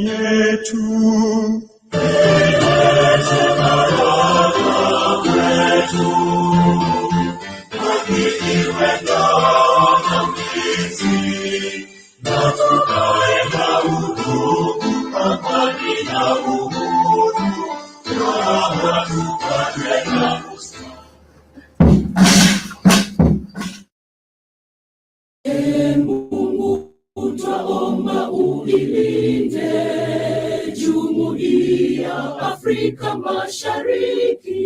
yetu. Mungu twaomba uilinde Jumuiya Afrika Mashariki,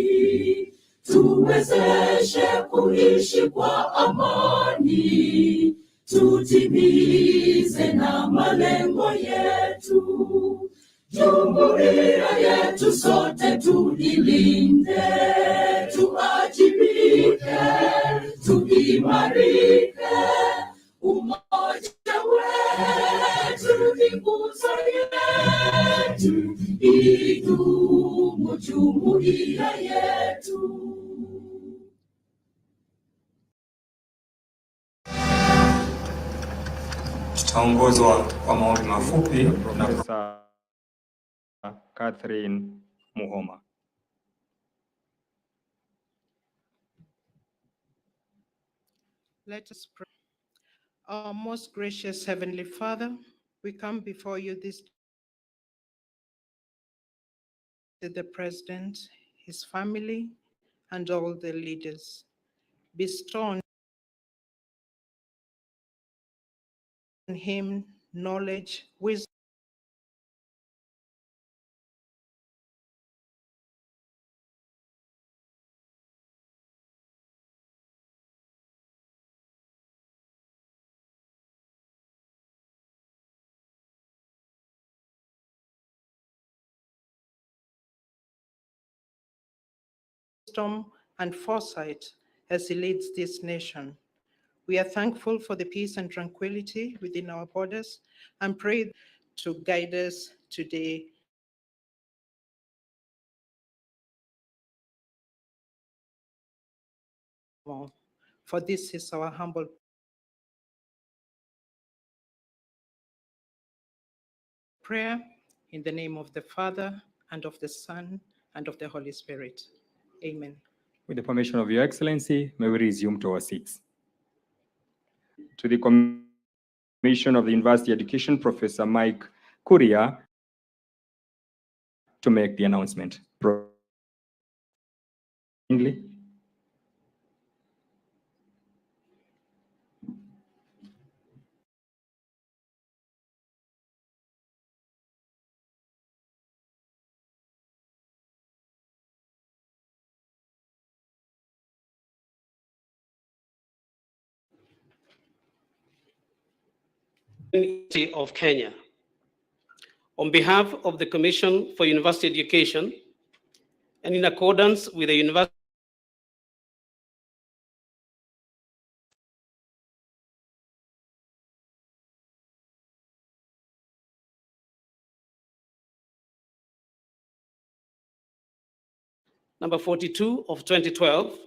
tuwezeshe kuishi kwa amani, tutimize na malengo yetu. Jumuiya yetu sote tuilinde, tuajibike, tuimarike. Umoja wetu ni nguzo yetu, idumu jumuiya yetu. Tutaongozwa kwa maombi mafupi na Profesa Catherine Muhoma. Let us pray. Our most gracious Heavenly Father, we come before you this day, the President, his family, and all the leaders. Bestow on him knowledge, wisdom, and foresight as he leads this nation. We are thankful for the peace and tranquility within our borders and pray to guide us today. For this is our humble prayer in the name of the Father and of the Son and of the Holy Spirit. Amen. With the permission of Your Excellency, may we resume to our seats. To the Commission of the University Education, Professor Mike Kuria, to make the announcement. Of Kenya. On behalf of the Commission for University Education, and in accordance with the University number 42 of 2012,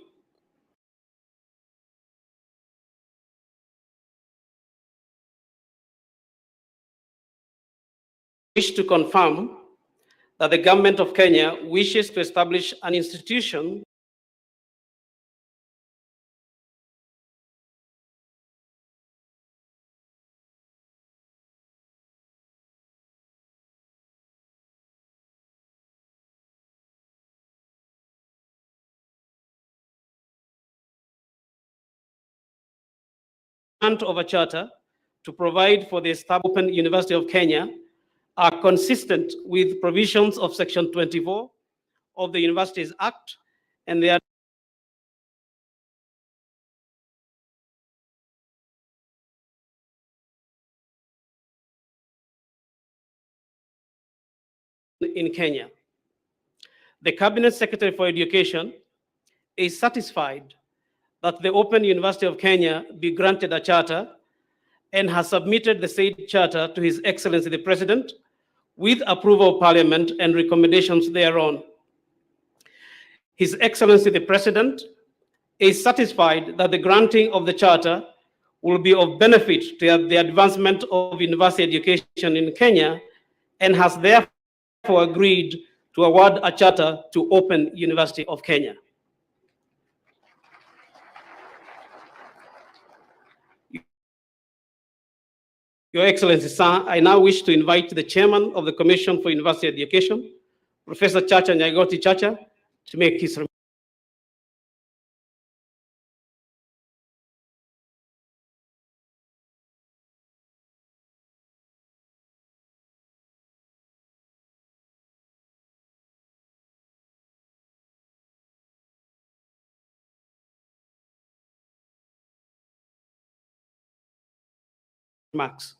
wish to confirm that the government of Kenya wishes to establish an institution of a charter to provide for the Open University of Kenya are consistent with provisions of Section 24 of the Universities Act, and they are in Kenya. The Cabinet Secretary for Education is satisfied that the Open University of Kenya be granted a charter and has submitted the said charter to His Excellency the President with approval of Parliament and recommendations thereon. His Excellency the President is satisfied that the granting of the charter will be of benefit to the advancement of university education in Kenya and has therefore agreed to award a charter to Open University of Kenya. Your Excellency, sir, I now wish to invite the Chairman of the Commission for University Education, Professor Chacha Nyagoti Chacha, to make his remarks.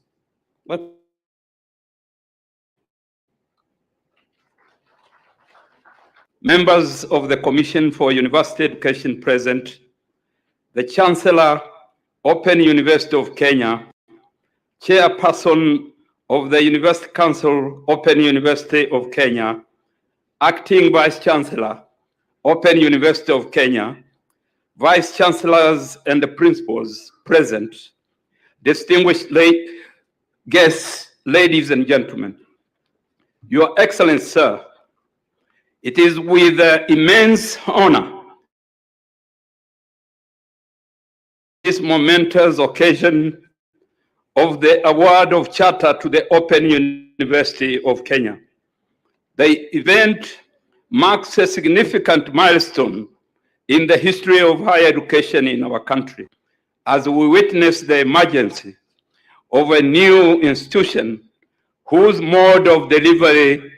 Members of the Commission for University Education present, the Chancellor, Open University of Kenya, Chairperson of the University Council, Open University of Kenya, Acting Vice Chancellor, Open University of Kenya, Vice Chancellors and the Principals present, distinguished guests, ladies and gentlemen. Your Excellency, sir, it is with immense honor this momentous occasion of the award of charter to the Open University of Kenya. The event marks a significant milestone in the history of higher education in our country, as we witness the emergence of a new institution whose mode of delivery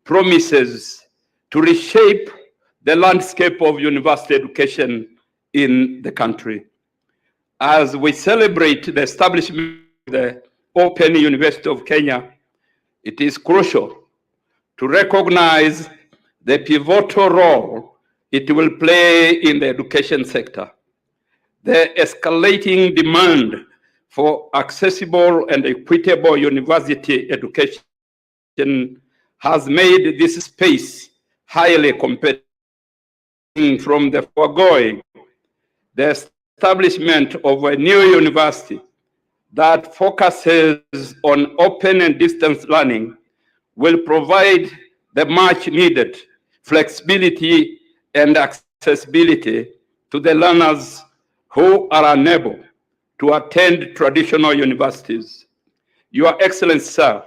promises to reshape the landscape of university education in the country. As we celebrate the establishment of the Open University of Kenya, it is crucial to recognize the pivotal role it will play in the education sector. The escalating demand for accessible and equitable university education has made this space highly competitive. From the foregoing, the establishment of a new university that focuses on open and distance learning will provide the much needed flexibility and accessibility to the learners who are unable to attend traditional universities. Your Excellency, sir,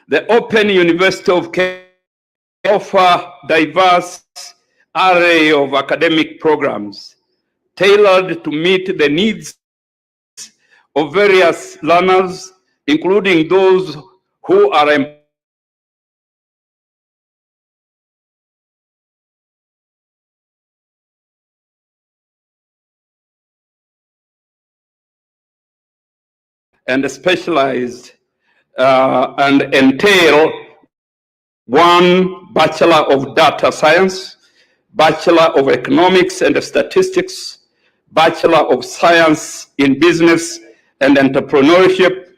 the Open University of Kenya offer diverse array of academic programs tailored to meet the needs of various learners, including those who are and specialized and entail one Bachelor of Data Science, Bachelor of Economics and Statistics, Bachelor of Science in Business and Entrepreneurship,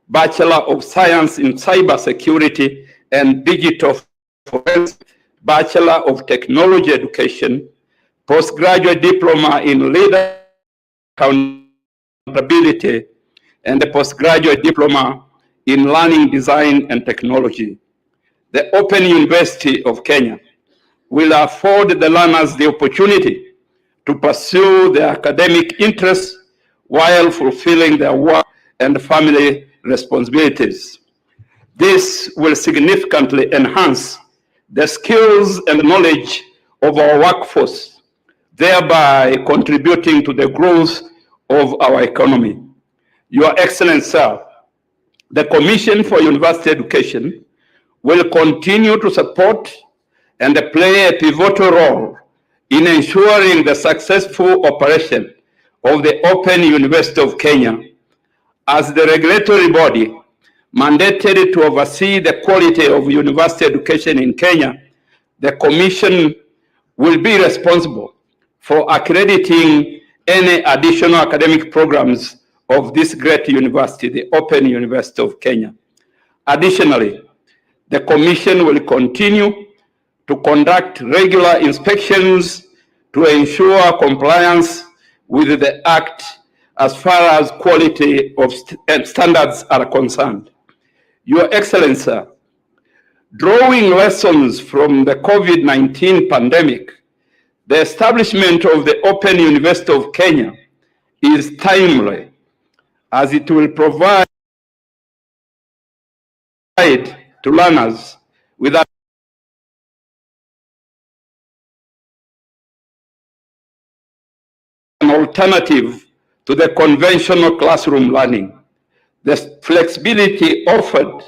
Bachelor of Science in Cybersecurity and Digital Forensics, Bachelor of Technology Education, Postgraduate Diploma in Leadership Accountability, and a Postgraduate Diploma in Learning Design and Technology. The Open University of Kenya will afford the learners the opportunity to pursue their academic interests while fulfilling their work and family responsibilities. This will significantly enhance the skills and knowledge of our workforce, thereby contributing to the growth of our economy. Your Excellency, sir, the Commission for University Education will continue to support and play a pivotal role in ensuring the successful operation of the Open University of Kenya as the regulatory body mandated to oversee the quality of university education in Kenya. The Commission will be responsible for accrediting any additional academic programs of this great university, the Open University of Kenya. Additionally, the Commission will continue to conduct regular inspections to ensure compliance with the Act as far as quality of standards are concerned. Your Excellency, Drawing lessons from the COVID-19 pandemic, the establishment of the Open University of Kenya is timely, as it will provide to learners with an alternative to the conventional classroom learning. The flexibility offered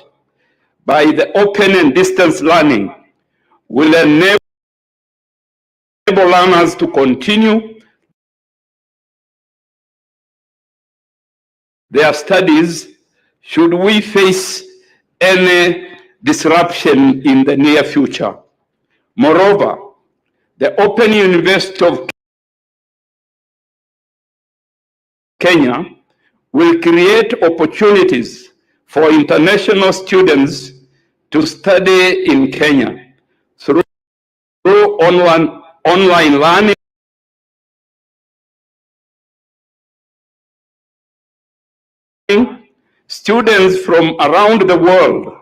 by the open and distance learning will enable learners to continue their studies should we face any disruption in the near future. Moreover, the Open University of Kenya will create opportunities for international students to study in Kenya through online learning, students from around the world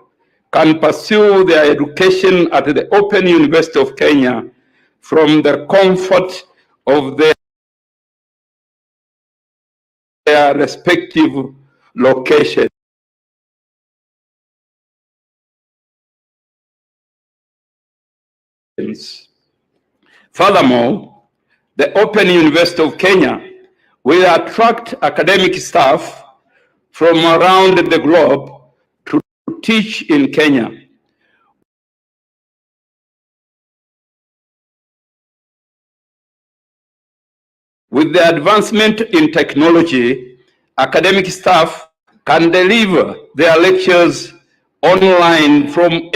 can pursue their education at the Open University of Kenya from the comfort of their respective locations. Furthermore, the Open University of Kenya will attract academic staff from around the globe to teach in Kenya. With the advancement in technology, academic staff can deliver their lectures online from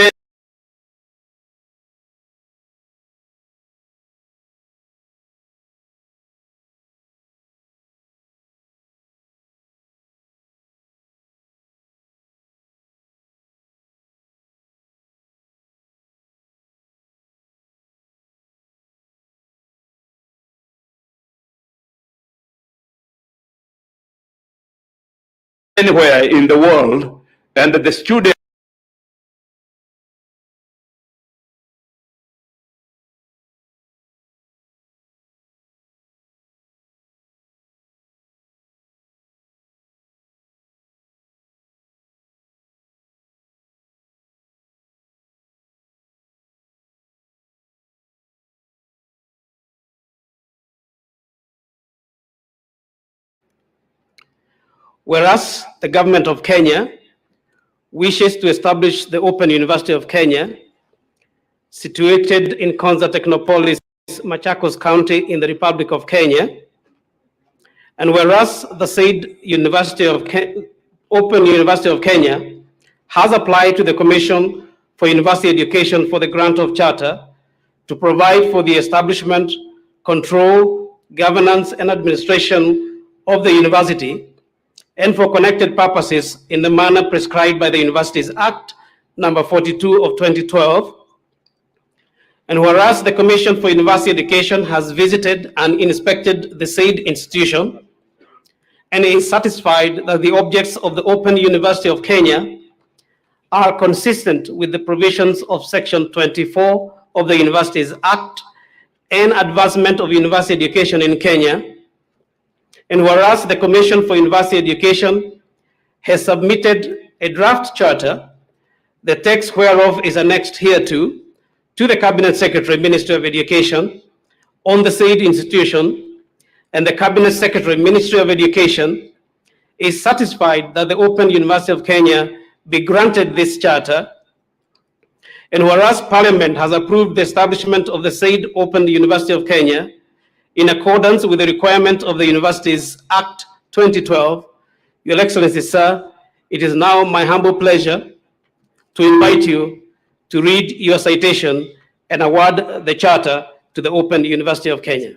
anywhere in the world, and the students Whereas the government of Kenya wishes to establish the Open University of Kenya, situated in Konza Technopolis, Machakos County in the Republic of Kenya, and whereas the said Open University of Kenya has applied to the Commission for University Education for the grant of charter to provide for the establishment, control, governance, and administration of the university, and for connected purposes in the manner prescribed by the Universities Act number 42 of 2012. And whereas the Commission for University Education has visited and inspected the said institution and is satisfied that the objects of the Open University of Kenya are consistent with the provisions of Section 24 of the Universities Act and advancement of university education in Kenya, and whereas the Commission for University Education has submitted a draft charter, the text whereof is annexed hereto, to the Cabinet Secretary, Ministry of Education, on the said institution, and the Cabinet Secretary, Ministry of Education, is satisfied that the Open University of Kenya be granted this charter, and whereas Parliament has approved the establishment of the said Open University of Kenya, in accordance with the requirement of the Universities Act 2012, Your Excellency, sir, it is now my humble pleasure to invite you to read your citation and award the charter to the Open University of Kenya.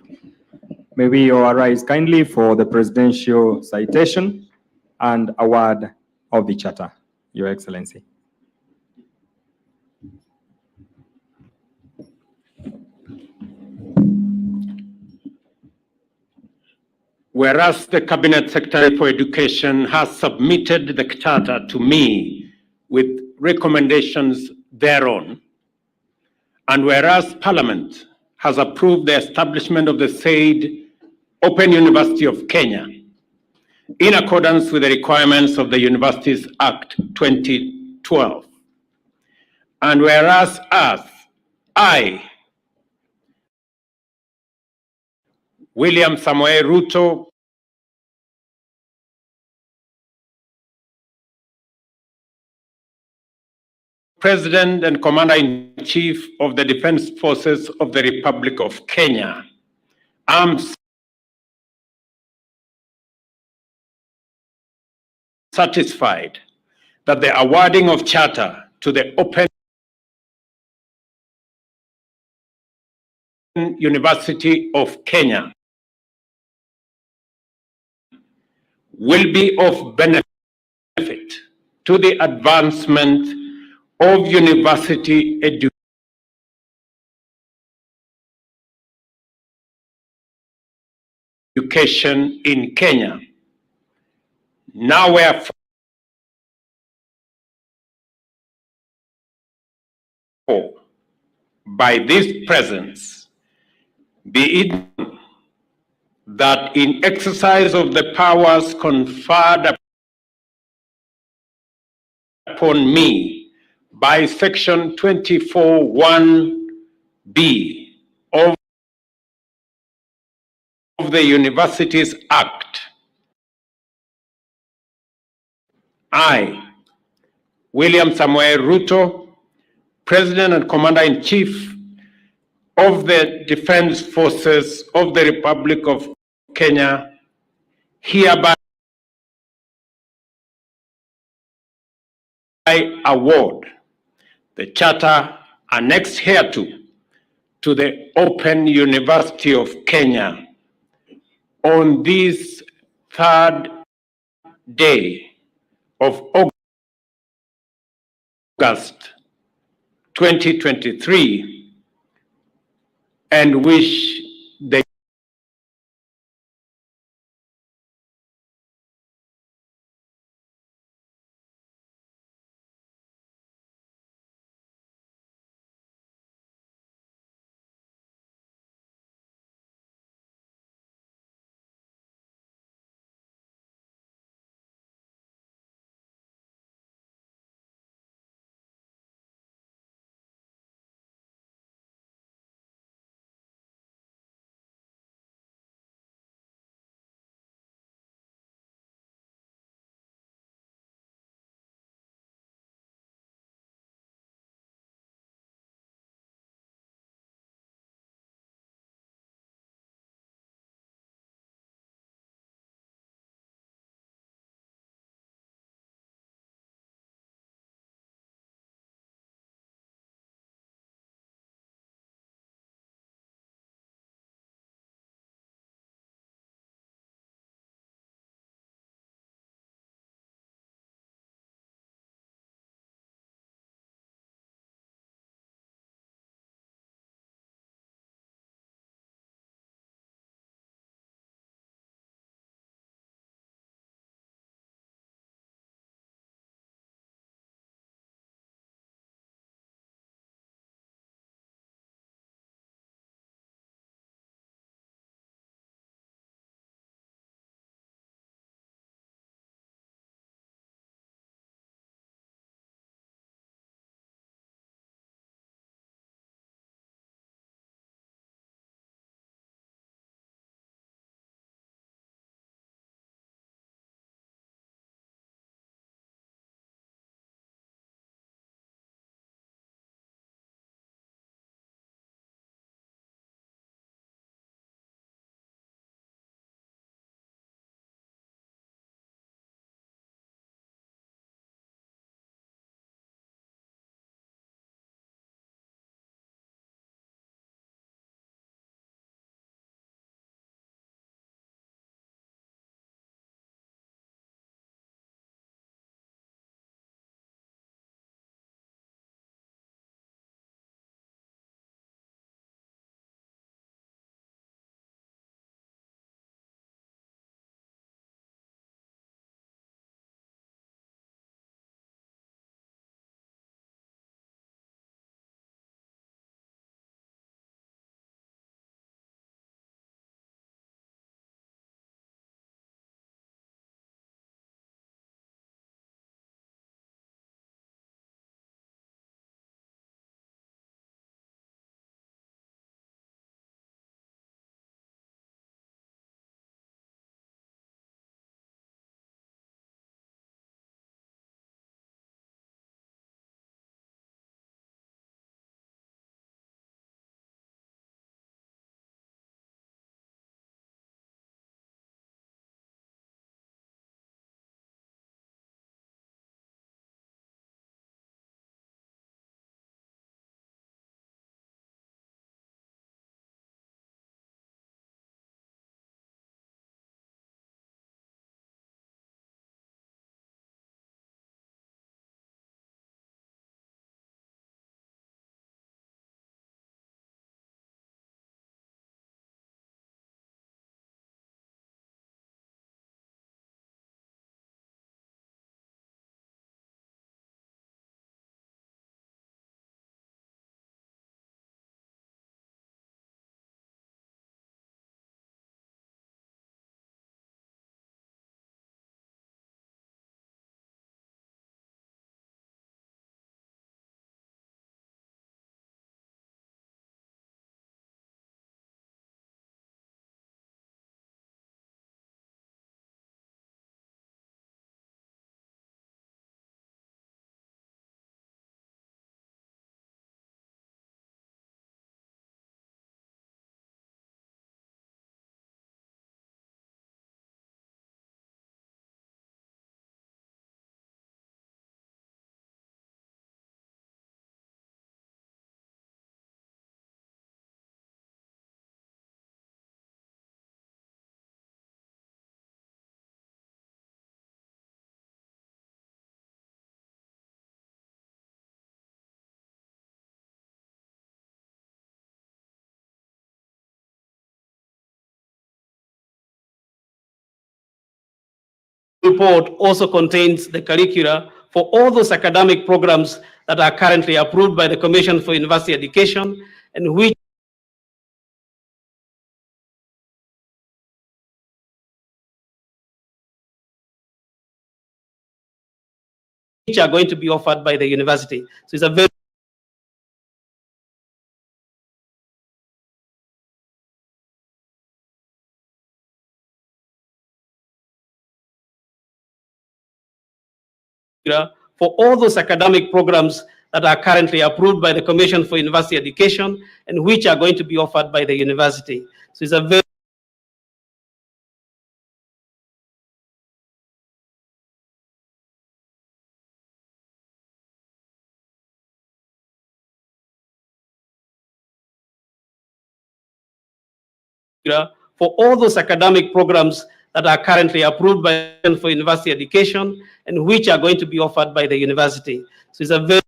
May we all rise kindly for the presidential citation and award of the charter, Your Excellency. Whereas the Cabinet Secretary for Education has submitted the charter to me with recommendations thereon. And whereas Parliament has approved the establishment of the said Open University of Kenya in accordance with the requirements of the Universities Act 2012. And whereas I, William Samoei Ruto, President and Commander-in-Chief of the Defense Forces of the Republic of Kenya, am satisfied that the awarding of charter to the Open University of Kenya will be of benefit to the advancement of university education in Kenya. Now wherefore, by this presence, be it that in exercise of the powers conferred upon me by Section 24(1)(b) of the Universities Act, I, William Samoei Ruto, President and Commander-in-Chief of the Defense Forces of the Republic of Kenya, hereby award the charter annexed hereto to the Open University of Kenya on this 3rd day of August 2023, and wish the report also contains the curricula for all those academic programs that are currently approved by the Commission for University Education and which are going to be offered by the university. So it's a very for all those academic programs that are currently approved by the Commission for University Education and which are going to be offered by the university. So it's a very for all those academic programs that are currently approved by the Commission for University Education and which are going to be offered by the university. So it's a very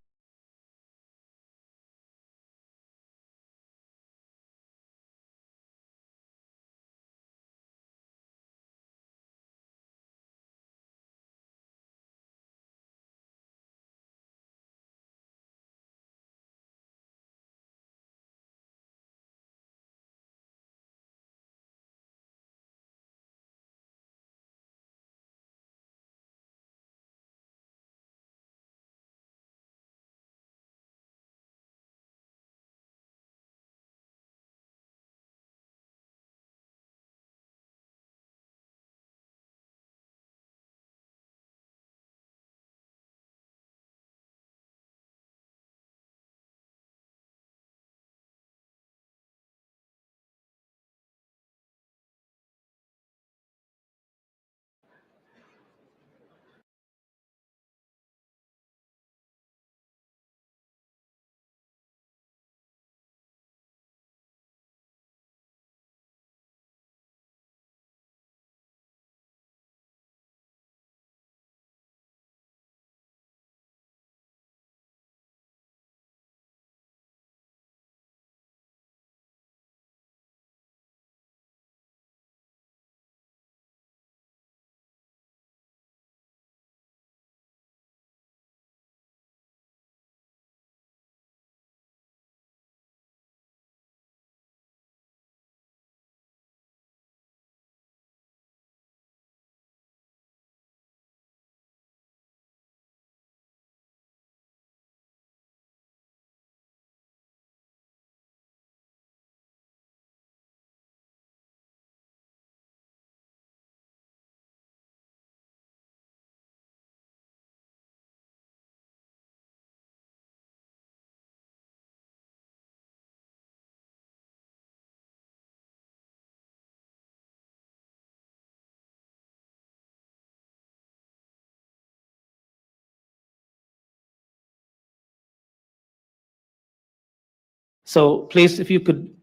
so please if you could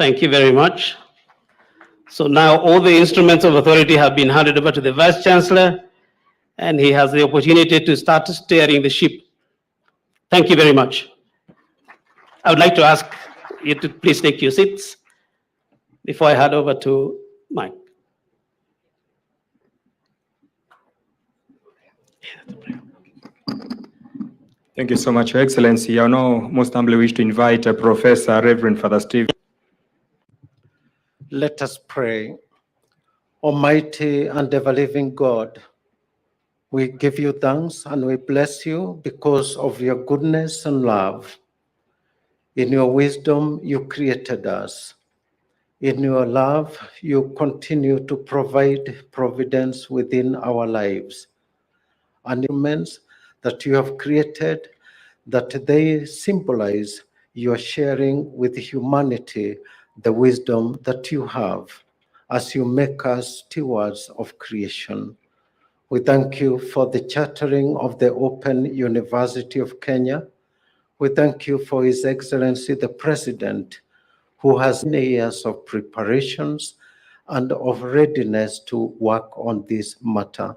Thank you very much. So now all the instruments of authority have been handed over to the Vice Chancellor, and he has the opportunity to start steering the ship. Thank you very much. I would like to ask you to please take your seats before I hand over to Mike. Thank you so much, Your Excellency. I now most humbly wish to invite Professor Reverend Father Steve. Let us pray. Almighty and ever-living God, we give you thanks and we bless you because of your goodness and love. In your wisdom, you created us. In your love, you continue to provide providence within our lives. And instruments that you have created, that they symbolize your sharing with humanity the wisdom that you have as you make us stewards of creation. We thank you for the chartering of the Open University of Kenya. We thank you for His Excellency, the President, who has many years of preparations and of readiness to work on this matter.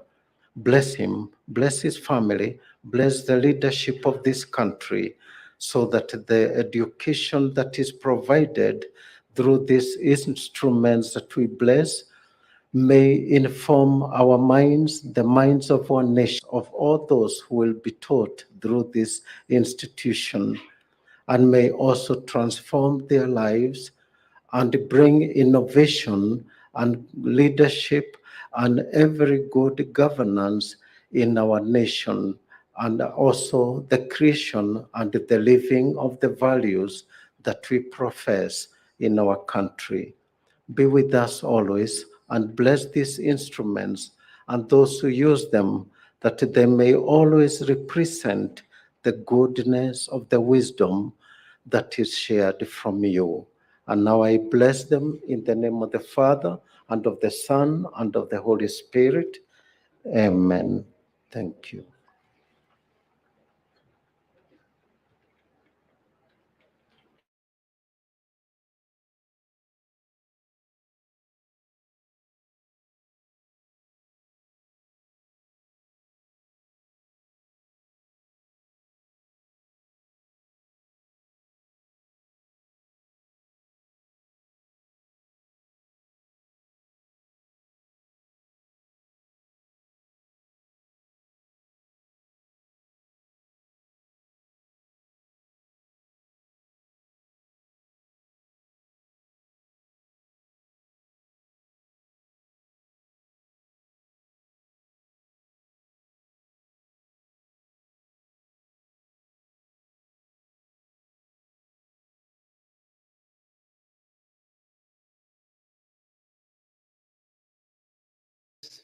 Bless him, bless his family, bless the leadership of this country, so that the education that is provided through these instruments that we bless may inform our minds, the minds of our nation, of all those who will be taught through this institution, and may also transform their lives and bring innovation and leadership and every good governance in our nation, and also the creation and the living of the values that we profess in our country. Be with us always and bless these instruments and those who use them, that they may always represent the goodness of the wisdom that is shared from you. And now I bless them in the name of the Father, and of the Son, and of the Holy Spirit. Amen. Thank you.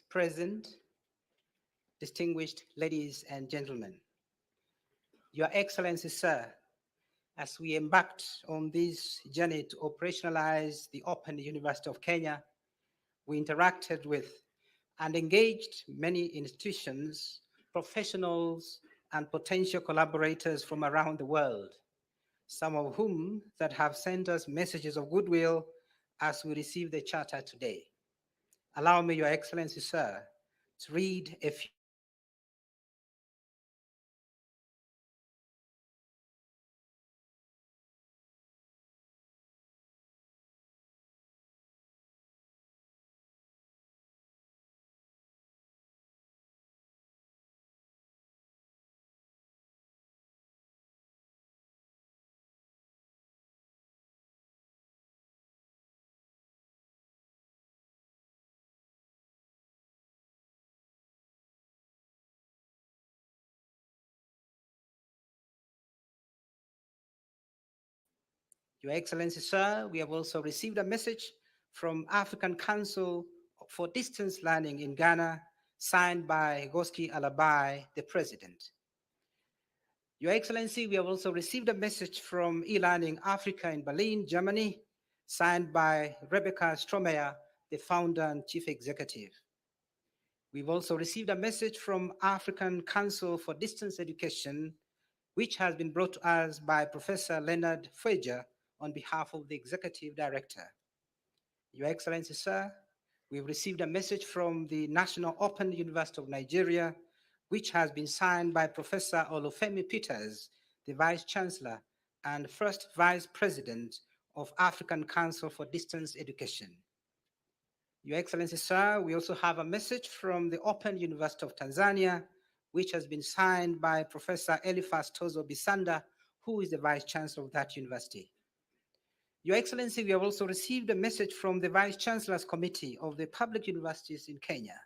Present, distinguished ladies and gentlemen, Your Excellency, Sir, as we embarked on this journey to operationalize the Open University of Kenya, we interacted with and engaged many institutions, professionals, and potential collaborators from around the world, some of whom that have sent us messages of goodwill as we receive the charter today. Allow me, Your Excellency, Sir, to read a few Your Excellency, Sir, we have also received a message from African Council for Distance Learning in Ghana, signed by Goski Alabai, the President. Your Excellency, we have also received a message from e-learning Africa in Berlin, Germany, signed by Rebecca Stromeyer, the founder and chief executive. We've also received a message from African Council for Distance Education, which has been brought to us by Professor Leonard Feuger on behalf of the executive director. Your Excellency, sir, we've received a message from the National Open University of Nigeria, which has been signed by Professor Olufemi Peters, the Vice Chancellor and first Vice President of African Council for Distance Education. Your Excellency, sir, we also have a message from the Open University of Tanzania, which has been signed by Professor Eliphas Tozo Bisanda, who is the Vice Chancellor of that university. Your Excellency, we have also received a message from the Vice Chancellor's Committee of the Public Universities in Kenya,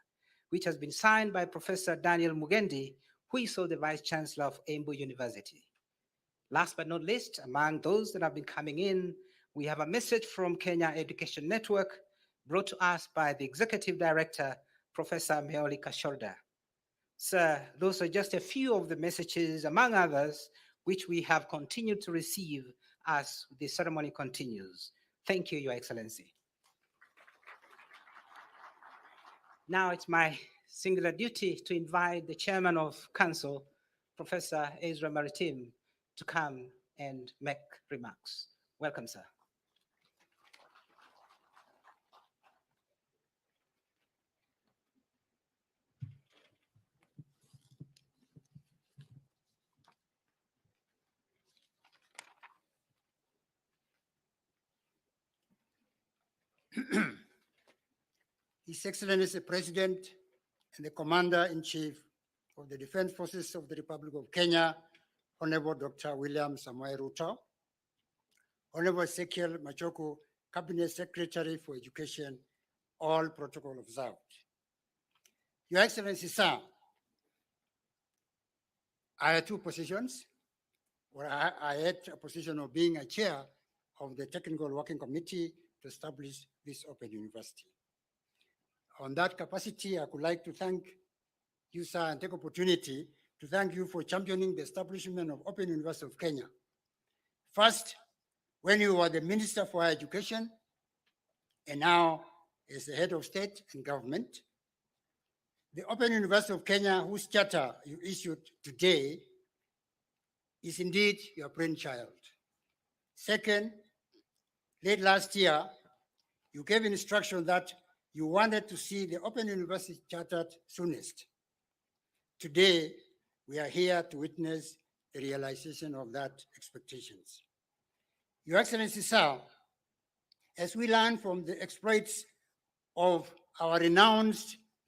which has been signed by Professor Daniel Mugendi, who is also the Vice Chancellor of Embu University. Last but not least, among those that have been coming in, we have a message from Kenya Education Network brought to us by the Executive Director, Professor Meoli Kashorda. Sir, those are just a few of the messages, among others, which we have continued to receive as the ceremony continues. Thank you, Your Excellency. Now it's my singular duty to invite the Chairman of Council, Professor Ezra Maritim, to come and make remarks. Welcome, sir. His Excellency the President and the Commander-in-Chief of the Defense Forces of the Republic of Kenya, Honorable Dr. William Samoei Ruto, Honorable Ezekiel Machoku, Cabinet Secretary for Education, all protocol observed. Your Excellency, sir, I had two positions. Well, I had a position of being a chair of the Technical Working Committee to establish this Open University. On that capacity, I would like to thank you, sir, and take opportunity to thank you for championing the establishment of Open University of Kenya. First, when you were the Minister for Higher Education, and now as the head of state and government. The Open University of Kenya, whose charter you issued today, is indeed your brainchild. Second, late last year, you gave instruction that you wanted to see the Open University chartered soonest. Today, we are here to witness the realization of that expectations. Your Excellency, sir, as we learn from the exploits of our renowned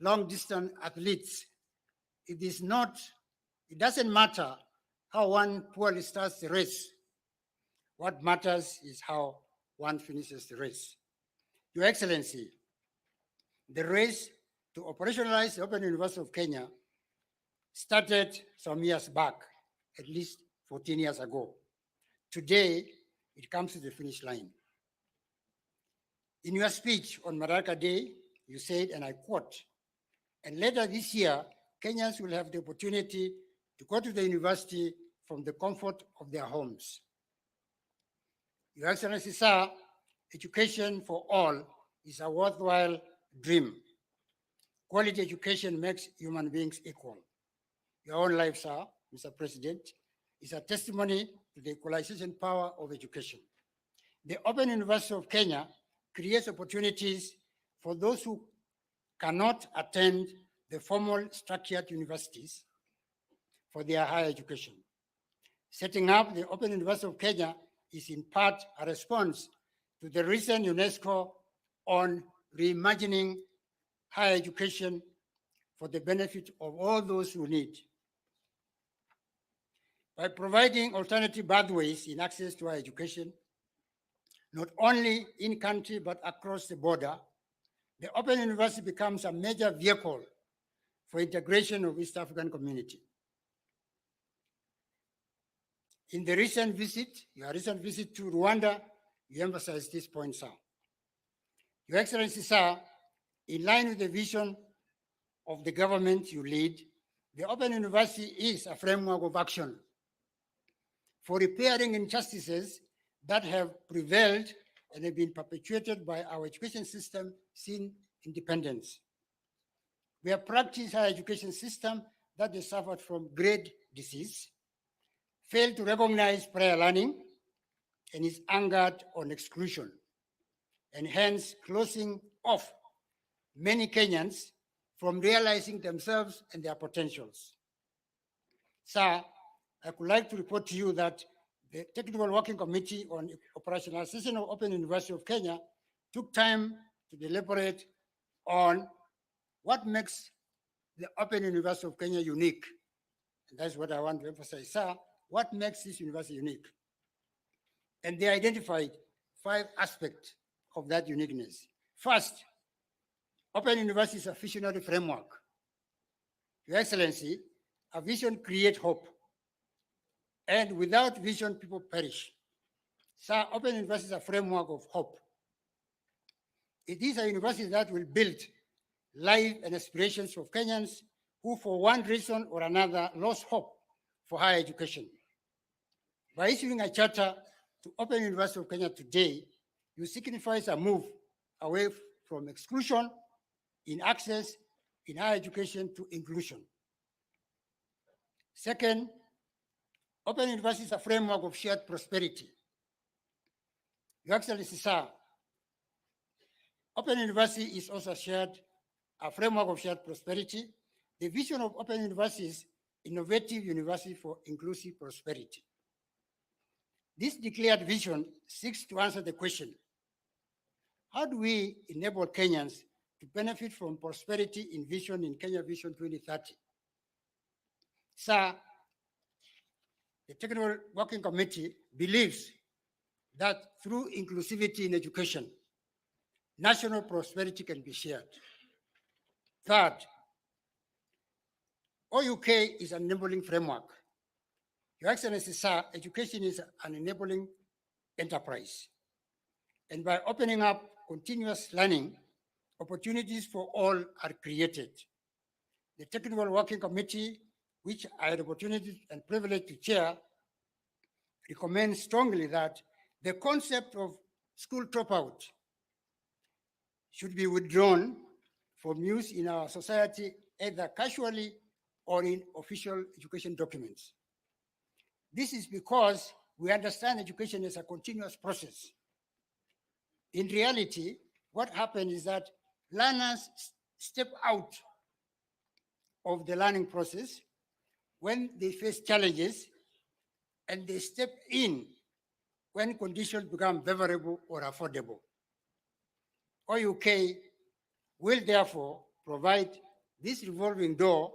long-distance athletes, it doesn't matter how one poorly starts the race. What matters is how one finishes the race. Your Excellency, the race to operationalize the Open University of Kenya started some years back, at least 14 years ago. Today, it comes to the finish line. In your speech on Madaraka Day, you said, and I quote, "And later this year, Kenyans will have the opportunity to go to the university from the comfort of their homes." Your Excellency, sir, education for all is a worthwhile dream. Quality education makes human beings equal. Your own life, sir, Mr. President, is a testimony to the equalization power of education. The Open University of Kenya creates opportunities for those who cannot attend the formal structured universities for their higher education. Setting up the Open University of Kenya is in part a response to the recent UNESCO on reimagining higher education for the benefit of all those who need. By providing alternative pathways in access to higher education, not only in country but across the border, the Open University becomes a major vehicle for integration of East African community. In the recent visit, your recent visit to Rwanda, you emphasized this point, sir. Your Excellency, sir, in line with the vision of the government you lead, the Open University is a framework of action for repairing injustices that have prevailed and have been perpetuated by our education system since independence. We have practiced our education system that has suffered from grade disease, failed to recognize prior learning, and is anchored on exclusion, and hence closing off many Kenyans from realizing themselves and their potentials. Sir, I would like to report to you that the Technical Working Committee on Operationalization of Open University of Kenya took time to deliberate on what makes the Open University of Kenya unique. And that's what I want to emphasize. Sir, what makes this university unique? And they identified 5 aspects of that uniqueness. First, Open University is a visionary framework. Your Excellency, a vision creates hope. And without vision, people perish. So Open University is a framework of hope. It is a university that will build life and aspirations of Kenyans who, for one reason or another, lost hope for higher education. By issuing a charter to Open University of Kenya today, you signifies a move away from exclusion in access in higher education to inclusion. Second, Open University is a framework of shared prosperity. Your Excellency, sir, Open University is also a framework of shared prosperity. The vision of Open University is innovative university for inclusive prosperity. This declared vision seeks to answer the question, how do we enable Kenyans to benefit from prosperity in vision in Kenya Vision 2030? Sir, the Technical Working Committee believes that through inclusivity in education, national prosperity can be shared. Third, OUK is an enabling framework. Your Excellency, sir, education is an enabling enterprise. And by opening up continuous learning, opportunities for all are created. The Technical Working Committee, which I had the opportunity and privilege to chair, recommends strongly that the concept of school dropout should be withdrawn from use in our society, either casually or in official education documents. This is because we understand education as a continuous process. In reality, what happens is that learners step out of the learning process when they face challenges, and they step in when conditions become favorable or affordable. OUK will therefore provide this revolving door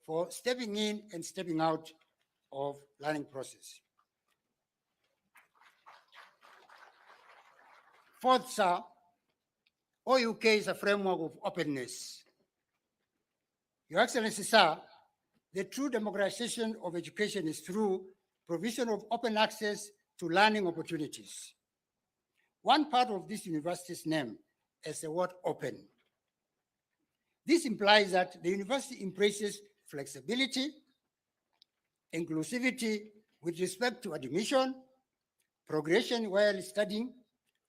for stepping in and stepping out of learning process. Fourth, sir, OUK is a framework of openness. Your Excellency, sir, the true democratization of education is through provision of open access to learning opportunities. One part of this university's name is the word open. This implies that the university embraces flexibility, inclusivity with respect to admission, progression while studying,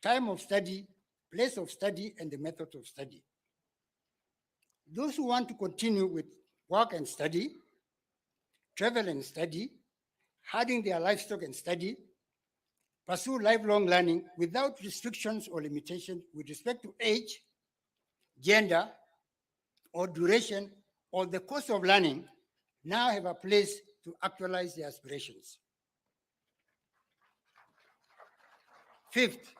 time of study, place of study, and the method of study. Those who want to continue with work and study, travel and study, herding their livestock and study, pursue lifelong learning without restrictions or limitations with respect to age, gender, or duration, or the course of learning, now have a place to actualize their aspirations. Fifth,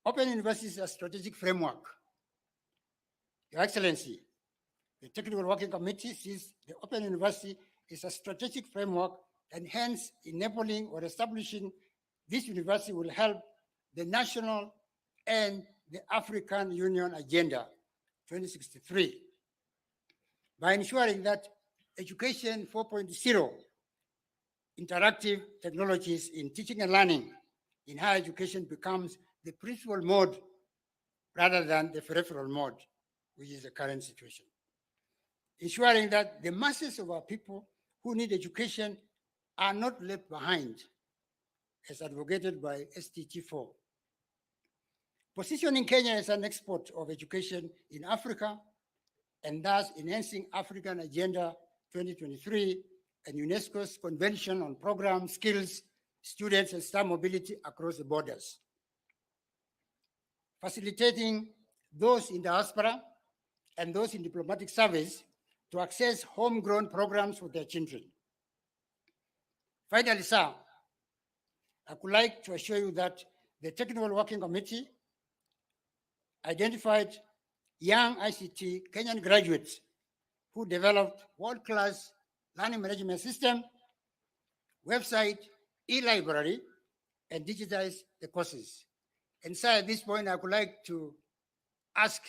Open University is a strategic framework. Your Excellency, the Technical Working Committee sees the Open University is a strategic framework, and hence enabling or establishing this university will help the national and the African Union Agenda 2063 by ensuring that Education 4.0 interactive technologies in teaching and learning in higher education becomes the principal mode rather than the peripheral mode, which is the current situation. Ensuring that the masses of our people who need education are not left behind, as advocated by SDG4. Positioning Kenya as an export of education in Africa, and thus enhancing African Agenda 2023 and UNESCO's Convention on Program Skills, Students and Staff Mobility across the borders. Facilitating those in diaspora and those in diplomatic service to access homegrown programs for their children. Finally, sir, I would like to assure you that the Technical Working Committee identified young ICT Kenyan graduates who developed world-class learning management system, website, e-library, and digitized the courses. And so at this point, I would like to ask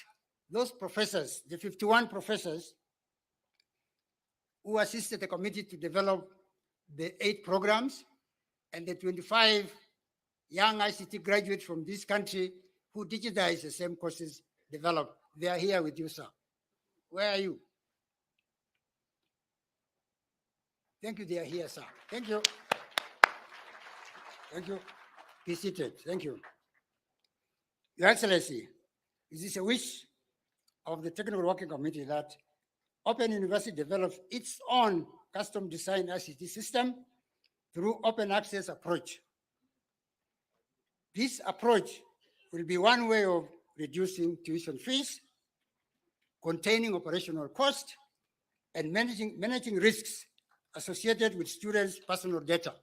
those professors, the 51 professors who assisted the committee to develop the 8 programs, and the 25 young ICT graduates from this country who digitized the same courses developed. They are here with you, sir. Where are you? Thank you, they are here, sir. Thank you. Thank you. Be seated. Thank you. Your Excellency, it is a wish of the Technical Working Committee that Open University develops its own custom-designed ICT system through open access approach. This approach will be one way of reducing tuition fees, containing operational cost, and managing risks associated with students' personal data.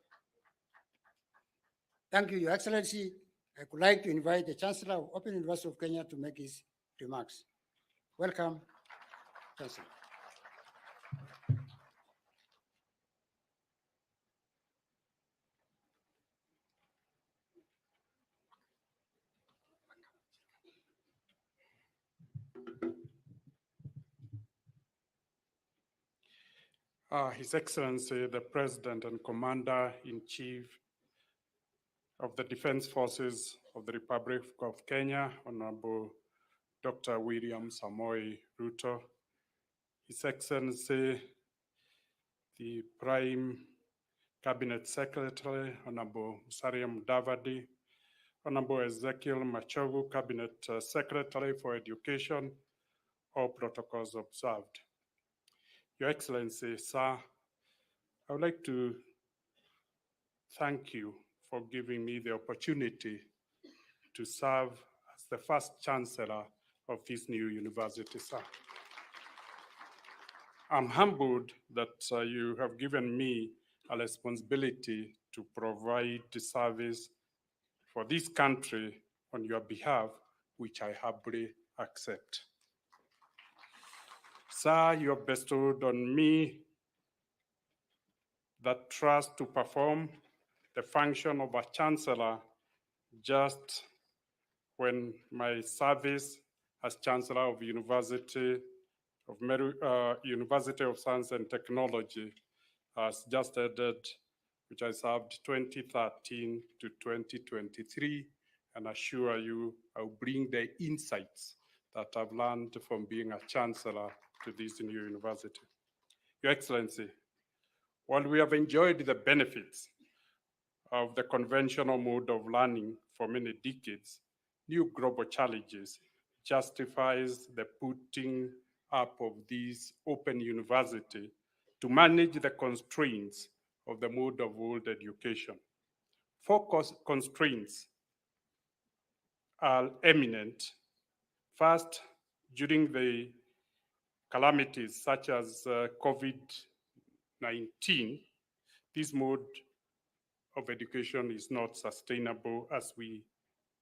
Thank you, Your Excellency. I would like to invite the Chancellor of Open University of Kenya to make his remarks. Welcome, Chancellor. His Excellency, the President and Commander-in-Chief of the Defense Forces of the Republic of Kenya, Honorable Dr. William Samoei Ruto, His Excellency, the Prime Cabinet Secretary, Honorable Musalia Mudavadi, Honorable Ezekiel Machogu, Cabinet Secretary for Education, all protocols observed. Your Excellency, sir, I would like to thank you for giving me the opportunity to serve as the first Chancellor of this new university, sir. I'm humbled that you have given me a responsibility to provide the service for this country on your behalf, which I humbly accept. Sir, you have bestowed on me that trust to perform the function of a Chancellor just when my service as Chancellor of University of Science and Technology has just ended, which I served 2013 to 2023, and assure you I'll bring the insights that I've learned from being a Chancellor to this new university. Your Excellency, while we have enjoyed the benefits of the conventional mode of learning for many decades, new global challenges justifies the putting up of this open university to manage the constraints of the mode of world education. 4 constraints are eminent. First, during the calamities such as COVID-19, this mode of education is not sustainable as we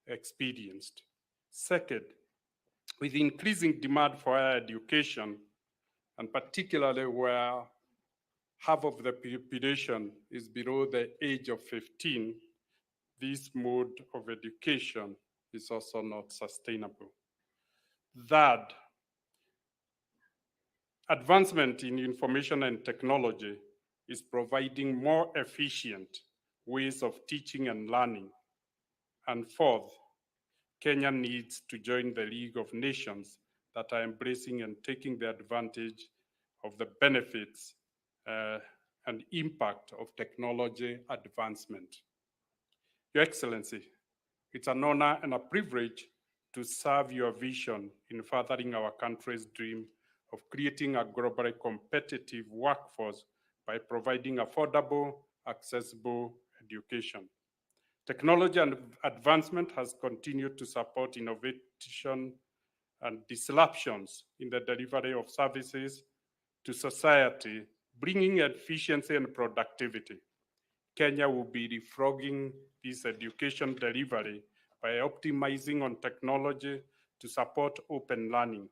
experienced. Second, with increasing demand for higher education, and particularly where half of the population is below the age of 15, this mode of education is also not sustainable. Third, advancement in information and technology is providing more efficient ways of teaching and learning. And fourth, Kenya needs to join the League of Nations that are embracing and taking the advantage of the benefits and impact of technology advancement. Your Excellency, it's an honor and a privilege to serve your vision in furthering our country's dream of creating a globally competitive workforce by providing affordable, accessible education. Technology and advancement has continued to support innovation and disruptions in the delivery of services to society, bringing efficiency and productivity. Kenya will be leapfrogging this education delivery by optimizing on technology to support open learning.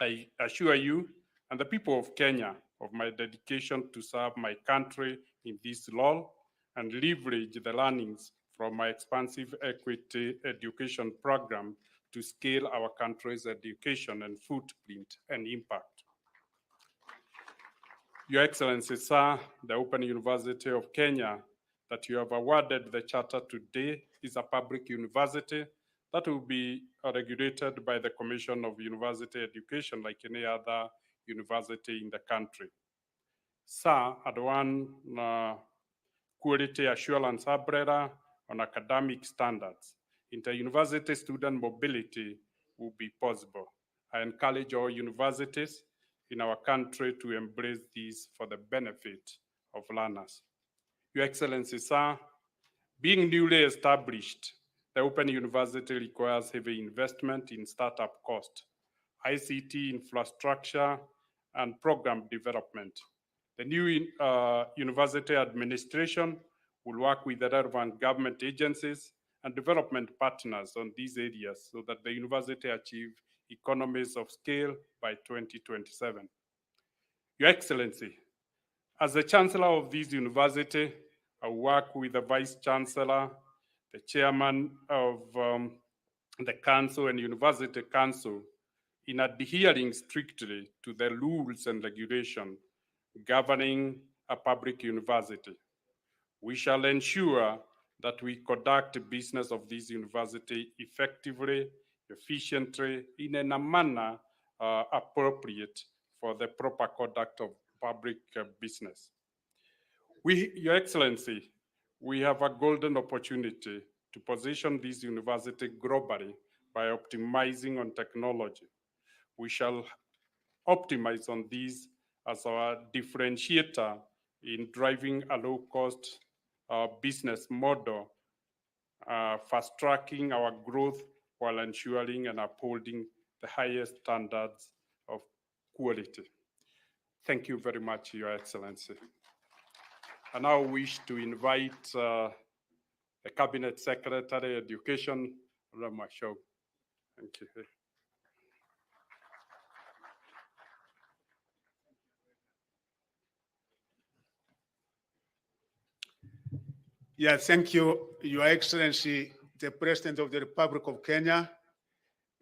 I assure you and the people of Kenya of my dedication to serve my country in this role and leverage the learnings from my expansive equity education program to scale our country's education and footprint and impact. Your Excellency, sir, the Open University of Kenya that you have awarded the charter today is a public university that will be regulated by the Commission of University Education like any other university in the country. Sir, at one quality assurance umbrella on academic standards, inter-university student mobility will be possible. I encourage all universities in our country to embrace these for the benefit of learners. Your Excellency, sir, being newly established, the Open University requires heavy investment in startup cost, ICT infrastructure, and program development. The new university administration will work with the relevant government agencies and development partners on these areas so that the university achieve economies of scale by 2027. Your Excellency, as the Chancellor of this university, I work with the Vice Chancellor, the Chairman of the Council and University Council in adhering strictly to the rules and regulations governing a public university. We shall ensure that we conduct business of this university effectively, efficiently, in a manner appropriate for the proper conduct of public business. Your Excellency, we have a golden opportunity to position this university globally by optimizing on technology. We shall optimize on these as our differentiator in driving a low-cost business model, fast-tracking our growth while ensuring and upholding the highest standards of quality. Thank you very much, Your Excellency. I now wish to invite the Cabinet Secretary, Education, Ramasho. Thank you. Yeah, thank you, Your Excellency, the President of the Republic of Kenya,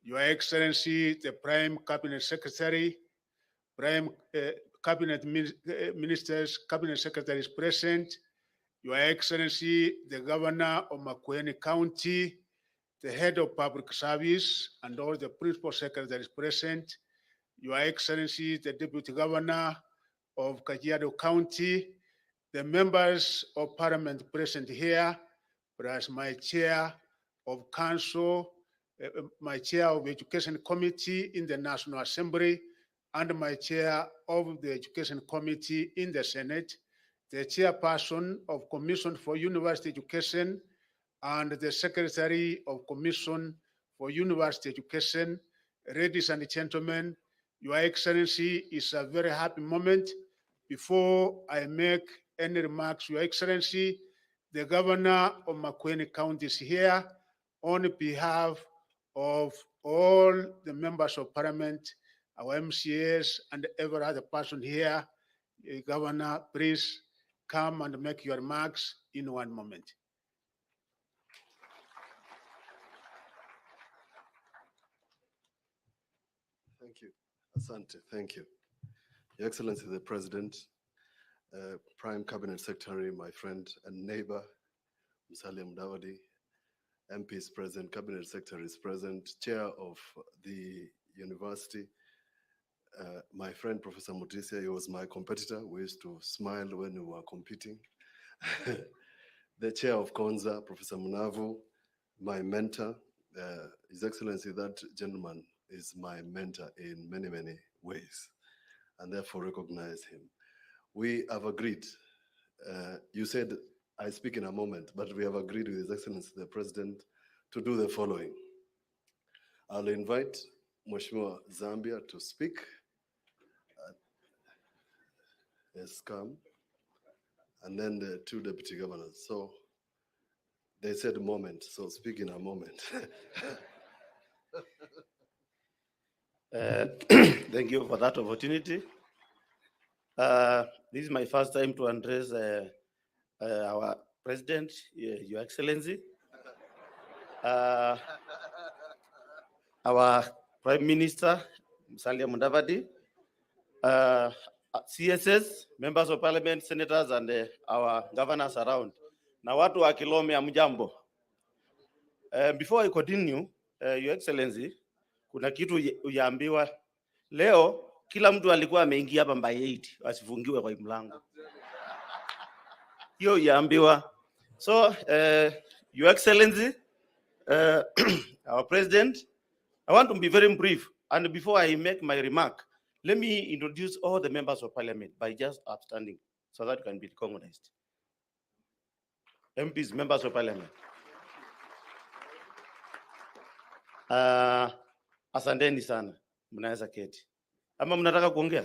Your Excellency, the Prime Cabinet Secretary, Prime Cabinet Ministers, Cabinet Secretaries present, Your Excellency, the Governor of Makueni County, the Head of Public Service, and all the Principal Secretaries present, Your Excellency, the Deputy Governor of Kajiado County, the members of Parliament present here, plus my Chair of Council, my Chair of Education Committee in the National Assembly, and my Chair of the Education Committee in the Senate, the Chairperson of Commission for University Education, and the Secretary of Commission for University Education. Ladies and gentlemen, Your Excellency, it's a very happy moment. Before I make any remarks, Your Excellency, the Governor of Makueni County is here on behalf of all the members of Parliament, our MCAs, and every other person here. Governor, please come and make your remarks in one moment. Thank you. Asante, thank you. Your Excellency, the President, Prime Cabinet Secretary, my friend and neighbor, Musalia Mudavadi, MPs present, Cabinet Secretaries present, Chair of the University, my friend Professor Mutisia, he was my competitor. We used to smile when we were competing. The chair of Konza, Professor Munavu, my mentor. His Excellency, that gentleman is my mentor in many, many ways, and therefore recognize him. We have agreed, you said I speak in a moment, but we have agreed with His Excellency the President to do the following. I'll invite Mheshimiwa Zambia to speak. Has come, and then the two deputy governors. So they said a moment, so speak in a moment. Thank you for that opportunity. This is my first time to address our President, Your Excellency, our Prime Minister, Musalia Mudavadi, CSS, members of parliament, senators, and our governors around. Na watu wa Kilome hamjambo. Before I continue, Your Excellency, kuna kitu uyaambiwa. Leo kila mtu alikuwa ameingia hapa by 8 asifungiwe kwa mlango. Hiyo yaambiwa. So, Your Excellency, our President, I want to be very brief. And before I make my remark, let me introduce all the members of parliament by just upstanding so that can be recognized. MPs, members of parliament. Asanteni sana. Mnaweza keti. Ama mnataka kuongea?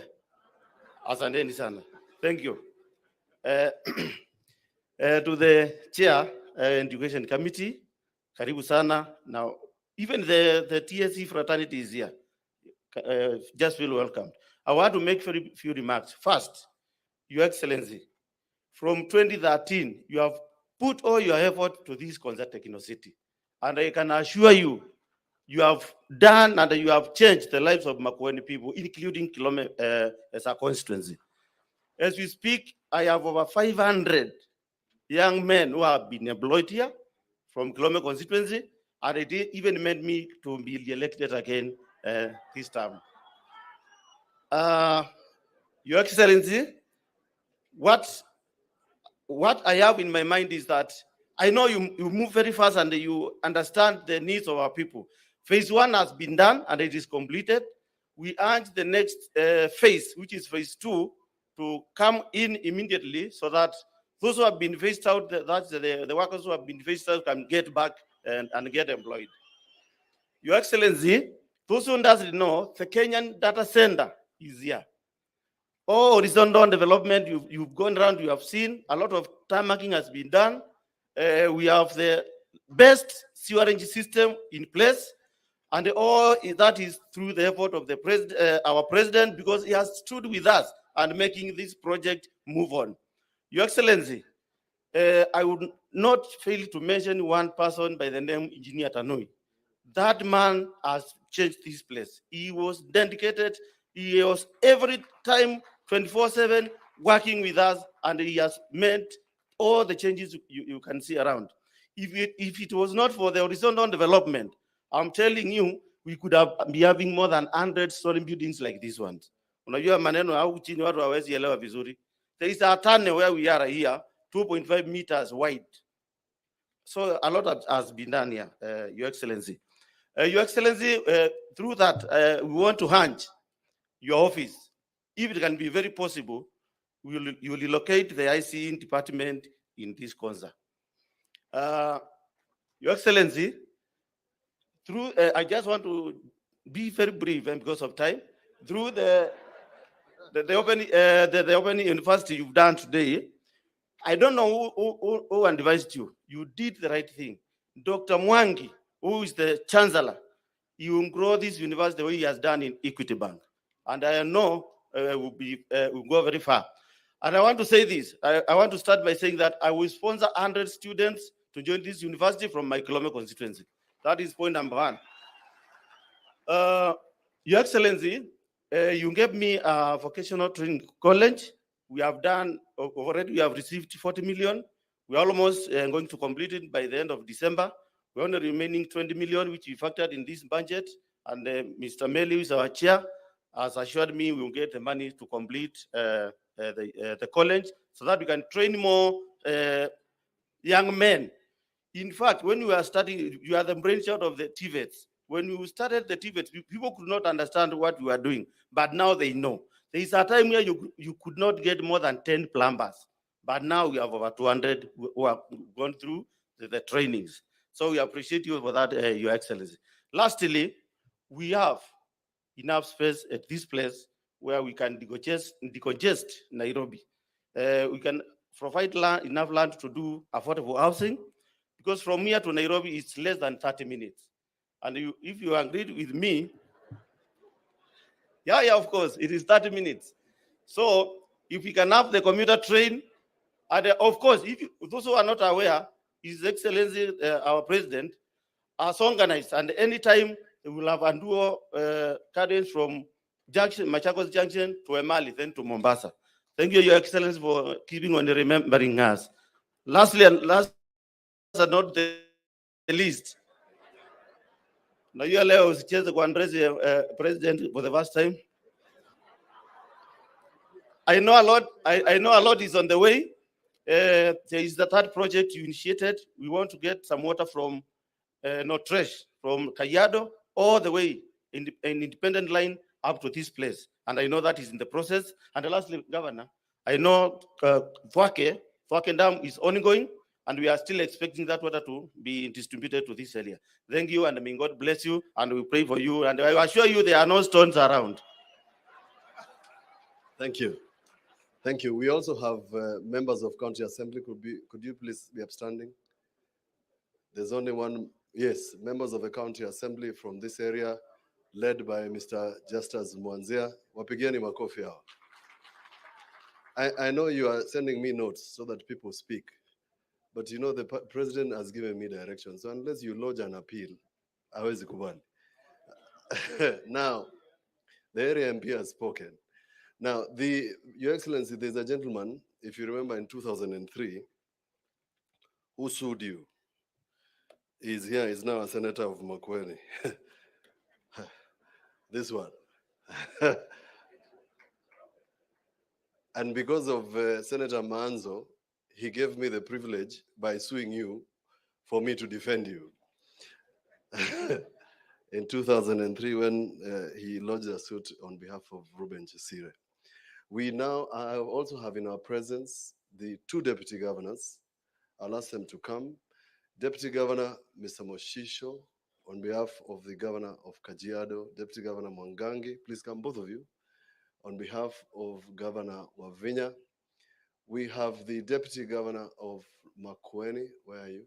Asanteni sana. Thank you. To the chair, education committee, karibu sana. Now, even the TSC fraternity is here. Just feel welcome. I want to make very few remarks. First, Your Excellency, from 2013, you have put all your effort to this Konza City. And I can assure you, you have done and you have changed the lives of Makueni people, including Kilome as a constituency. As we speak, I have over 500 young men who have been employed here from Kilome constituency, and it even made me to be elected again this time. Your Excellency, what I have in my mind is that I know you move very fast and you understand the needs of our people. Phase 1 has been done and it is completed. We urge the next phase, which is phase 2, to come in immediately so that those who have been phased out, that's the workers who have been phased out, can get back and get employed. Your Excellency, those who doesn't know, the Kenyan data center is here. All horizontal development, you've gone around, you have seen a lot of tarmacking has been done. We have the best sewerage system in place, and all that is through the effort of the our president, because he has stood with us and making this project move on. Your Excellency, I would not fail to mention one person by the name Engineer Tanui. That man has changed this place. He was dedicated. He was every time 24/7 working with us, and he has made all the changes you can see around. If it was not for the horizontal development, I'm telling you, we could have been having more than 100 story buildings like this one. Unajua maneno au chini watu hawezi elewa vizuri. There is a tunnel where we are here, 2.5 meters wide. So a lot has been done here, Your Excellency. Your Excellency, through that, we want to hunch your office. If it can be very possible, you will relocate the ICE department in this Konza. Your Excellency, through I just want to be very brief, and because of time, through the open university you've done today, I don't know who advised you. You did the right thing. Dr. Mwangi, who is the Chancellor, he will grow this university the way he has done in Equity Bank. And I know will go very far. And I want to say this. I want to start by saying that I will sponsor 100 students to join this university from my Kilome constituency. That is point number 1. Your Excellency, you gave me a vocational training college. We have done already. We have received 40 million. We're almost going to complete it by the end of December. We're only remaining 20 million, which we factored in this budget. And Mr. Meli is our chair, has assured me we will get the money to complete the college so that we can train more young men. In fact, when we are studying, you are the brainchild of the TVETs. When we started the TVETs, people could not understand what we were doing, but now they know. There is a time where you could not get more than 10 plumbers, but now we have over 200 who have gone through the trainings. So we appreciate you for that, Your Excellency. Lastly, we have enough space at this place where we can decongest Nairobi. We can provide enough land to do affordable housing, because from here to Nairobi it's less than 30 minutes. And if you agreed with me, yeah, of course, it is 30 minutes. So if we can have the commuter train, and of course, those who are not aware, His Excellency, our President, has organized, and anytime we will have a dual cadence from Machakos Junction to Emali, then to Mombasa. Thank you, Your Excellency, for keeping on remembering us. Lastly, and last but not the least, now you allow us to address the President for the first time. I know a lot is on the way. There is the third project you initiated. We want to get some water from Notresh, from Kajiado, all the way in an independent line up to this place. And I know that is in the process. And lastly, Governor, I know Thwake Dam is ongoing, and we are still expecting that water to be distributed to this area. Thank you, and may God bless you, and we pray for you. And I assure you there are no stones around. Thank you. Thank you. We also have members of County Assembly. Could you please be upstanding? There's only one. Yes, members of the County Assembly from this area, led by Mr. Justus Mwanzia. Wapigeni makofi hao. I know you are sending me notes so that people speak, but you know the president has given me direction. So unless you lodge an appeal, hawezi kubali. Now, the area MP has spoken. Now, Your Excellency, there's a gentleman, if you remember in 2003, who sued you. He's here, he's now a senator of Makueni. This one. And because of Senator Manzo, he gave me the privilege by suing you for me to defend you. In 2003, when he lodged a suit on behalf of Ruben Chisire. We now also have in our presence the two deputy governors. I'll ask them to come. Deputy Governor Mr. Moshisho, on behalf of the Governor of Kajiado, Deputy Governor Mwangangi, please come, both of you. On behalf of Governor Wavinya, we have the Deputy Governor of Makueni. Where are you?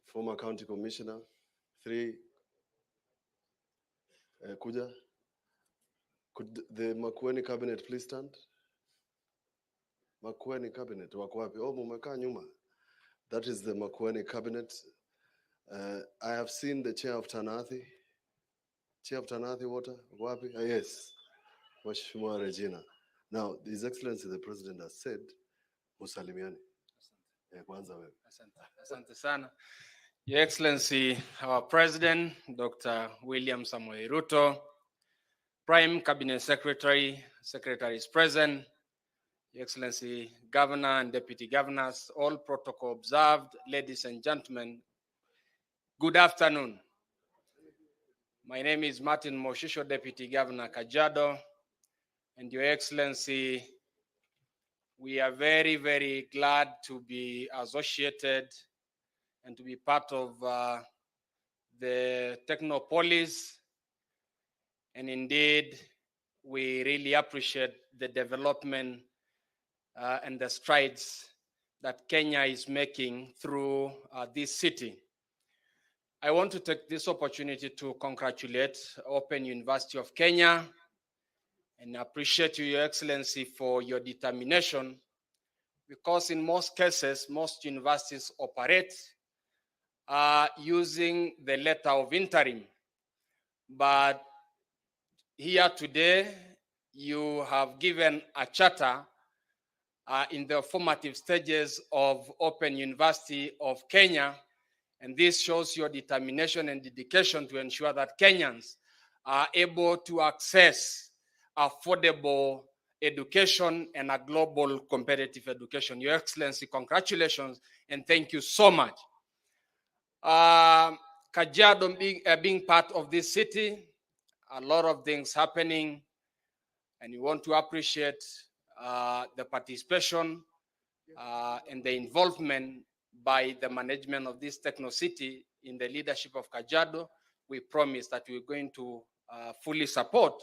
Former County Commissioner. 3. Kuja. Could the Makueni cabinet please stand? Makueni cabinet, wako wapi? Oh, mumekaa nyuma. That is the Makueni cabinet. I have seen the chair of Tanathi. Chair of Tanathi Water, wako wapi? Yes, Mheshimiwa Regina. Now, His Excellency the President has said, musalimiani. Kwanza wewe. Asante sana. Your Excellency, our President, Dr. William Samoei Ruto, Prime Cabinet Secretary, Secretaries present, Your Excellency, Governor and Deputy Governors, all protocol observed, ladies and gentlemen, good afternoon. My name is Martin Moshisho, Deputy Governor Kajiado, and Your Excellency, we are very, very glad to be associated and to be part of the Technopolis. And indeed, we really appreciate the development and the strides that Kenya is making through this city. I want to take this opportunity to congratulate Open University of Kenya and appreciate you, Your Excellency, for your determination, because in most cases, most universities operate using the letter of interim. But here today, you have given a charter in the formative stages of Open University of Kenya, and this shows your determination and dedication to ensure that Kenyans are able to access affordable education and a global competitive education. Your Excellency, congratulations and thank you so much. Kajiado being part of this city, a lot of things happening, and we want to appreciate the participation and the involvement by the management of this techno city in the leadership of Kajiado. We promise that we're going to fully support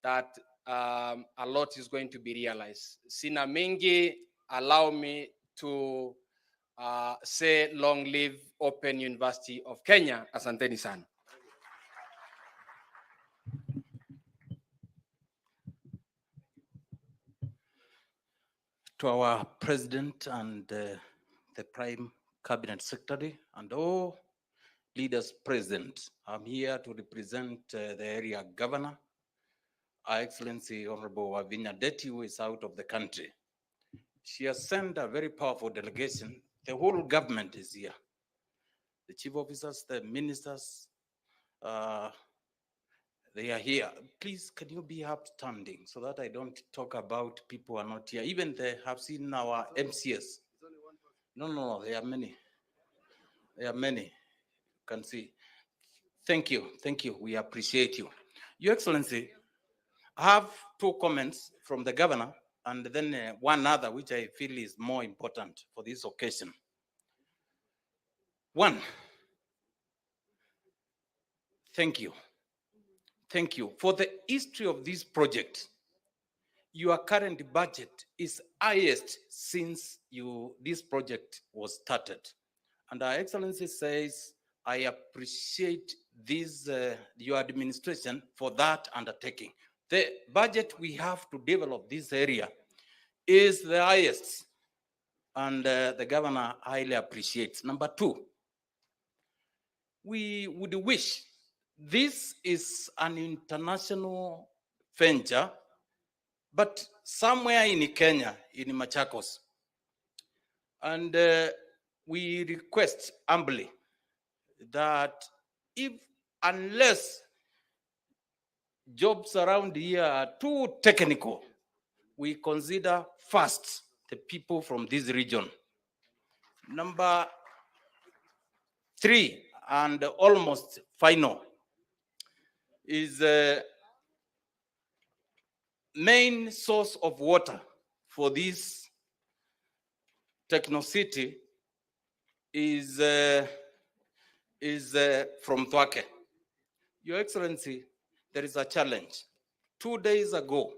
that a lot is going to be realized. Sina mengi, allow me to say long live Open University of Kenya. Asanteni sana. To our President and the Prime Cabinet Secretary and all leaders present, I'm here to represent the area governor, Her Excellency Honorable Wavinya Deti, who is out of the country. She has sent a very powerful delegation. The whole government is here. The chief officers, the ministers, they are here. Please, can you be upstanding so that I don't talk about people who are not here? Even they have seen our MCS. No, there are many. There are many. You can see. Thank you. We appreciate you. Your Excellency, I have two comments from the governor and then one other which I feel is more important for this occasion. One, thank you. Thank you. For the history of this project, your current budget is highest since this project was started. And Her Excellency says, I appreciate this, your administration for that undertaking. The budget we have to develop this area is the highest, and the governor highly appreciates. Number two, we would wish, this is an international venture, but somewhere in Kenya, in Machakos. And we request humbly that unless jobs around here are too technical, we consider first the people from this region. Number three, and almost final, is the main source of water for this techno city is from Thwake. Your Excellency, there is a challenge. 2 days ago,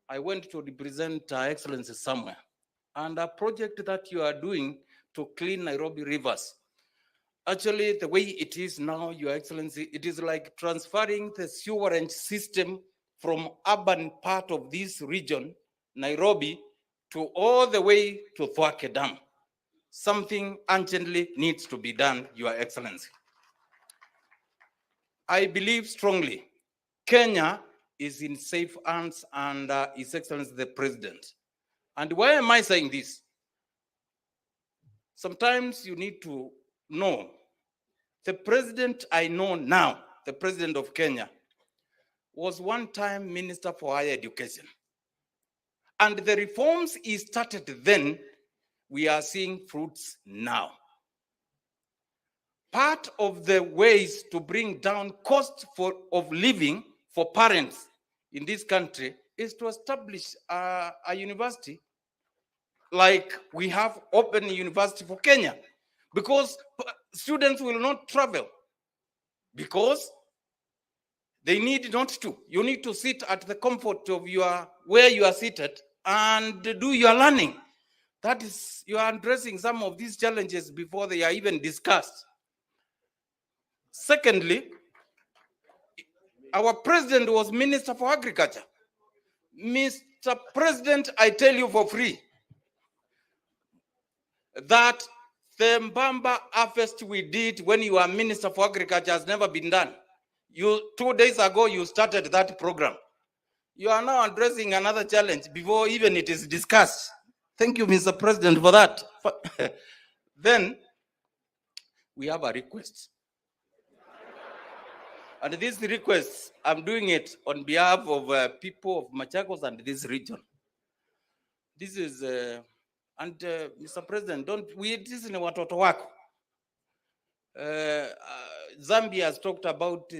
I went to represent Her Excellency somewhere, and a project that you are doing to clean Nairobi rivers. Actually, the way it is now, Your Excellency, it is like transferring the sewerage system from urban part of this region, Nairobi, to all the way to Thwake Dam. Something urgently needs to be done, Your Excellency. I believe strongly Kenya is in safe hands under His Excellency the President. And why am I saying this? Sometimes you need to know the president I know now, the president of Kenya, was one time Minister for Higher Education. And the reforms he started then, we are seeing fruits now. Part of the ways to bring down cost of living for parents in this country is to establish a university like we have Open University for Kenya, because students will not travel because they need not to. You need to sit at the comfort of where you are seated and do your learning. That is, you are addressing some of these challenges before they are even discussed. Secondly, our president was Minister for Agriculture. Mr. President, I tell you for free that the Mbamba harvest we did when you were Minister for Agriculture has never been done. 2 days ago, you started that program. You are now addressing another challenge before even it is discussed. Thank you, Mr. President, for that. Then we have a request. And this request, I'm doing it on behalf of people of Machakos and this region. This is, Mr. President, this is watoto wako. Zambia has talked about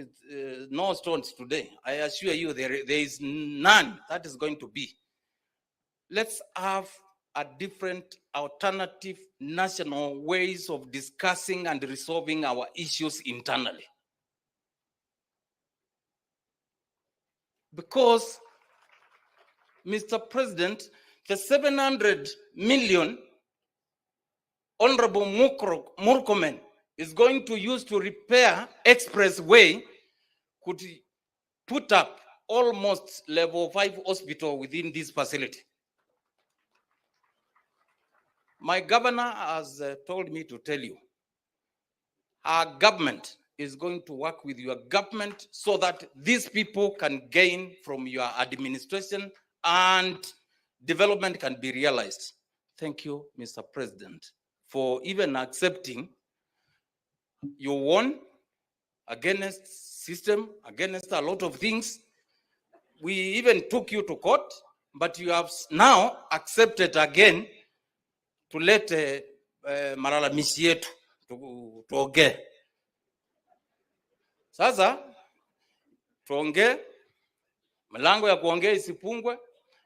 no stones today. I assure you there is none that is going to be. Let's have a different alternative national ways of discussing and resolving our issues internally. Because, Mr. President, the 700 million Honorable Murkomen is going to use to repair expressway could put up almost level 5 hospital within this facility. My governor has told me to tell you, our government is going to work with your government so that these people can gain from your administration and development can be realized. Thank you, Mr. President, for even accepting you won against system, against a lot of things. We even took you to court, but you have now accepted again to let malalamishi yetu tuongee. Sasa tuongee, mlango ya kuongea isipungwe,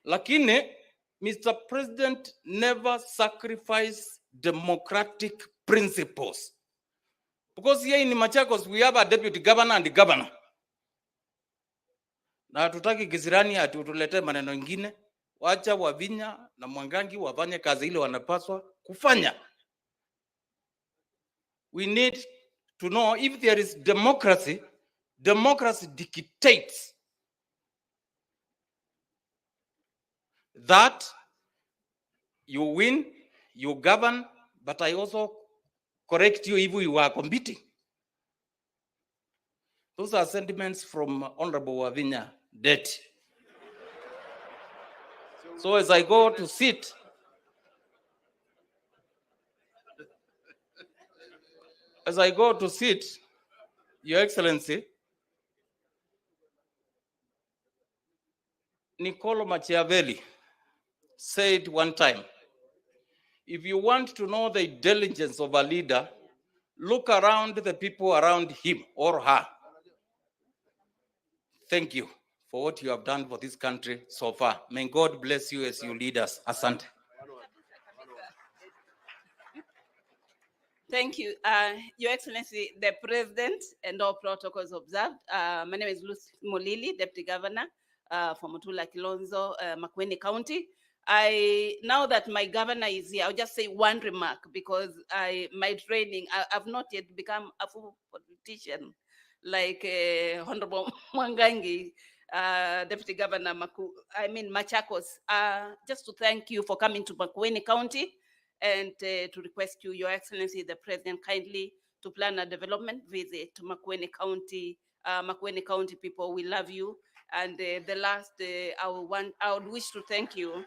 lakini Mr. President never sacrifice democratic principles. Because here in Machakos, we have a deputy governor and the governor. Na tutaki kisirani atutulete maneno ingine, wacha Wavinya na Mwangangi wafanye kazi ile wanapaswa kufanya. We need to know if there is democracy, democracy dictates that you win, you govern, but I also correct you if you are competing. Those are sentiments from Honorable Wavinya Det. So as I go to sit, Your Excellency, Niccolo Machiavelli said one time, if you want to know the intelligence of a leader, look around the people around him or her. Thank you for what you have done for this country so far. May God bless you as you lead us. Asante. Thank you. Your Excellency, the President, and all protocols observed. My name is Lucy Molili, Deputy Governor from Mutula Kilonzo, Makueni County. Now that my governor is here, I'll just say one remark because my training, I've not yet become a full politician like Honorable Mwangangi, Deputy Governor Machakos. Just to thank you for coming to Makueni County and to request you, Your Excellency, the President, kindly to plan a development visit to Makueni County. Makueni County people, we love you. And the last, I would wish to thank you.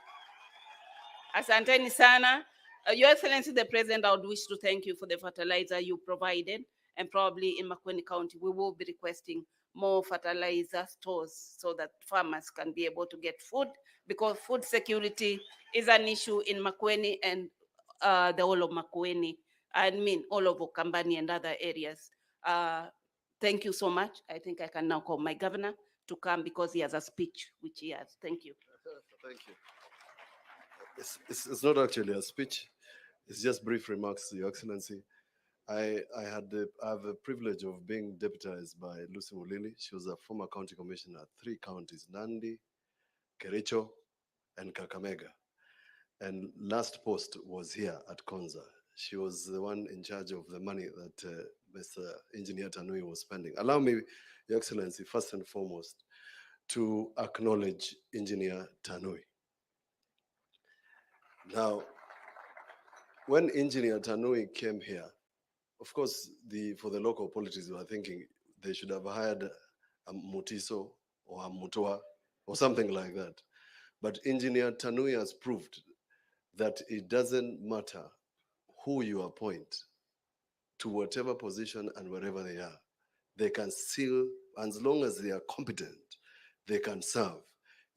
Asanteni sana. Your Excellency, the President, I would wish to thank you for the fertilizer you provided. And probably in Makueni County, we will be requesting more fertilizer stores so that farmers can be able to get food, because food security is an issue in Makueni and the whole of Makueni. I mean, all of Okambani and other areas. Thank you so much. I think I can now call my governor to come because he has a speech, which he has. Thank you. Thank you. It's not actually a speech. It's just brief remarks, Your Excellency. I have the privilege of being deputized by Lucy Mulili. She was a former county commissioner at 3 counties, Nandi, Kericho, and Kakamega. And last post was here at Konza. She was the one in charge of the money that Mr. Engineer Tanui was spending. Allow me, Your Excellency, first and foremost, to acknowledge Engineer Tanui. Now, when Engineer Tanui came here, of course, for the local politics, we were thinking they should have hired a Mutiso or a Mutua or something like that. But Engineer Tanui has proved that it doesn't matter who you appoint to whatever position and wherever they are. they can still, as long as they are competent, they can serve.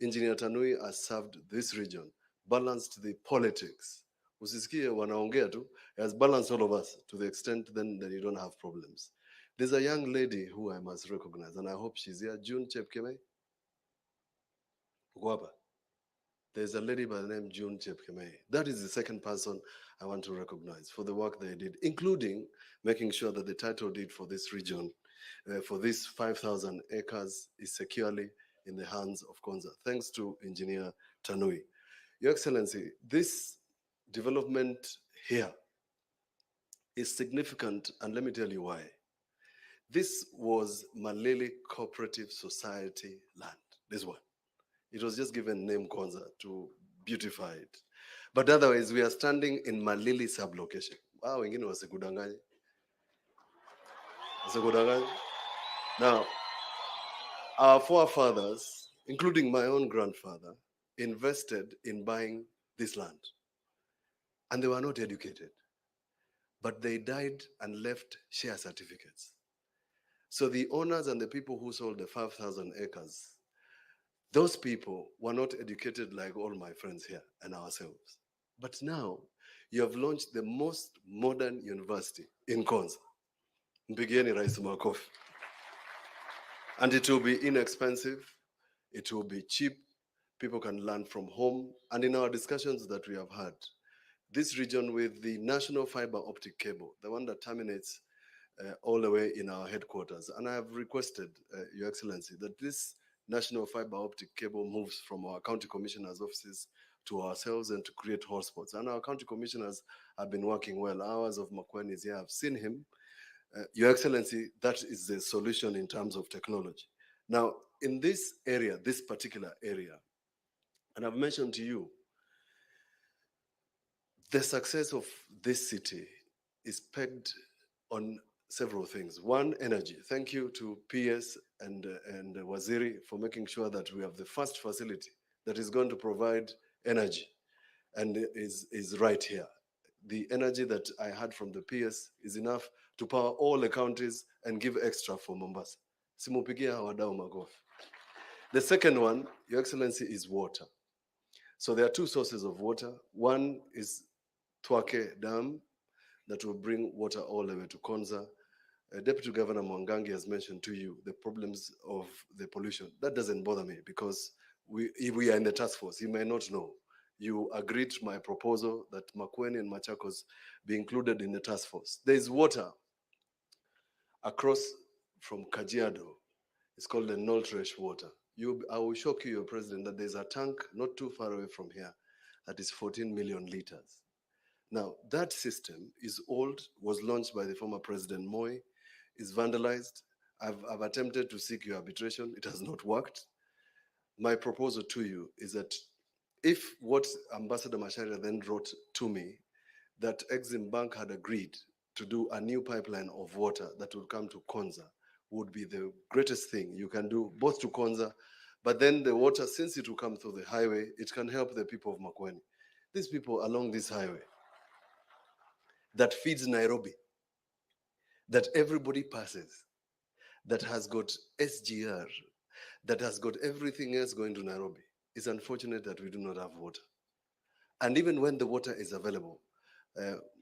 Engineer Tanui has served this region, balanced the politics. Usisikie wanaongea tu, has balanced all of us to the extent then you don't have problems. There's a young lady who I must recognize, and I hope she's here, June Chepkemei. Uko hapa? There's a lady by the name June Chepkemei. That is the second person I want to recognize for the work they did, including making sure that the title deed for this region, for this 5,000 acres, is securely in the hands of Konza. Thanks to Engineer Tanui. Your Excellency, this development here is significant, and let me tell you why. This was Malili Cooperative Society land, this one. It was just given name Konza to beautify it. But otherwise, we are standing in Malili sublocation. Wow, wengine wasikudanganye. Wasikudanganye. Now, our forefathers, including my own grandfather, invested in buying this land. And they were not educated. But they died and left share certificates. So the owners and the people who sold the 5,000 acres, those people were not educated like all my friends here and ourselves. But now, you have launched the most modern university in Konza. Mpigieni Rais makofi. And it will be inexpensive, it will be cheap, people can learn from home. And in our discussions that we have had, this region with the national fiber optic cable, the one that terminates all the way in our headquarters. And I have requested, Your Excellency, that this national fiber optic cable moves from our county commissioners' offices to ourselves and to create hotspots. And our county commissioners have been working well. Ours of Makueni is here. I've seen him. Your Excellency, that is the solution in terms of technology. Now, in this area, this particular area, and I've mentioned to you, the success of this city is pegged on several things. One, energy. Thank you to PS and Waziri for making sure that we have the first facility that is going to provide energy and is right here. The energy that I had from the PS is enough to power all the counties and give extra for Mombasa. Simupigia wadau makofi. The second one, Your Excellency, is water. So there are two sources of water. One is Twake Dam that will bring water all the way to Konza. Deputy Governor Mwangangi has mentioned to you the problems of the pollution. That doesn't bother me because we are in the task force. You may not know. You agreed to my proposal that Makueni and Machakos be included in the task force. There is water across from Kajiado. It's called the Noltresh water. I will shock you, Your President, that there's a tank not too far away from here that is 14 million liters. Now, that system is old, was launched by the former President Moi, is vandalized. I've attempted to seek your arbitration. It has not worked. My proposal to you is that if what Ambassador Macharia then wrote to me, that Exim Bank had agreed to do a new pipeline of water that would come to Konza, would be the greatest thing you can do, both to Konza, but then the water, since it will come through the highway, it can help the people of Makueni. These people along this highway that feeds Nairobi, that everybody passes, that has got SGR, that has got everything else going to Nairobi. It's unfortunate that we do not have water. And even when the water is available,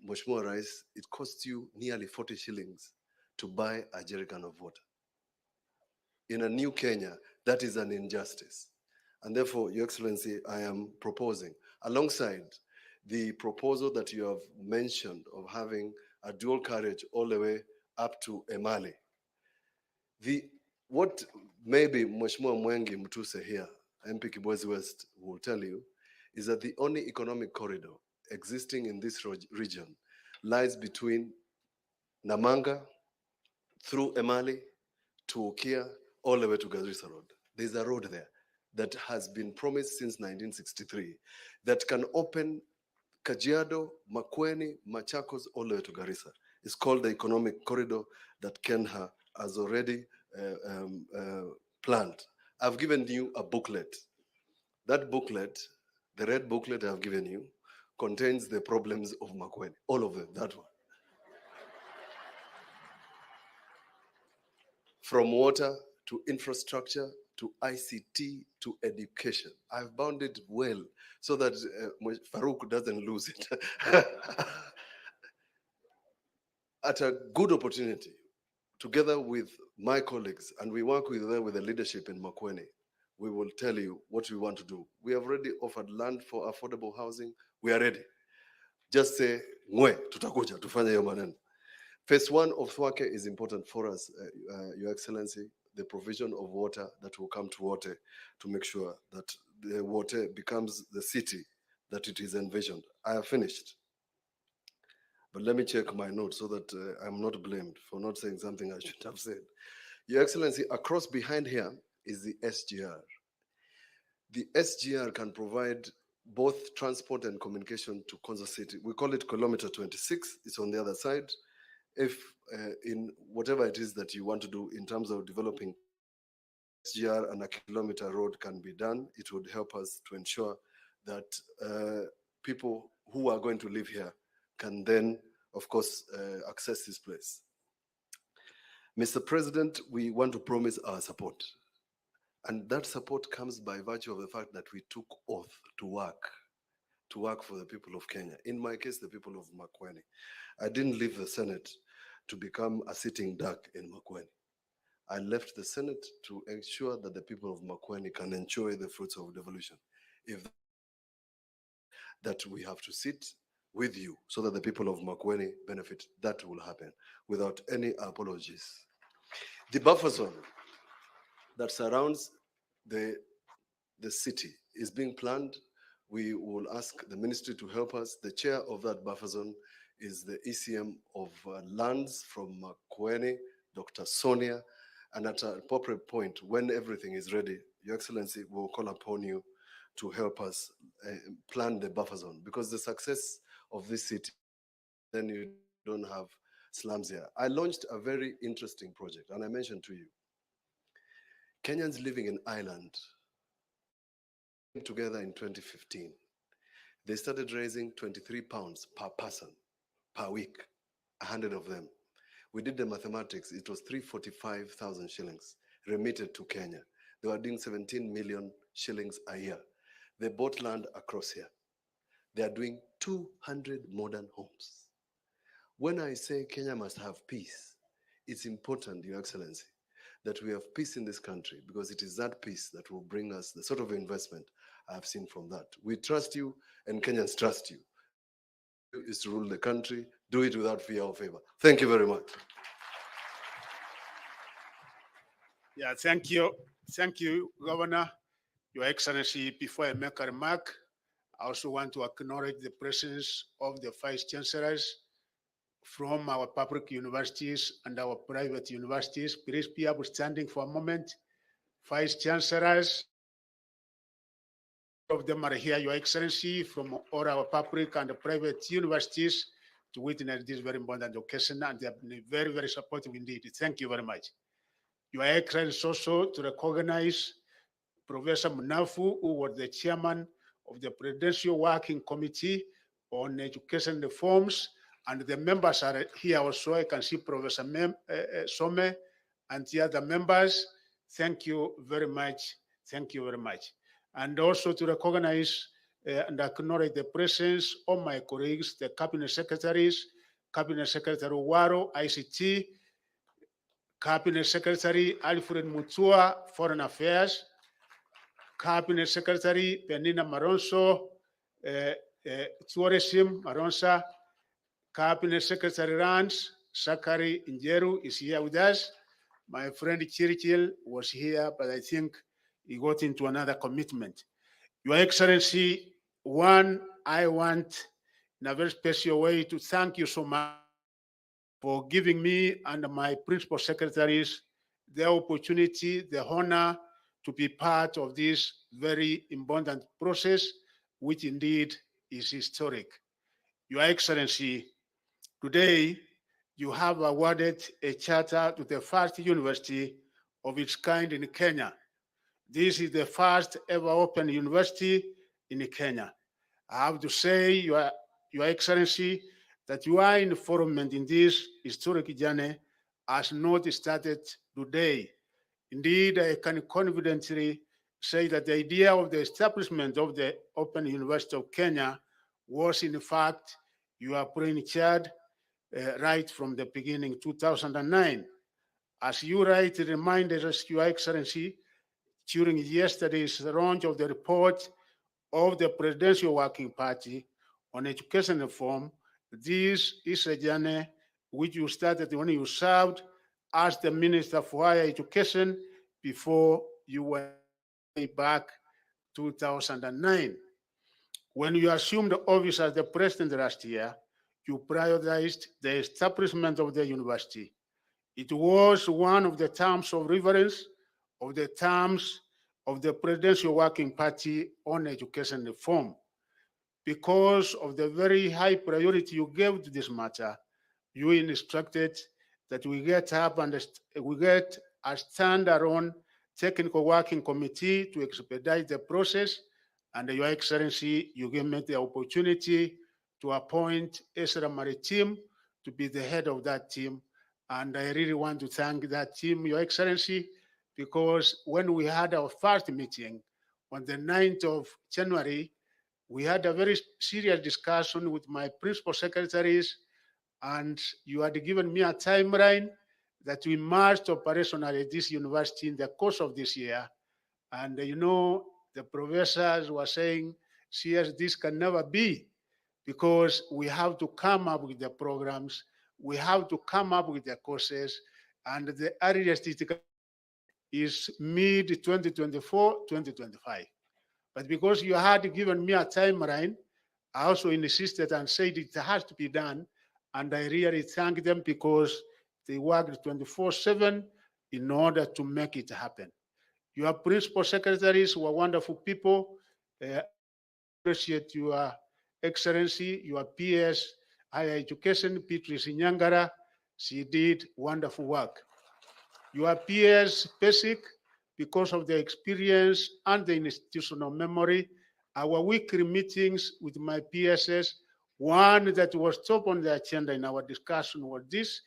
Mheshimiwa Rais, it costs you nearly 40 shillings to buy a jerrycan of water. In a new Kenya, that is an injustice. And therefore, Your Excellency, I am proposing, alongside the proposal that you have mentioned of having a dual carriage all the way up to Emali. What maybe Mheshimiwa Mwengi Mutuse here, MP Kibwezi West, will tell you is that the only economic corridor existing in this region lies between Namanga, through Emali, to Okia, all the way to Garissa Road. There's a road there that has been promised since 1963 that can open Kajiado, Makueni, Machakos, all the way to Garissa. It's called the economic corridor that Kenya has already planned. I've given you a booklet. That booklet, the red booklet I've given you, contains the problems of Makueni, all of them, that one. from water to infrastructure to ICT to education. I've bound it well so that Farouk doesn't lose it. At a good opportunity, together with my colleagues, and we work with them with the leadership in Makueni, we will tell you what we want to do. We have already offered land for affordable housing. We are ready. Just say, "Mwe, tutakuja, tufanye hiyo maneno." Phase 1 of Thwake is important for us, Your Excellency, the provision of water that will come to Wote to make sure that the Wote becomes the city that it is envisioned. I have finished. But let me check my notes so that I'm not blamed for not saying something I should have said. Your Excellency, across behind here is the SGR. The SGR can provide both transport and communication to Konza City. We call it kilometer 26. It's on the other side. If in whatever it is that you want to do in terms of developing SGR and a kilometer road can be done, it would help us to ensure that people who are going to live here can then, of course, access this place. Mr. President, we want to promise our support. And that support comes by virtue of the fact that we took oath to work for the people of Kenya. In my case, the people of Makueni. I didn't leave the Senate to become a sitting duck in Makueni. I left the Senate to ensure that the people of Makueni can enjoy the fruits of devolution. If that we have to sit with you so that the people of Makueni benefit, that will happen without any apologies. The buffer zone that surrounds the city is being planned. We will ask the ministry to help us. The chair of that buffer zone is the ECM of lands from Makueni, Dr. Sonia, and at an appropriate point, when everything is ready, Your Excellency will call upon you to help us plan the buffer zone, because the success of this city, then you don't have slums here. I launched a very interesting project, and I mentioned to you, Kenyans living in Ireland came together in 2015. They started raising 23 pounds per person, per week, 100 of them. We did the mathematics, it was 345,000 shillings remitted to Kenya. They were doing 17 million shillings a year. They bought land across here. They are doing 200 modern homes. When I say Kenya must have peace, it's important, Your Excellency, that we have peace in this country, because it is that peace that will bring us the sort of investment I have seen from that. We trust you, and Kenyans trust you. Is to rule the country, do it without fear or favor. Thank you very much. Yeah, thank you. Thank you, Governor. Your Excellency, before I make a remark, I also want to acknowledge the presence of the Vice Chancellors from our public universities and our private universities. Please be upstanding for a moment. Vice Chancellors, of them are here, Your Excellency, from all our public and private universities to witness this very important occasion, and they have been very, very supportive indeed. Thank you very much. Your Excellency, also to recognize Professor Munafu, who was the chairman of the Presidential Working Committee on Education Reforms, and the members are here also. I can see Professor Some and the other members. Thank you very much. Thank you very much. And also to recognize and acknowledge the presence of my colleagues, the Cabinet Secretaries, Cabinet Secretary Waro, ICT, Cabinet Secretary Alfred Mutua, Foreign Affairs, Cabinet Secretary Penina Maronso, Tourism Maronsa, Cabinet Secretary Rans, Sakari Injeru is here with us. My friend Chirichil was here, but I think he got into another commitment. Your Excellency, one, I want in a very special way to thank you so much for giving me and my principal secretaries the opportunity, the honor to be part of this very important process, which indeed is historic. Your Excellency, today you have awarded a charter to the first university of its kind in Kenya. This is the first ever open university in Kenya. I have to say, Your Excellency, that you are in the forum in this historic journey, has not started today. Indeed, I can confidently say that the idea of the establishment of the Open University of Kenya was in fact your brainchild right from the beginning, 2009. As you rightly reminded us, Your Excellency, during yesterday's launch of the report of the Presidential Working Party on education reform, this is a journey which you started when you served as the Minister for Higher Education before you went back 2009. When you assumed office as the president last year, you prioritized the establishment of the university. It was one of the terms of reference of the terms of the Presidential Working Party on education reform. Because of the very high priority you gave to this matter, you instructed that we get up and we get a standalone technical working committee to expedite the process. And Your Excellency, you gave me the opportunity to appoint Ezra Maritim to be the head of that team. And I really want to thank that team, Your Excellency, because when we had our first meeting on the 9th of January, we had a very serious discussion with my principal secretaries, and you had given me a timeline that we must operationalize this university in the course of this year. And you know, the professors were saying, CS, this can never be, because we have to come up with the programs, we have to come up with the courses, and the earliest it is mid 2024, 2025. But because you had given me a timeline, I also insisted and said it has to be done. And I really thank them because they worked 24/7 in order to make it happen. Your principal secretaries were wonderful people. Appreciate Your Excellency, your PS, Higher Education, Beatrice Nyangara. She did wonderful work. Your PS, Basic, because of the experience and the institutional memory, our weekly meetings with my PSS, one that was top on the agenda in our discussion was this,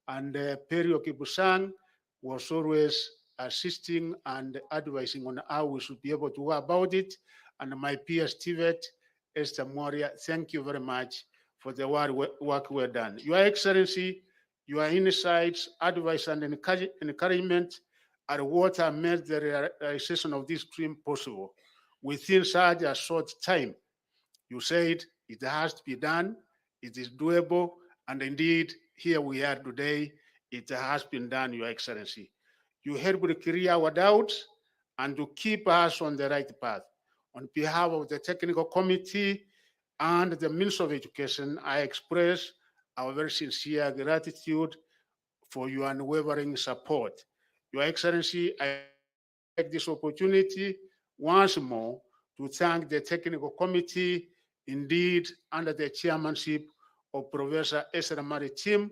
and Perio Kibusang was always assisting and advising on how we should be able to go about it. And my PS TVET, Esther Moria, thank you very much for the work we're done. Your Excellency, your insights, advice, and encouragement are what have made the realization of this dream possible within such a short time. You said it has to be done, it is doable, and indeed, here we are today, it has been done, Your Excellency. You helped to clear our doubts and to keep us on the right path. On behalf of the Technical Committee and the Minister of Education, I express our very sincere gratitude for your unwavering support. Your Excellency, I take this opportunity once more to thank the Technical Committee, indeed under the chairmanship of Professor Ezra Maritim,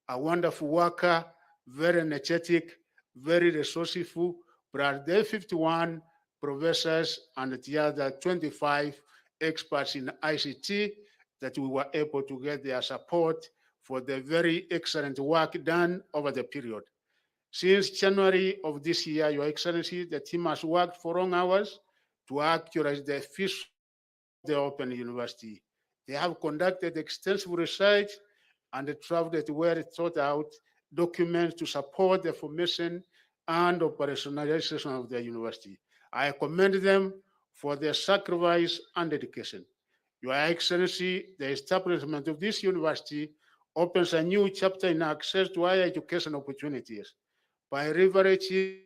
a wonderful worker, very energetic, very resourceful, plus the 51 professors and the other 25 experts in ICT that we were able to get their support for the very excellent work done over the period. Since January of this year, Your Excellency, the team has worked for long hours to actualize the fish of the Open University. They have conducted extensive research and traveled well thought out documents to support the formation and operationalization of the university. I commend them for their sacrifice and dedication. Your Excellency, the establishment of this university opens a new chapter in access to higher education opportunities. By leveraging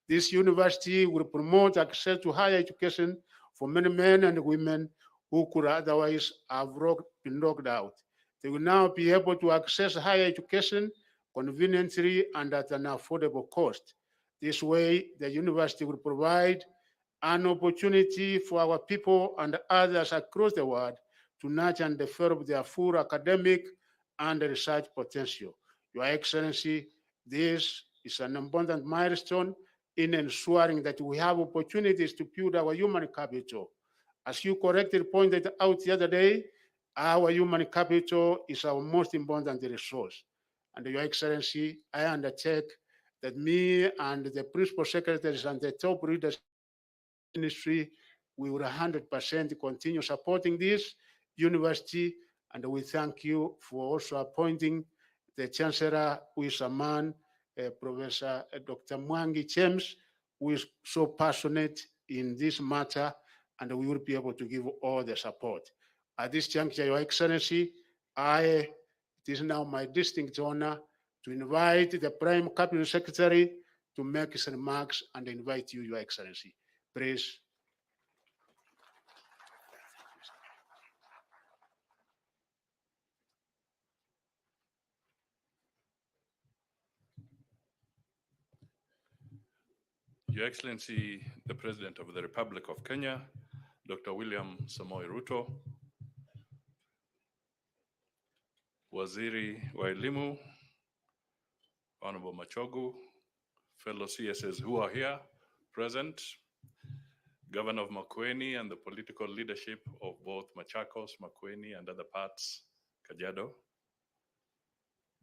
this university will promote access to higher education for many men and women who could otherwise have been locked out. They will now be able to access higher education conveniently and at an affordable cost. This way, the university will provide an opportunity for our people and others across the world to nurture and develop their full academic and research potential. Your Excellency, this is an important milestone in ensuring that we have opportunities to build our human capital. As you correctly pointed out the other day, our human capital is our most important resource. And Your Excellency, I undertake that me and the principal secretaries and the top leaders ministry, we will 100% continue supporting this university. And we thank you for also appointing the Chancellor, who is a man, Professor Dr. Mwangi James, who is so passionate in this matter, and we will be able to give all the support. At this juncture, Your Excellency, it is now my distinct honor to invite the Prime Cabinet Secretary to make his remarks and invite you, Your Excellency. Please. Your Excellency, the President of the Republic of Kenya, Dr. William Samoei Ruto, Waziri wa Elimu, Honorable Machogu, fellow CSs who are here present, Governor of Makueni and the political leadership of both Machakos, Makueni and other parts, Kajiado,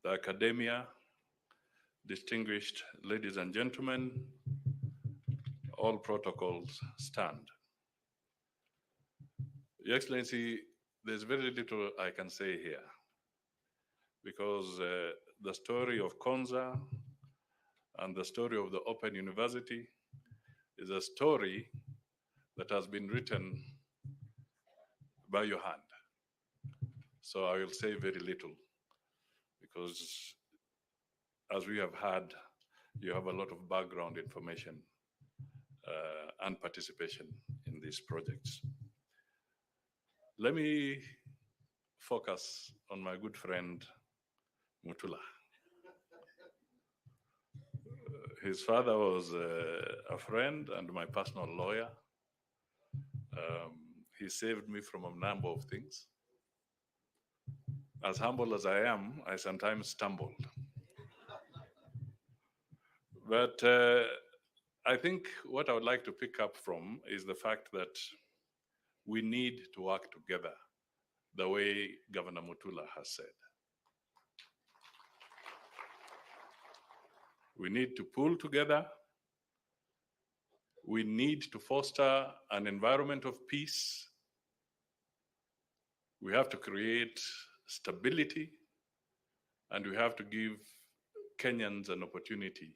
the academia, distinguished ladies and gentlemen, all protocols stand. Your Excellency, there's very little I can say here because the story of Konza and the story of the Open University is a story that has been written by your hand. So I will say very little because as we have had, you have a lot of background information and participation in these projects. Let me focus on my good friend, Mutula. His father was a friend and my personal lawyer. He saved me from a number of things. As humble as I am, I sometimes stumbled. But I think what I would like to pick up from is the fact that we need to work together the way Governor Mutula has said. We need to pull together. We need to foster an environment of peace. We have to create stability, and we have to give Kenyans an opportunity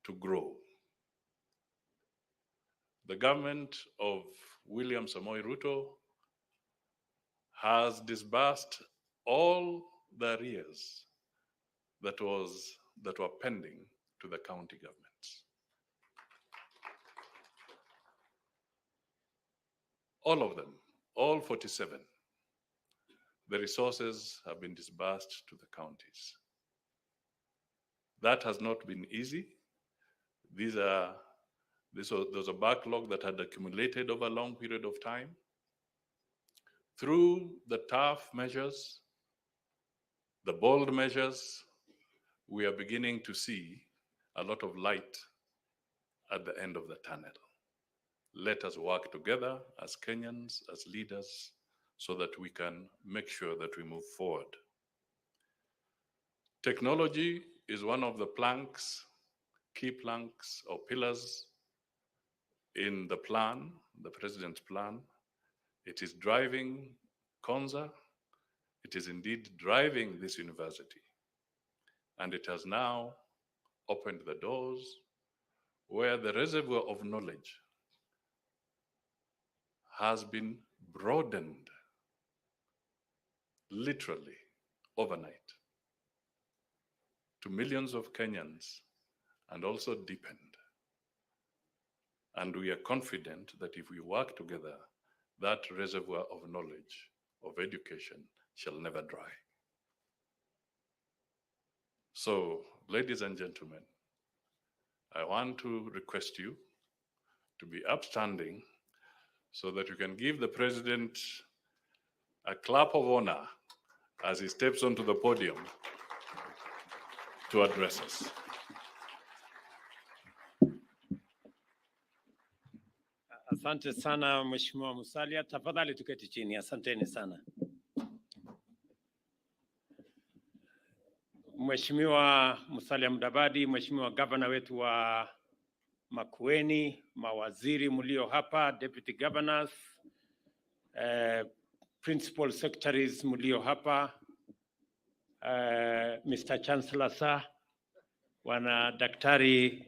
to grow. The government of William Samoei Ruto has disbursed all the arrears that were pending to the county governments. All of them, all 47. The resources have been disbursed to the counties. That has not been easy. There was a backlog that had accumulated over a long period of time. Through the tough measures, the bold measures, we are beginning to see a lot of light at the end of the tunnel. Let us work together as Kenyans, as leaders, so that we can make sure that we move forward. Technology is one of the planks, key planks or pillars in the plan, the president's plan. It is driving Konza. It is indeed driving this university. And it has now opened the doors where the reservoir of knowledge has been broadened literally overnight to millions of Kenyans and also deepened. And we are confident that if we work together, that reservoir of knowledge, of education, shall never dry. So, ladies and gentlemen, I want to request you to be upstanding so that you can give the president a clap of honor as he steps onto the podium to address us. Asante sana Mheshimiwa Musalia, tafadhali tuketi chini. Asanteni sana. Mheshimiwa Musalia Mudavadi, Mheshimiwa Gavana wetu wa Makueni, mawaziri mlio hapa, Deputy Governors, Principal Secretaries mlio hapa, Mr. Chancellor sir, wana Daktari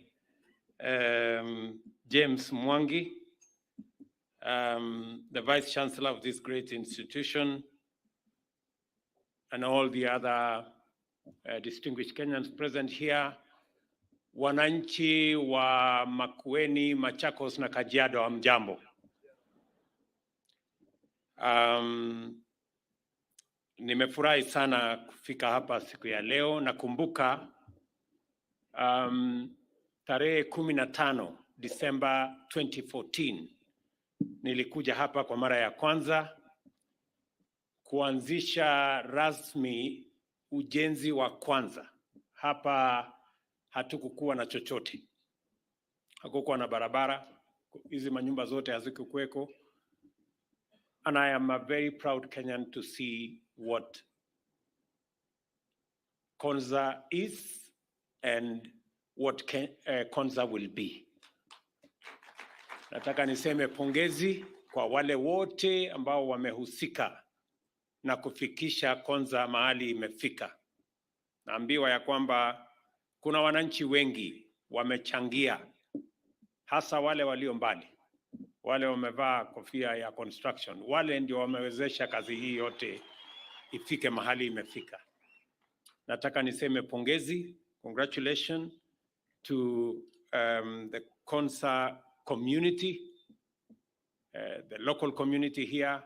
James Mwangi, the Vice Chancellor of this great institution, and all the other distinguished Kenyans present here, wananchi wa Makueni, Machakos na Kajiado, hamjambo. Nimefurahi sana kufika hapa siku ya leo. Nakumbuka tarehe 15 Disemba 2014 nilikuja hapa kwa mara ya kwanza kuanzisha rasmi ujenzi wa kwanza. Hapa hatukukuwa na chochote, hakukuwa na barabara, hizi manyumba zote hazikukuweko. And I am a very proud Kenyan to see what Konza is and what Konza will be. Nataka niseme pongezi kwa wale wote ambao wamehusika na kufikisha Konza mahali imefika. Naambiwa ya kwamba kuna wananchi wengi wamechangia, hasa wale walio mbali, wale wamevaa kofia ya construction, wale ndio wamewezesha kazi hii yote ifike mahali imefika. Nataka niseme pongezi, congratulations to the Konza community, the local community here,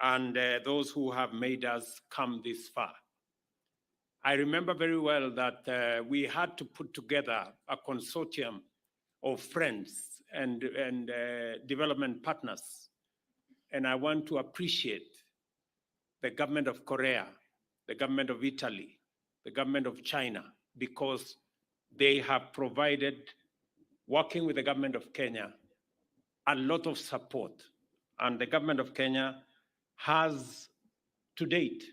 and those who have made us come this far. I remember very well that we had to put together a consortium of friends and development partners. And I want to appreciate the government of Korea, the government of Italy, the government of China, because they have provided, working with the government of Kenya, a lot of support. And the government of Kenya has, to date,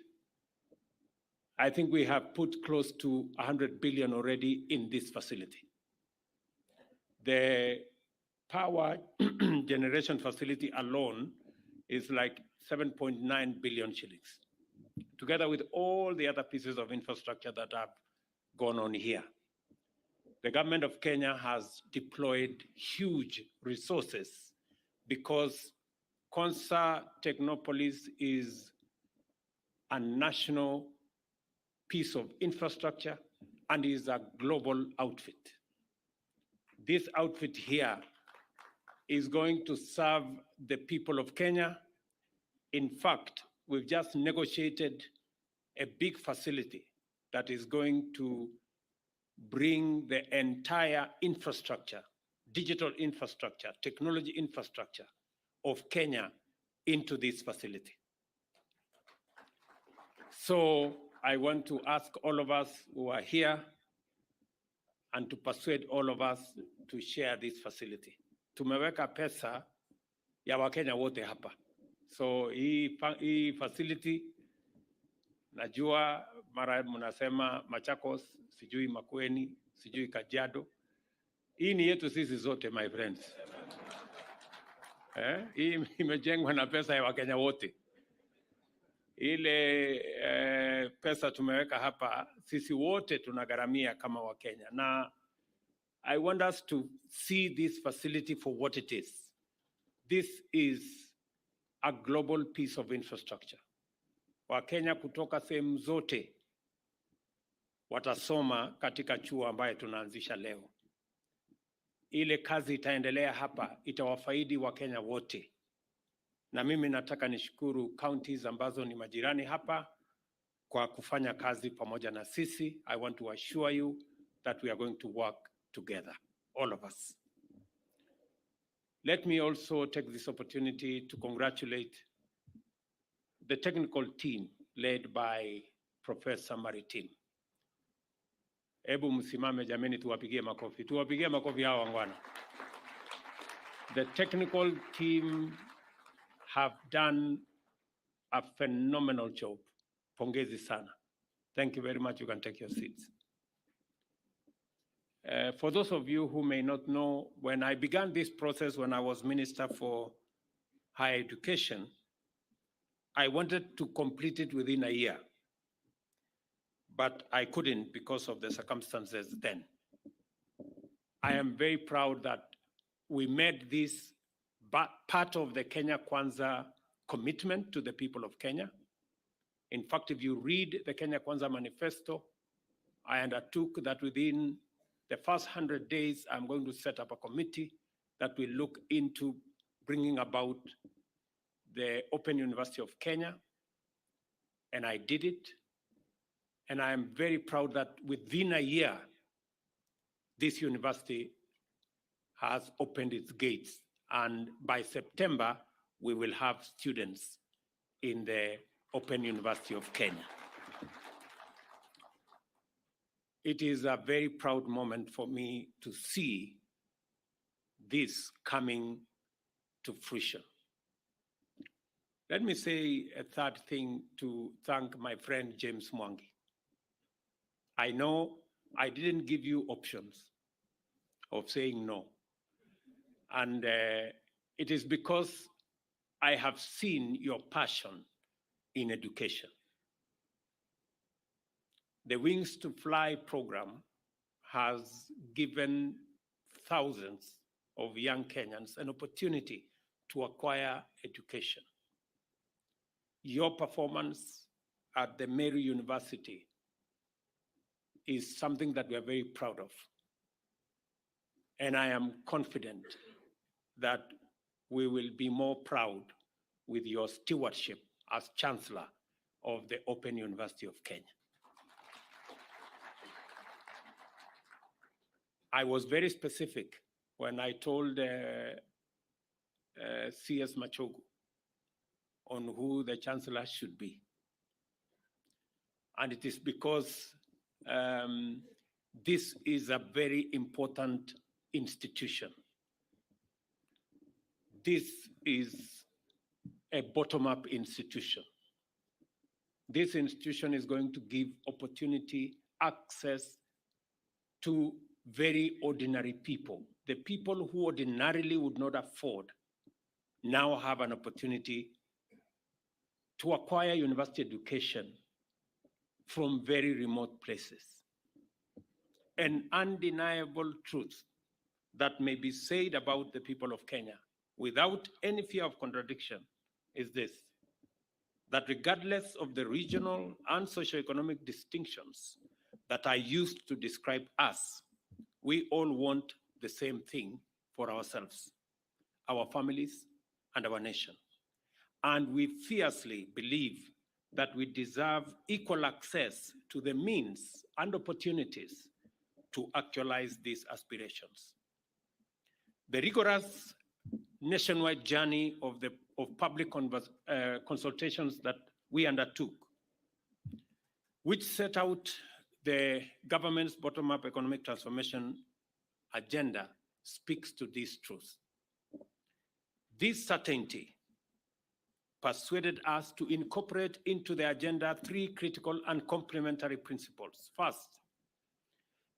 I think we have put close to 100 billion already in this facility. The power generation facility alone is like 7.9 billion shillings, together with all the other pieces of infrastructure that have gone on here. The government of Kenya has deployed huge resources because Konza Technopolis is a national piece of infrastructure and is a global outfit. This outfit here is going to serve the people of Kenya. In fact, we've just negotiated a big facility that is going to bring the entire infrastructure, digital infrastructure, technology infrastructure of Kenya into this facility. So I want to ask all of us who are here and to persuade all of us to share this facility. Tumeweka pesa ya Wakenya wote hapa. So hii facility, najua mara mnasema Machakos, sijui Makueni, sijui Kajiado. Hii ni yetu sisi zote, my friends. Hii imejengwa na pesa ya Wakenya wote. Ile pesa tumeweka hapa, sisi wote tunagharamia kama Wakenya. Na I want us to see this facility for what it is. This is a global piece of infrastructure. Wakenya kutoka sehemu zote watasoma katika chuo ambaye tunaanzisha leo. Ile kazi itaendelea hapa, itawafaidi Wakenya wote. Na mimi nataka nishukuru counties ambazo ni majirani hapa kwa kufanya kazi pamoja na sisi. I want to assure you that we are going to work together, all of us. Let me also take this opportunity to congratulate the technical team led by Professor Maritim. Ebu msimame jameni, tuwapigie makofi. Tuwapigie makofi hawa wangwana. The technical team have done a phenomenal job. Pongezi sana. Thank you very much. You can take your seats. For those of you who may not know, when I began this process when I was Minister for Higher Education, I wanted to complete it within a year, but I couldn't because of the circumstances then. I am very proud that we made this part of the Kenya Kwanza commitment to the people of Kenya. In fact, if you read the Kenya Kwanza manifesto, I undertook that within the first 100 days, I'm going to set up a committee that will look into bringing about the Open University of Kenya. And I did it. And I am very proud that within a year, this university has opened its gates. And by September, we will have students in the Open University of Kenya. It is a very proud moment for me to see this coming to fruition. Let me say a third thing to thank my friend James Mwangi. I know I didn't give you options of saying no. And it is because I have seen your passion in education. The Wings to Fly program has given thousands of young Kenyans an opportunity to acquire education. Your performance at the Mary University is something that we are very proud of. And I am confident that we will be more proud with your stewardship as Chancellor of the Open University of Kenya. I was very specific when I told CS Machogu on who the Chancellor should be. And it is because this is a very important institution. This is a bottom-up institution. This institution is going to give opportunity, access to very ordinary people. The people who ordinarily would not afford now have an opportunity to acquire university education from very remote places. An undeniable truth that may be said about the people of Kenya without any fear of contradiction is this: that regardless of the regional and socioeconomic distinctions that are used to describe us, we all want the same thing for ourselves, our families, and our nation. And we fiercely believe that we deserve equal access to the means and opportunities to actualize these aspirations. The rigorous nationwide journey of public consultations that we undertook, which set out the government's bottom-up economic transformation agenda, speaks to this truth. This certainty persuaded us to incorporate into the agenda three critical and complementary principles. First,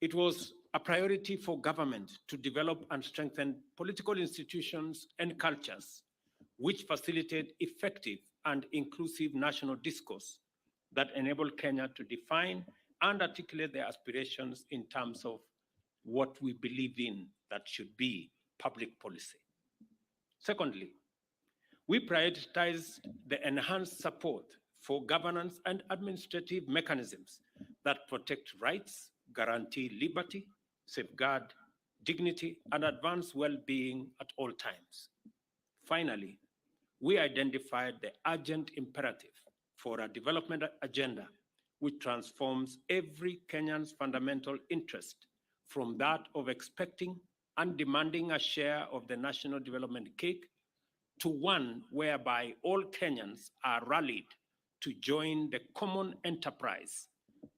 it was a priority for government to develop and strengthen political institutions and cultures which facilitate effective and inclusive national discourse that enable Kenya to define and articulate their aspirations in terms of what we believe in that should be public policy. Secondly, we prioritized the enhanced support for governance and administrative mechanisms that protect rights, guarantee liberty, safeguard dignity, and advance well-being at all times. Finally, we identified the urgent imperative for a development agenda which transforms every Kenyan's fundamental interest from that of expecting and demanding a share of the national development cake to one whereby all Kenyans are rallied to join the common enterprise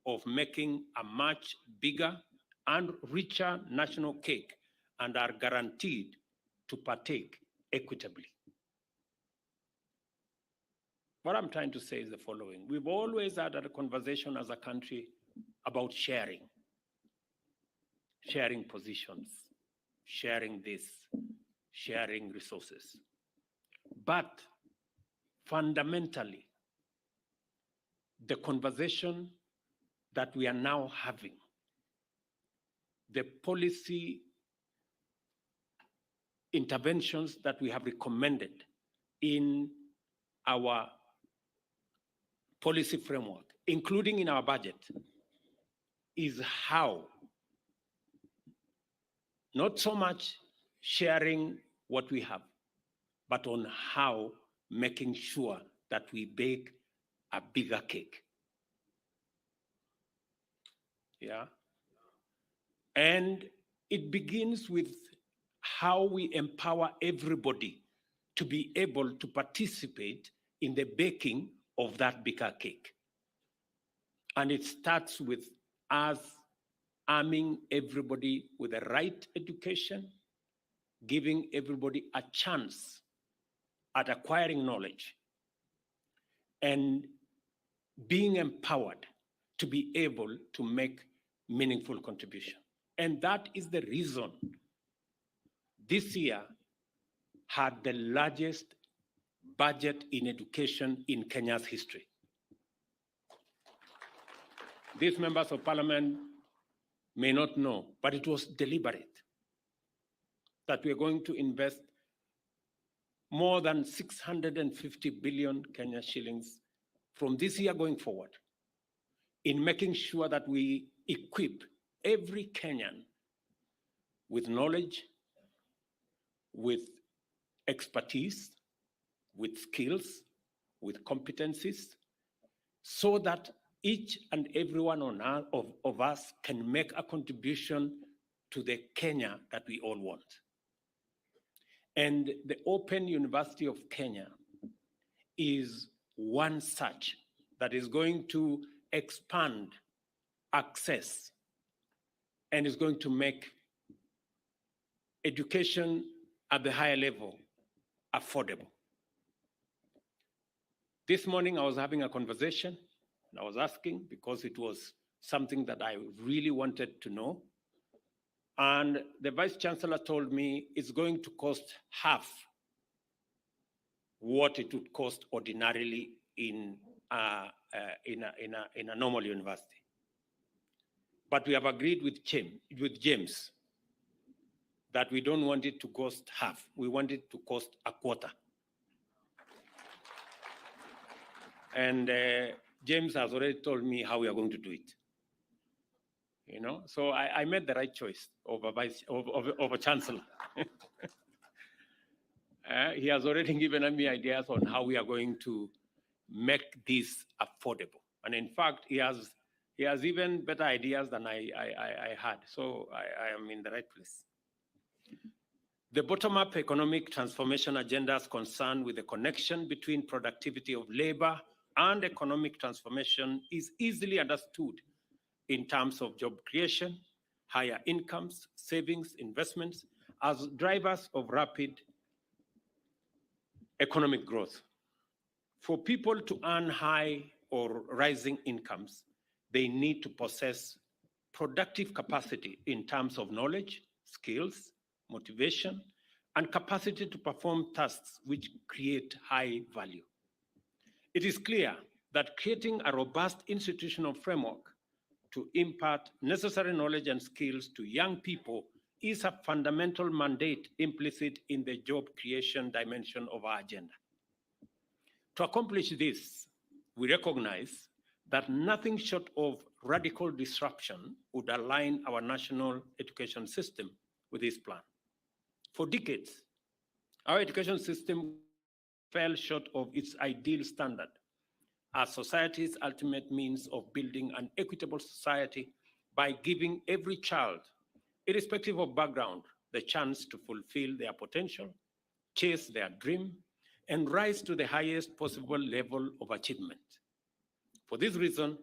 of making a much bigger and richer national cake and are guaranteed to partake equitably. What I'm trying to say is the following. We've always had a conversation as a country about sharing positions, sharing this, sharing resources. But fundamentally, the conversation that we are now having, the policy interventions that we have recommended in our policy framework, including in our budget, is how, not so much sharing what we have, but on how making sure that we bake a bigger cake. Yeah. And it begins with how we empower everybody to be able to participate in the baking of that bigger cake. And it starts with us arming everybody with the right education, giving everybody a chance at acquiring knowledge, and being empowered to be able to make meaningful contribution. And that is the reason this year had the largest budget in education in Kenya's history. These members of parliament may not know, but it was deliberate that we are going to invest more than 650 billion Kenya shillings from this year going forward in making sure that we equip every Kenyan with knowledge, with expertise, with skills, with competencies, so that each and every one of us can make a contribution to the Kenya that we all want. And the Open University of Kenya is one such that is going to expand access and is going to make education at the higher level affordable. This morning I was having a conversation and I was asking because it was something that I really wanted to know. And the Vice Chancellor told me it's going to cost half what it would cost ordinarily in a normal university. But we have agreed with James that we don't want it to cost half. We want it to cost a quarter. And James has already told me how we are going to do it. You know, so I made the right choice over Chancellor. He has already given me ideas on how we are going to make this affordable. And in fact, he has even better ideas than I had. So I am in the right place. The bottom-up economic transformation agenda is concerned with the connection between productivity of labor and economic transformation is easily understood in terms of job creation, higher incomes, savings, investments, as drivers of rapid economic growth. For people to earn high or rising incomes, they need to possess productive capacity in terms of knowledge, skills, motivation, and capacity to perform tasks which create high value. It is clear that creating a robust institutional framework to impart necessary knowledge and skills to young people is a fundamental mandate implicit in the job creation dimension of our agenda. To accomplish this, we recognize that nothing short of radical disruption would align our national education system with this plan. For decades, our education system fell short of its ideal standard as society's ultimate means of building an equitable society by giving every child, irrespective of background, the chance to fulfill their potential, chase their dream, and rise to the highest possible level of achievement. For this reason,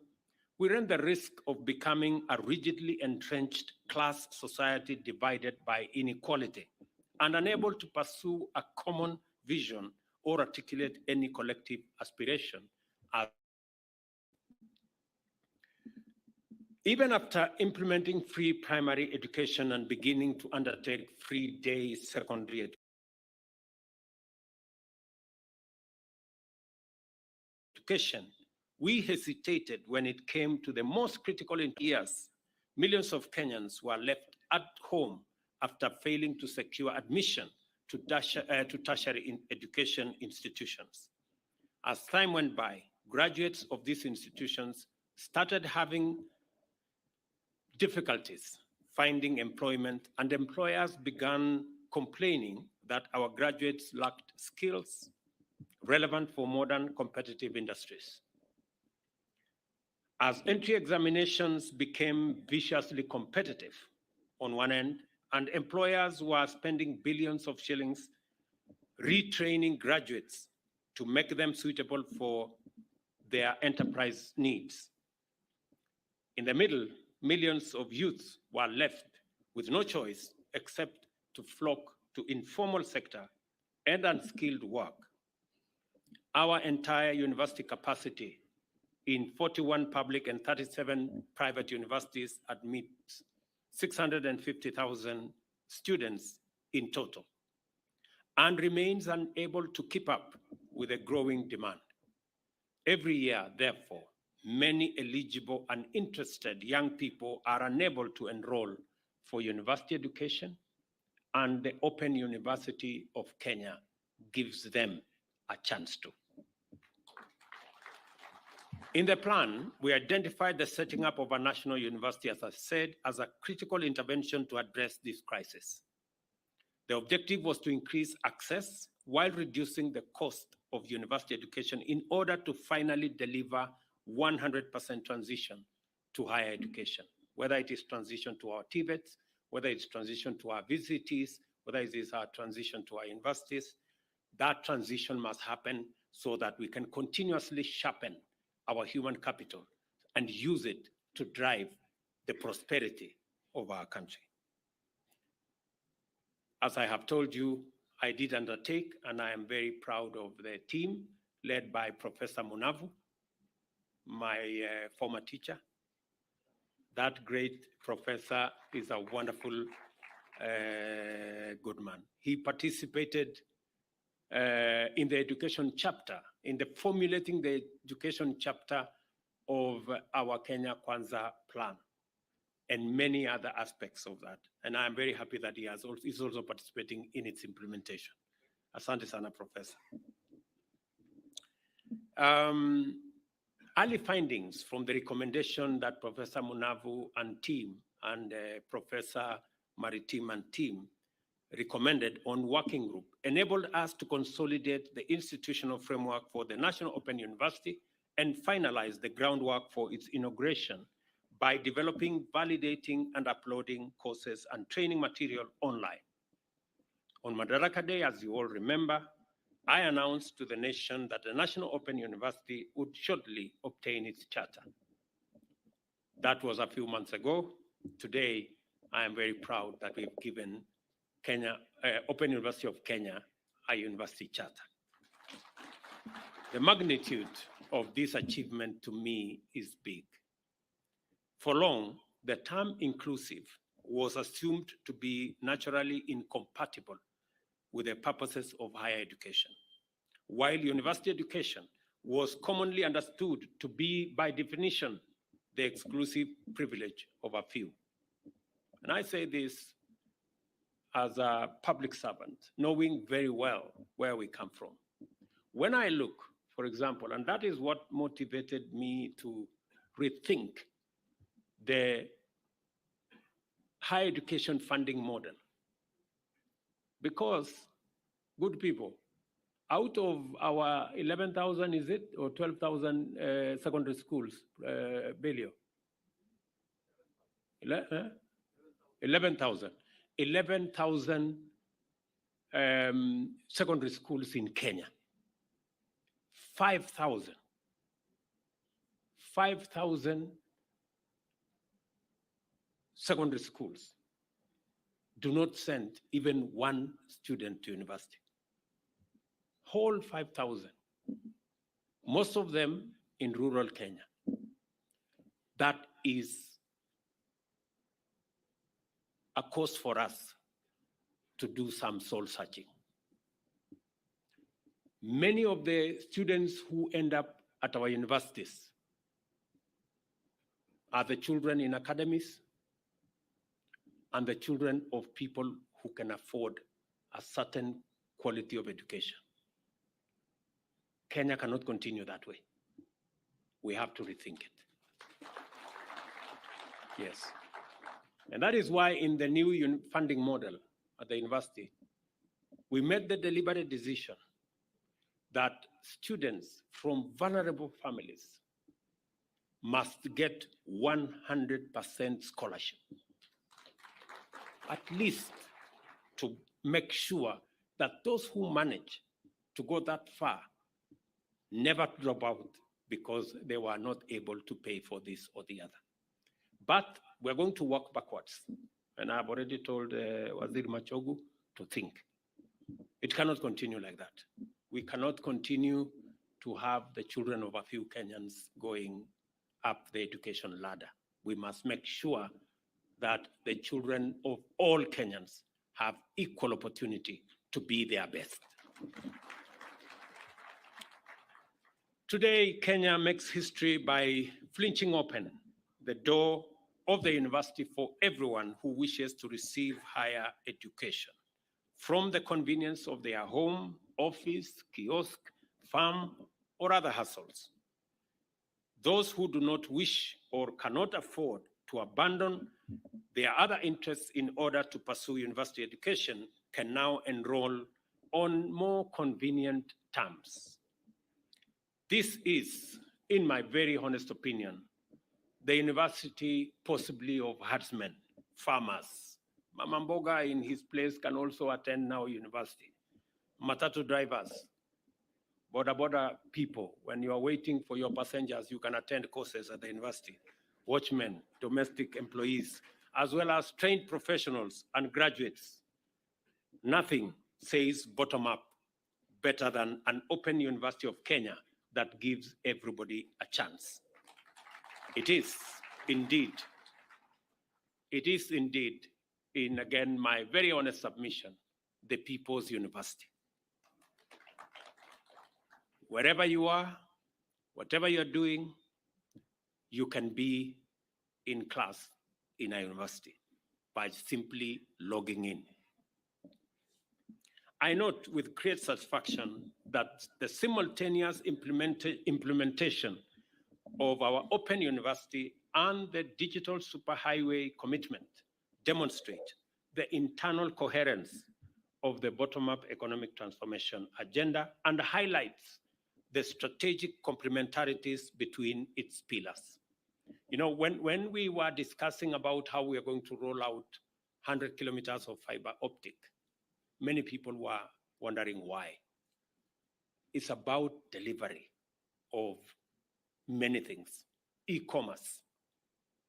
we run the risk of becoming a rigidly entrenched class society divided by inequality and unable to pursue a common vision or articulate any collective aspiration. Even after implementing free primary education and beginning to undertake free day secondary education, we hesitated when it came to the most critical in years. Millions of Kenyans were left at home after failing to secure admission to tertiary education institutions. As time went by, graduates of these institutions started having difficulties finding employment, and employers began complaining that our graduates lacked skills relevant for modern competitive industries. As entry examinations became viciously competitive on one end, and employers were spending billions of shillings retraining graduates to make them suitable for their enterprise needs. In the middle, millions of youths were left with no choice except to flock to informal sector and unskilled work. Our entire university capacity in 41 public and 37 private universities admits 650,000 students in total and remains unable to keep up with a growing demand. Every year, therefore, many eligible and interested young people are unable to enroll for university education, and the Open University of Kenya gives them a chance to. In the plan, we identified the setting up of a national university, as I said, as a critical intervention to address this crisis. The objective was to increase access while reducing the cost of university education in order to finally deliver 100% transition to higher education, whether it is transition to our TVETs, whether it's transition to our VCTs, whether it is our transition to our universities. That transition must happen so that we can continuously sharpen our human capital and use it to drive the prosperity of our country. As I have told you, I did undertake, and I am very proud of the team led by Professor Munavu, my former teacher. That great professor is a wonderful, good man. He participated in the education chapter, in the formulating the education chapter of our Kenya Kwanza plan and many other aspects of that. And I'm very happy that he's also participating in its implementation. Asante sana, Professor. Early findings from the recommendation that Professor Munavu and team and Professor Maritim and team recommended on working group enabled us to consolidate the institutional framework for the National Open University and finalize the groundwork for its inauguration by developing, validating, and uploading courses and training material online. On Madaraka Day, as you all remember, I announced to the nation that the National Open University would shortly obtain its charter. That was a few months ago. Today, I am very proud that we've given Open University of Kenya a university charter. The magnitude of this achievement to me is big. For long, the term inclusive was assumed to be naturally incompatible with the purposes of higher education, while university education was commonly understood to be, by definition, the exclusive privilege of a few. And I say this as a public servant, knowing very well where we come from. When I look, for example, and that is what motivated me to rethink the higher education funding model. Because, good people, out of our 11,000, is it, or 12,000 secondary schools, Belio? 11,000. 11,000 secondary schools in Kenya. 5,000 secondary schools do not send even one student to university. whole 5,000, most of them in rural Kenya. That is a cause for us to do some soul searching. Many of the students who end up at our universities are the children in academies and the children of people who can afford a certain quality of education. Kenya cannot continue that way. We have to rethink it. Yes. And that is why in the new funding model at the university, we made the deliberate decision that students from vulnerable families must get 100% scholarship, at least to make sure that those who manage to go that far never drop out because they were not able to pay for this or the other. But we're going to work backwards. And I've already told Waziri Machogu to think. It cannot continue like that. We cannot continue to have the children of a few Kenyans going up the education ladder. We must make sure that the children of all Kenyans have equal opportunity to be their best. Today, Kenya makes history by flinching open the door of the university for everyone who wishes to receive higher education, from the convenience of their home, office, kiosk, farm, or other hustles. Those who do not wish or cannot afford to abandon their other interests in order to pursue university education can now enroll on more convenient terms. This is, in my very honest opinion, the university possibly of herdsmen, farmers. Mama Mboga in his place can also attend now university. Matatu drivers, border people, when you are waiting for your passengers, you can attend courses at the university. Watchmen, domestic employees, as well as trained professionals and graduates. Nothing says bottom up better than an open University of Kenya that gives everybody a chance. It is indeed, in again, my very honest submission, the people's university. Wherever you are, whatever you're doing, you can be in class in a university by simply logging in. I note with great satisfaction that the simultaneous implementation of our open university and the digital superhighway commitment demonstrate the internal coherence of the bottom-up economic transformation agenda and highlights the strategic complementarities between its pillars. You know, when we were discussing about how we are going to roll out 100 kilometers of fiber optic, many people were wondering why. It's about delivery of many things. E-commerce,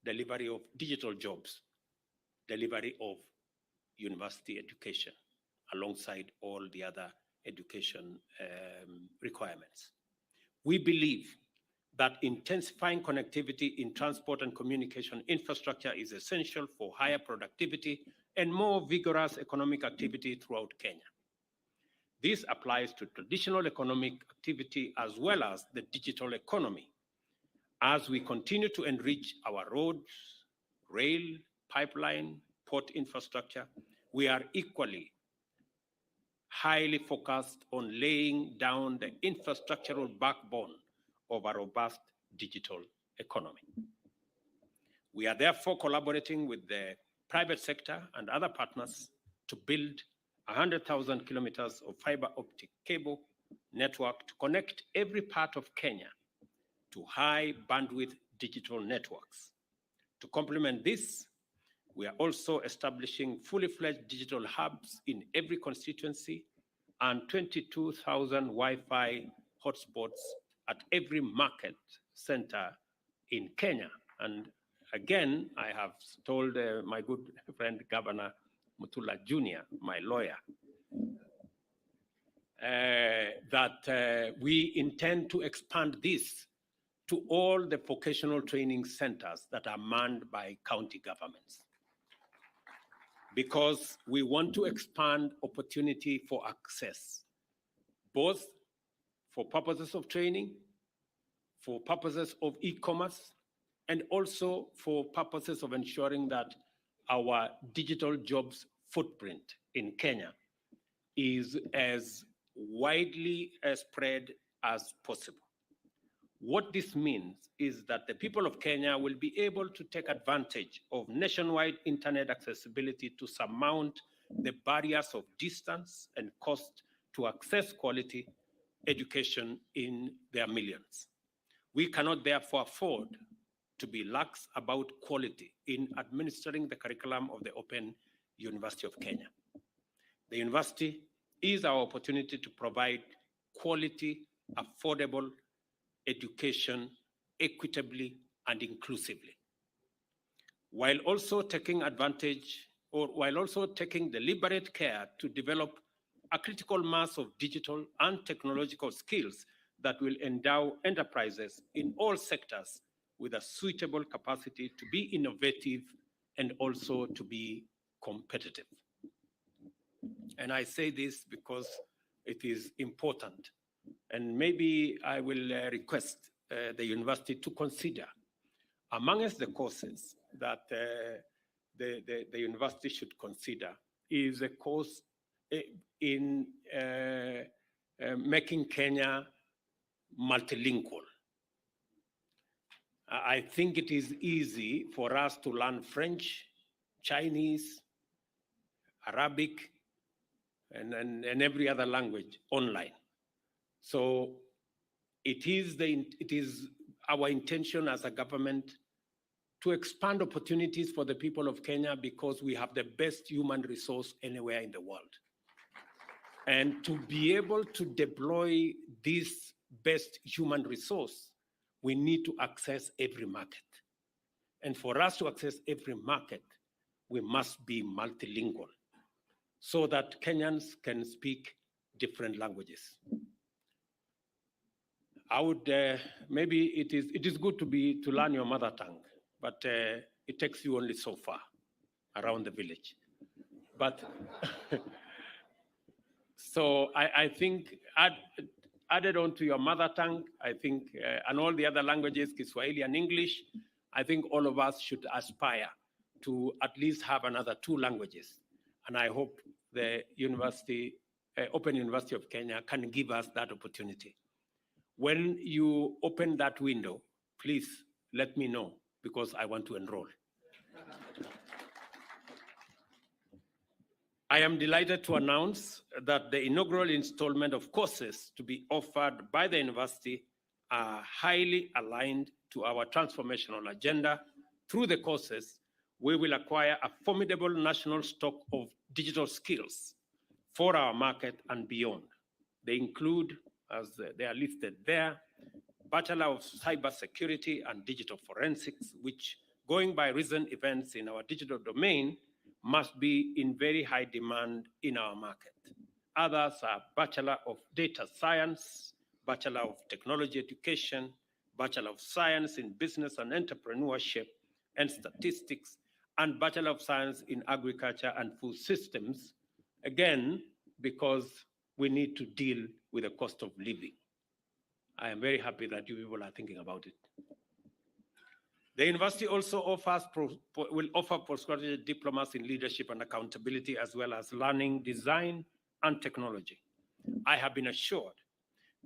delivery of digital jobs, delivery of university education, alongside all the other education requirements. We believe that intensifying connectivity in transport and communication infrastructure is essential for higher productivity and more vigorous economic activity throughout Kenya. This applies to traditional economic activity as well as the digital economy. As we continue to enrich our roads, rail, pipeline, port infrastructure, we are equally highly focused on laying down the infrastructural backbone of a robust digital economy. We are therefore collaborating with the private sector and other partners to build 100,000 kilometers of fiber optic cable network to connect every part of Kenya to high bandwidth digital networks. To complement this, we are also establishing fully fledged digital hubs in every constituency and 22,000 Wi-Fi hotspots at every market center in Kenya. And again, I have told my good friend, Governor Mutula Jr., my lawyer, that we intend to expand this to all the vocational training centers that are manned by county governments, because we want to expand opportunity for access, both for purposes of training, for purposes of e-commerce, and also for purposes of ensuring that our digital jobs footprint in Kenya is as widely spread as possible. What this means is that the people of Kenya will be able to take advantage of nationwide internet accessibility to surmount the barriers of distance and cost to access quality education in their millions. We cannot therefore afford to be lax about quality in administering the curriculum of the Open University of Kenya. The university is our opportunity to provide quality, affordable education equitably and inclusively, while also taking deliberate care to develop a critical mass of digital and technological skills that will endow enterprises in all sectors with a suitable capacity to be innovative and also to be competitive. And I say this because it is important. And maybe I will request the university to consider amongst the courses that the university should consider is a course in making Kenya multilingual. I think it is easy for us to learn French, Chinese, Arabic, and every other language online. So it is our intention as a government to expand opportunities for the people of Kenya because we have the best human resource anywhere in the world. And to be able to deploy this best human resource, we need to access every market. And for us to access every market, we must be multilingual so that Kenyans can speak different languages. I would, maybe it is good to learn your mother tongue, but it takes you only so far around the village. But so I think added on to your mother tongue, I think, and all the other languages, Kiswahili and English, I think all of us should aspire to at least have another 2 languages. And I hope the university, Open University of Kenya can give us that opportunity. When you open that window, please let me know because I want to enroll. I am delighted to announce that the inaugural installment of courses to be offered by the university are highly aligned to our transformational agenda. Through the courses, we will acquire a formidable national stock of digital skills for our market and beyond. They include, as they are listed there, Bachelor of Cybersecurity and Digital Forensics, which, going by recent events in our digital domain, must be in very high demand in our market. Others are Bachelor of Data Science, Bachelor of Technology Education, Bachelor of Science in Business and Entrepreneurship and Statistics, and Bachelor of Science in Agriculture and Food Systems, again, because we need to deal with the cost of living. I am very happy that you people are thinking about it. The university also will offer postgraduate diplomas in leadership and accountability, as well as learning, design, and technology. I have been assured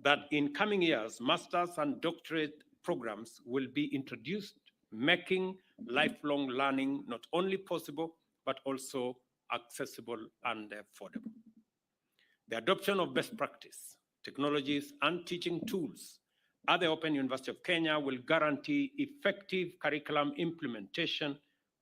that in coming years, master's and doctorate programs will be introduced, making lifelong learning not only possible, but also accessible and affordable. The adoption of best practice, technologies, and teaching tools at the Open University of Kenya will guarantee effective curriculum implementation,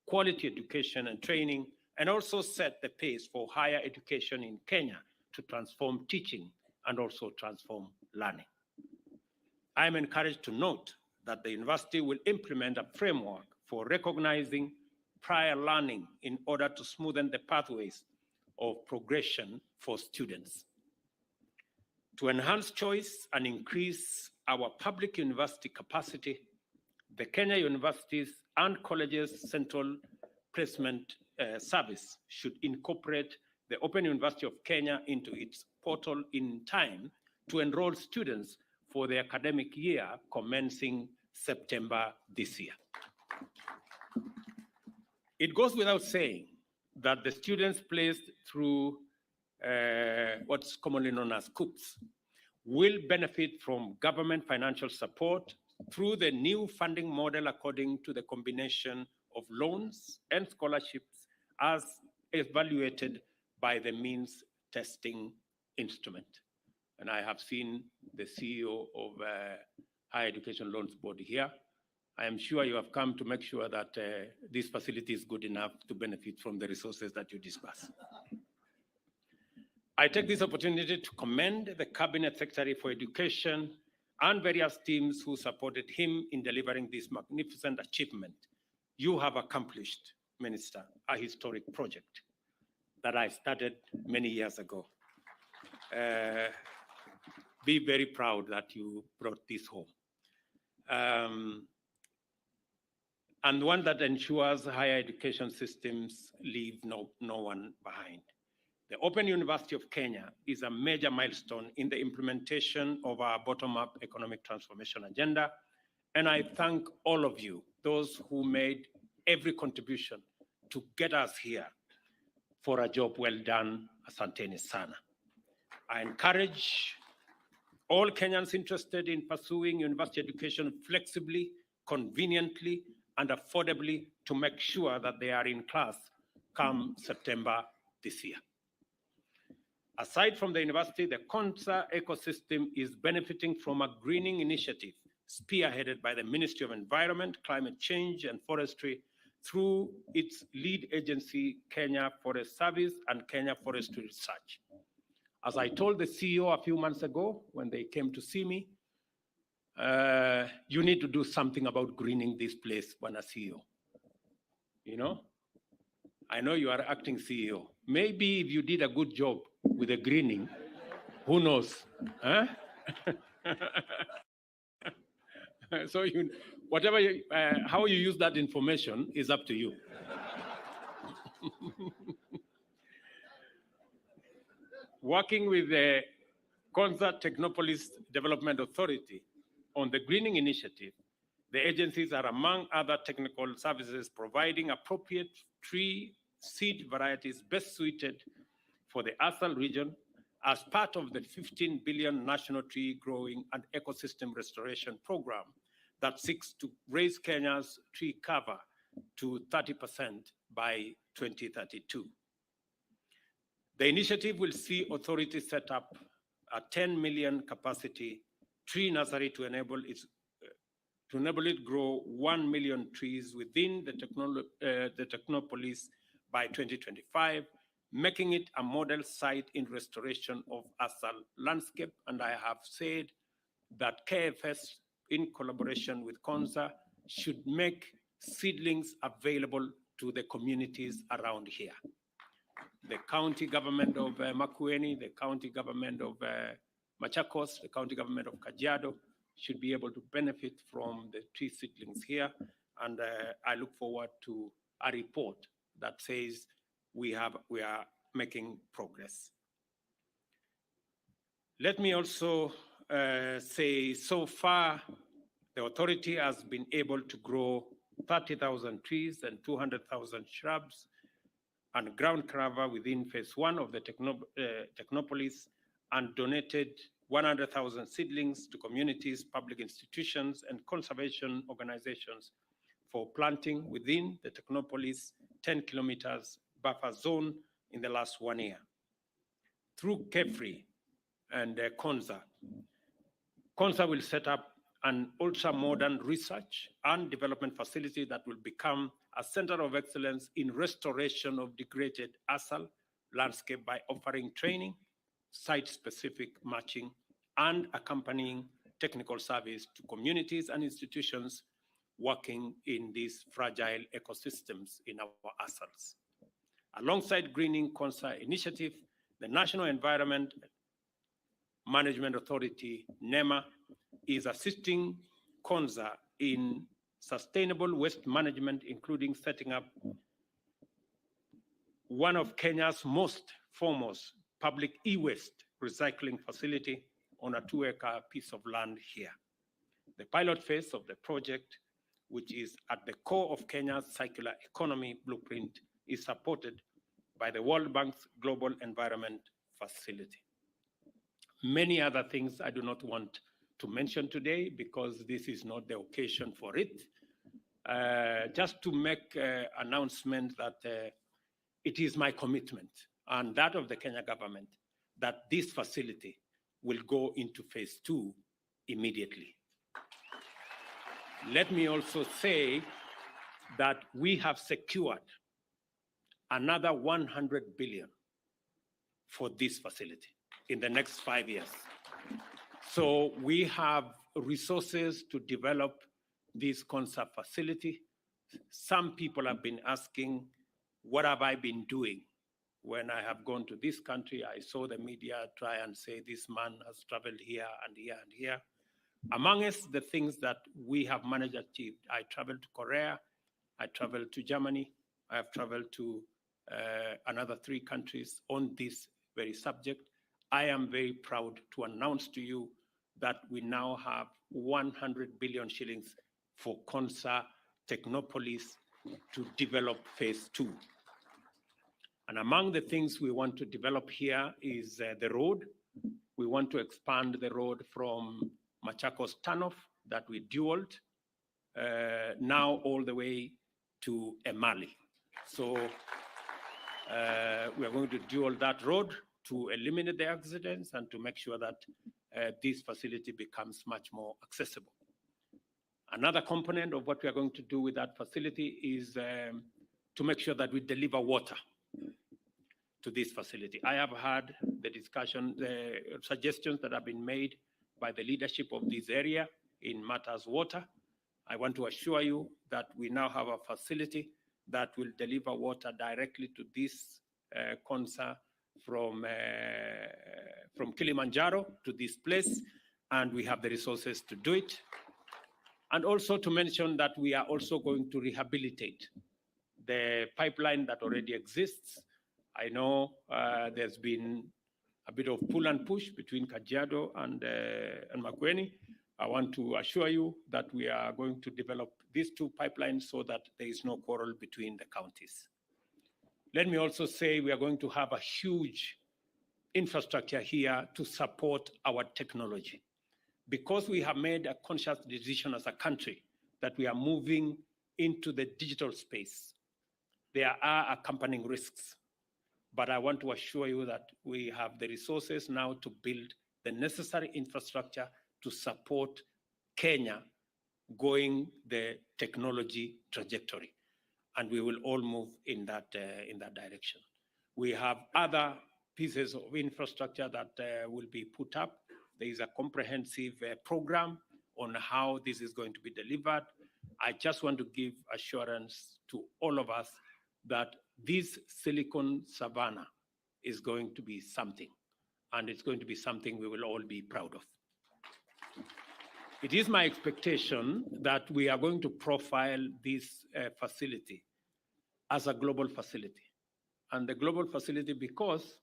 quality education and training, and also set the pace for higher education in Kenya to transform teaching and also transform learning. I am encouraged to note that the university will implement a framework for recognizing prior learning in order to smoothen the pathways of progression for students. To enhance choice and increase our public university capacity, the Kenya Universities and Colleges Central Placement Service should incorporate the Open University of Kenya into its portal in time to enroll students for the academic year commencing September this year. It goes without saying that the students placed through what's commonly known as COOPs will benefit from government financial support through the new funding model according to the combination of loans and scholarships as evaluated by the means testing instrument. And I have seen the CEO of Higher Education Loans Board here. I am sure you have come to make sure that this facility is good enough to benefit from the resources that you disperse. I take this opportunity to commend the Cabinet Secretary for Education and various teams who supported him in delivering this magnificent achievement. You have accomplished, Minister, a historic project that I started many years ago. Be very proud that you brought this home. And one that ensures higher education systems leave no one behind. The Open University of Kenya is a major milestone in the implementation of our bottom-up economic transformation agenda. And I thank all of you, those who made every contribution to get us here, for a job well done. Asanteni sana. I encourage all Kenyans interested in pursuing university education flexibly, conveniently, and affordably to make sure that they are in class come September this year. Aside from the university, the Konza ecosystem is benefiting from a greening initiative spearheaded by the Ministry of Environment, Climate Change, and Forestry through its lead agency, Kenya Forest Service and Kenya Forestry Research. As I told the CEO a few months ago when they came to see me, you need to do something about greening this place, Bwana CEO. You know, I know you are acting CEO. Maybe if you did a good job with the greening, who knows? Huh? So whatever how you use that information is up to you. Working with the Konza Technopolis Development Authority on the greening initiative, the agencies are, among other technical services, providing appropriate tree seed varieties best suited for the Asal region as part of the 15 billion National Tree Growing and Ecosystem Restoration Program that seeks to raise Kenya's tree cover to 30% by 2032. The initiative will see authorities set up a 10 million capacity tree nursery to enable it grow 1 million trees within the Technopolis by 2025, making it a model site in restoration of Asal landscape. And I have said that KFS, in collaboration with Konza, should make seedlings available to the communities around here. The county government of Makueni, the county government of Machakos, the county government of Kajiado should be able to benefit from the tree seedlings here. And I look forward to a report that says we are making progress. Let me also say, so far, the authority has been able to grow 30,000 trees and 200,000 shrubs and ground cover within phase 1 of the Technopolis, and donated 100,000 seedlings to communities, public institutions, and conservation organizations for planting within the Technopolis 10 kilometers buffer zone in the last 1 year. Through KEFRI and Konza will set up an ultra-modern research and development facility that will become a center of excellence in restoration of degraded Asal landscape by offering training, site-specific matching, and accompanying technical service to communities and institutions working in these fragile ecosystems in our Asals. Alongside greening Konza initiative, the National Environment Management Authority, NEMA, is assisting Konza in sustainable waste management, including setting up one of Kenya's most foremost public e-waste recycling facility on a 2-acre piece of land here. The pilot phase of the project, which is at the core of Kenya's circular economy blueprint, is supported by the World Bank's Global Environment Facility. Many other things I do not want to mention today because this is not the occasion for it. Just to make announcement that it is my commitment and that of the Kenya government that this facility will go into phase 2 immediately. Let me also say that we have secured another 100 billion for this facility in the next 5 years. So we have resources to develop this Konza facility. Some people have been asking, what have I been doing? When I have gone to this country, I saw the media try and say this man has traveled here and here and here. Amongst the things that we have managed to achieve, I traveled to Korea, I traveled to Germany, I have traveled to another 3 countries on this very subject. I am very proud to announce to you that we now have 100 billion shillings for Konza Technopolis to develop phase 2. And among the things we want to develop here is the road. We want to expand the road from Machakos Turnoff that we dualed, now all the way to Emali. So we are going to dual that road to eliminate the accidents and to make sure that this facility becomes much more accessible. Another component of what we are going to do with that facility is to make sure that we deliver water to this facility. I have had the discussion, the suggestions that have been made by the leadership of this area in matters water. I want to assure you that we now have a facility that will deliver water directly to this Konza from Kilimanjaro to this place, and we have the resources to do it. And also to mention that we are also going to rehabilitate the pipeline that already exists. I know there's been a bit of pull and push between Kajiado and Makueni. I want to assure you that we are going to develop these 2 pipelines so that there is no quarrel between the counties. Let me also say we are going to have a huge infrastructure here to support our technology. Because we have made a conscious decision as a country that we are moving into the digital space, there are accompanying risks. But I want to assure you that we have the resources now to build the necessary infrastructure to support Kenya going the technology trajectory. And we will all move in that direction. We have other pieces of infrastructure that will be put up. There is a comprehensive program on how this is going to be delivered. I just want to give assurance to all of us that this Silicon Savannah is going to be something, and it's going to be something we will all be proud of. It is my expectation that we are going to profile this facility as a global facility. And the global facility because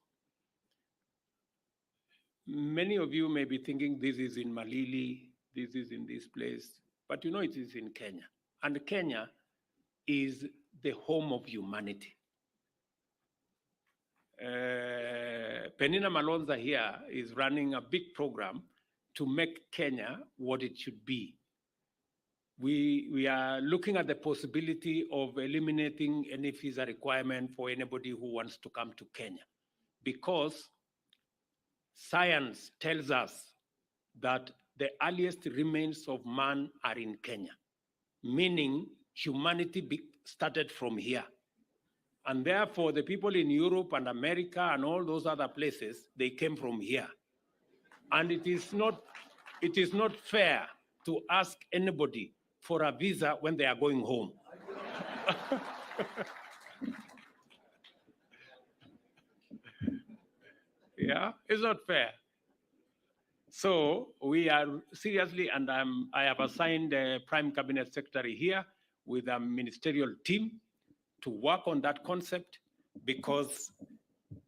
many of you may be thinking this is in Malili, this is in this place, but you know it is in Kenya. And Kenya is the home of humanity. Penina Malonza here is running a big program to make Kenya what it should be. We are looking at the possibility of eliminating any visa requirement for anybody who wants to come to Kenya, because science tells us that the earliest remains of man are in Kenya, meaning humanity started from here. And therefore, the people in Europe and America and all those other places, they came from here. And it is not fair to ask anybody for a visa when they are going home. Yeah, it's not fair. So we are seriously, and I have assigned the Prime Cabinet Secretary here with a ministerial team to work on that concept, because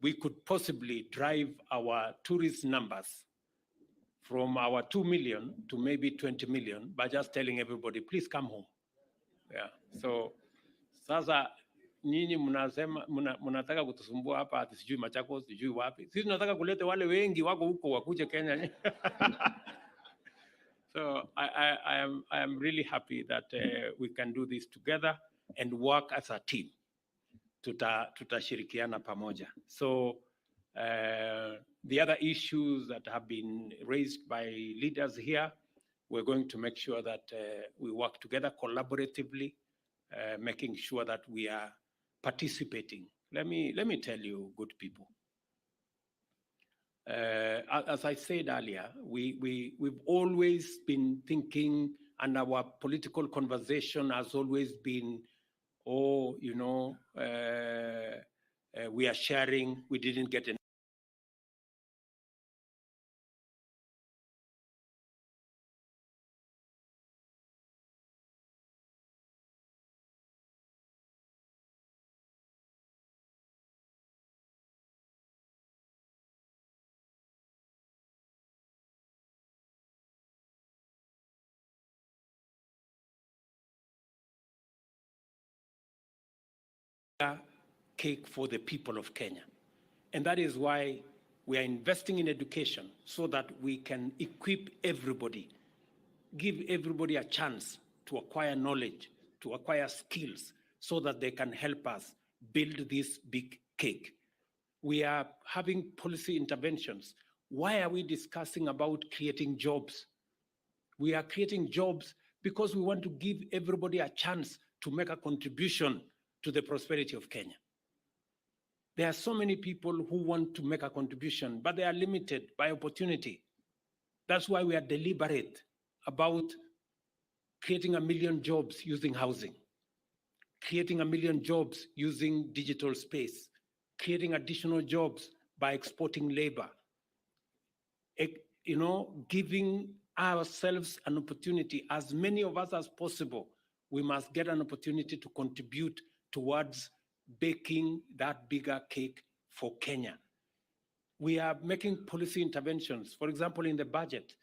we could possibly drive our tourist numbers from our 2 million to maybe 20 million by just telling everybody, please come home. Yeah. So sasa nyinyi mnasema mnataka kutusumbua hapa ati sijui Machakos sijui wapi. Sisi tunataka kuleta wale wengi wako huko wakuje Kenya. So I am really happy that we can do this together and work as a team. Tutashirikiana pamoja. So the other issues that have been raised by leaders here, we're going to make sure that we work together collaboratively, making sure that we are participating. Let me tell you, good people. As I said earlier, we've always been thinking, and our political conversation has always been, oh, you know, we are sharing, we didn't get enough. Cake for the people of Kenya. And that is why we are investing in education, so that we can equip everybody, give everybody a chance to acquire knowledge, to acquire skills, so that they can help us build this big cake. We are having policy interventions. Why are we discussing about creating jobs? We are creating jobs because we want to give everybody a chance to make a contribution to the prosperity of Kenya. There are so many people who want to make a contribution, but they are limited by opportunity. That's why we are deliberate about creating 1 million jobs using housing, creating 1 million jobs using digital space, creating additional jobs by exporting labor, you know, giving ourselves an opportunity, as many of us as possible. We must get an opportunity to contribute towards baking that bigger cake for Kenya. We are making policy interventions. For example, in the budget,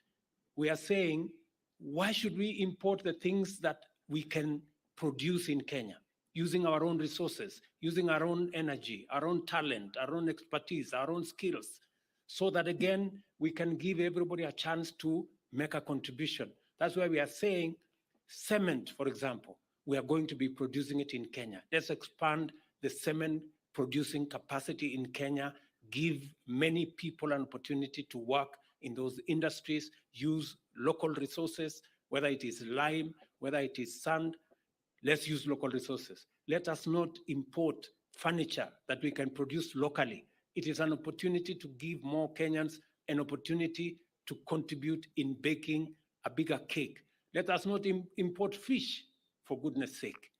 we are saying, why should we import the things that we can produce in Kenya, using our own resources, using our own energy, our own talent, our own expertise, our own skills, so that again, we can give everybody a chance to make a contribution. That's why we are saying cement, for example, we are going to be producing it in Kenya. Let's expand the cement producing capacity in Kenya, give many people an opportunity to work in those industries, use local resources, whether it is lime, whether it is sand. Let's use local resources. Let us not import furniture that we can produce locally. It is an opportunity to give more Kenyans an opportunity to contribute in baking a bigger cake. Let us not import fish, for goodness sake.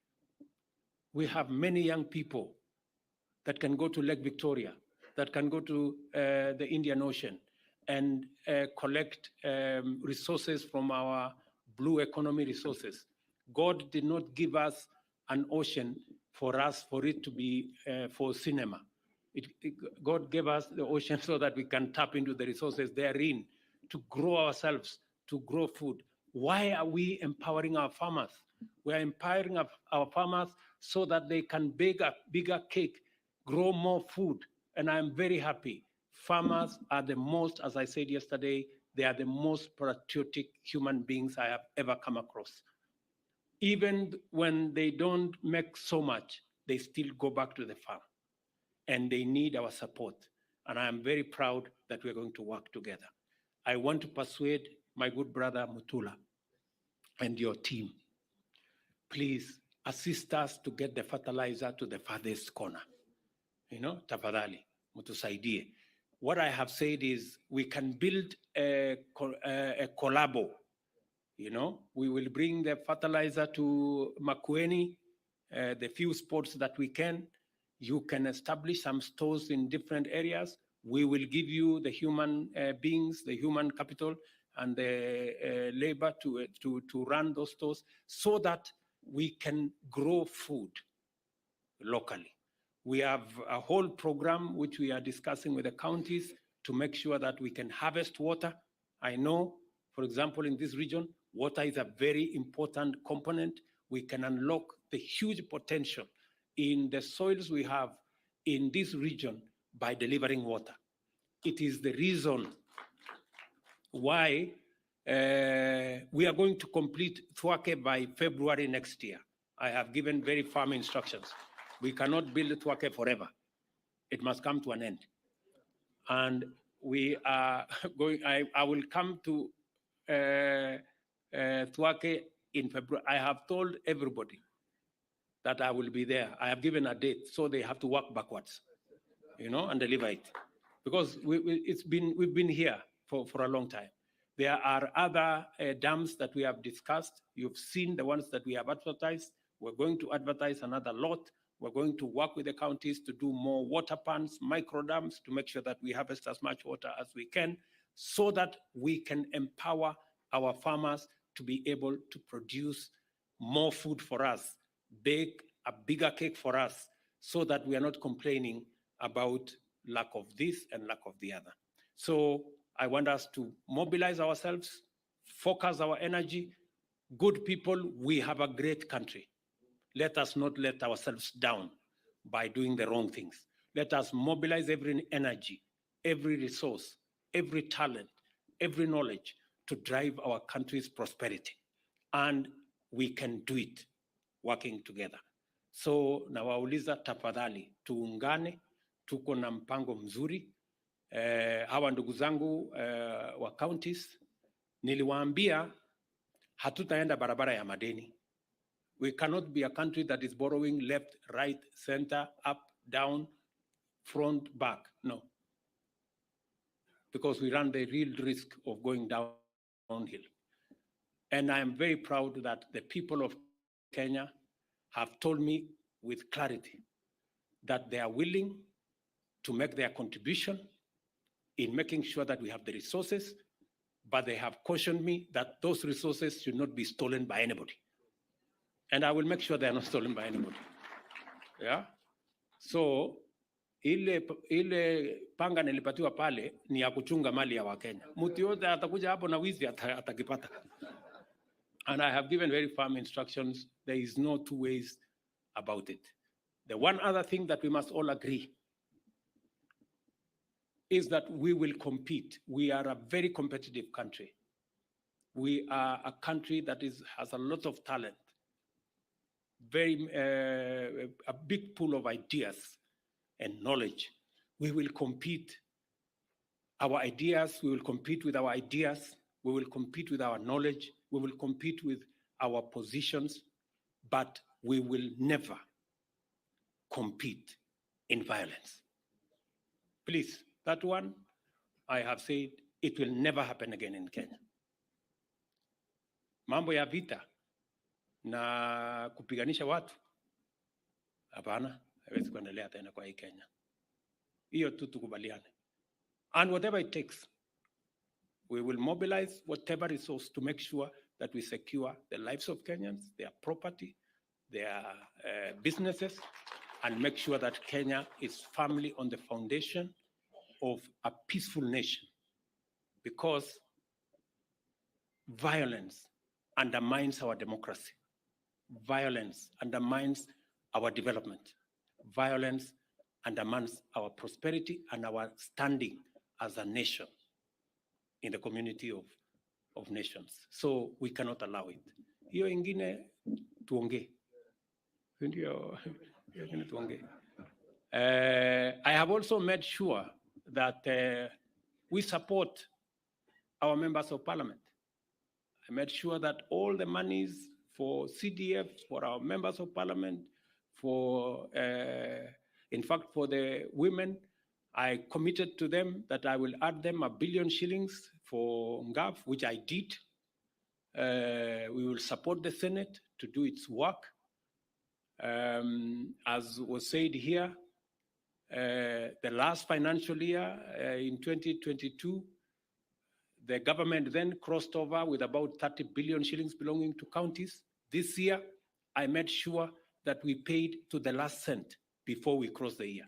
We have many young people that can go to Lake Victoria, that can go to the Indian Ocean and collect resources from our blue economy resources. God did not give us an ocean for it to be for cinema. God gave us the ocean so that we can tap into the resources therein to grow ourselves, to grow food. Why are we empowering our farmers? We are empowering our farmers so that they can bake a bigger cake, grow more food. And I'm very happy. Farmers are the most, as I said yesterday, they are the most patriotic human beings I have ever come across. Even when they don't make so much, they still go back to the farm. And they need our support. And I am very proud that we're going to work together. I want to persuade my good brother Mutula and your team, please assist us to get the fertilizer to the farthest corner. You know, tafadhali, mutusaidie. What I have said is we can build a collabo. You know, we will bring the fertilizer to Makueni, the few spots that we can. You can establish some stores in different areas. We will give you the human beings, the human capital, and the labor to run those stores so that we can grow food locally. We have a whole program which we are discussing with the counties to make sure that we can harvest water. I know, for example, in this region, water is a very important component. We can unlock the huge potential in the soils we have in this region by delivering water. It is the reason why we are going to complete Thwake by February next year. I have given very firm instructions. We cannot build Thwake forever. It must come to an end. And we are going, I will come to Thwake in February. I have told everybody that I will be there. I have given a date, so they have to work backwards, and deliver it. Because we've been here for a long time. There are other dams that we have discussed. You've seen the ones that we have advertised. We're going to advertise another lot. We're going to work with the counties to do more water pans, micro dams, to make sure that we harvest as much water as we can, so that we can empower our farmers to be able to produce more food for us, bake a bigger cake for us, so that we are not complaining about lack of this and lack of the other. So I want us to mobilize ourselves, focus our energy. Good people, we have a great country. Let us not let ourselves down by doing the wrong things. Let us mobilize every energy, every resource, every talent, every knowledge to drive our country's prosperity. And we can do it working together. So nawauliza tafadhali, tuungane, tuko na mpango mzuri. Hawa ndugu zangu wa counties, niliwaambia hatutaenda barabara ya madeni. We cannot be a country that is borrowing left, right, center, up, down, front, back. No. Because we run the real risk of going downhill. And I am very proud that the people of Kenya have told me with clarity that they are willing to make their contribution in making sure that we have the resources, but they have cautioned me that those resources should not be stolen by anybody. And I will make sure they are not stolen by anybody. Yeah? So, ile panga nilipatiwa pale ni ya kuchunga mali ya Wakenya. Mtu yote atakuja hapo na wizi atakipata. And I have given very firm instructions. There is no two ways about it. The one other thing that we must all agree is that we will compete. We are a very competitive country. We are a country that has a lot of talent, a big pool of ideas and knowledge. We will compete. Our ideas, we will compete with our ideas. We will compete with our knowledge. We will compete with our positions, but we will never compete in violence. Please, that one, I have said, it will never happen again in Kenya. Mambo ya vita na kupiganisha watu, hapana, haiwezi kuendelea tena kwa hii Kenya. Hiyo tu tukubaliane. And whatever it takes, we will mobilize whatever resource to make sure that we secure the lives of Kenyans, their property, their businesses, and make sure that Kenya is firmly on the foundation of a peaceful nation, because violence undermines our democracy. Violence undermines our development. Violence undermines our prosperity and our standing as a nation in the community of nations. So we cannot allow it. Hiyo ingine tuongee. Ndio, ingine tuongee. I have also made sure that we support our members of parliament. I made sure that all the monies for CDF, for our members of parliament, in fact, for the women, I committed to them that I will add them 1 billion shillings for NGAF, which I did. We will support the Senate to do its work. As was said here, The last financial year, in 2022, the government then crossed over with about 30 billion shillings belonging to counties. This year, I made sure that we paid to the last cent before we crossed the year.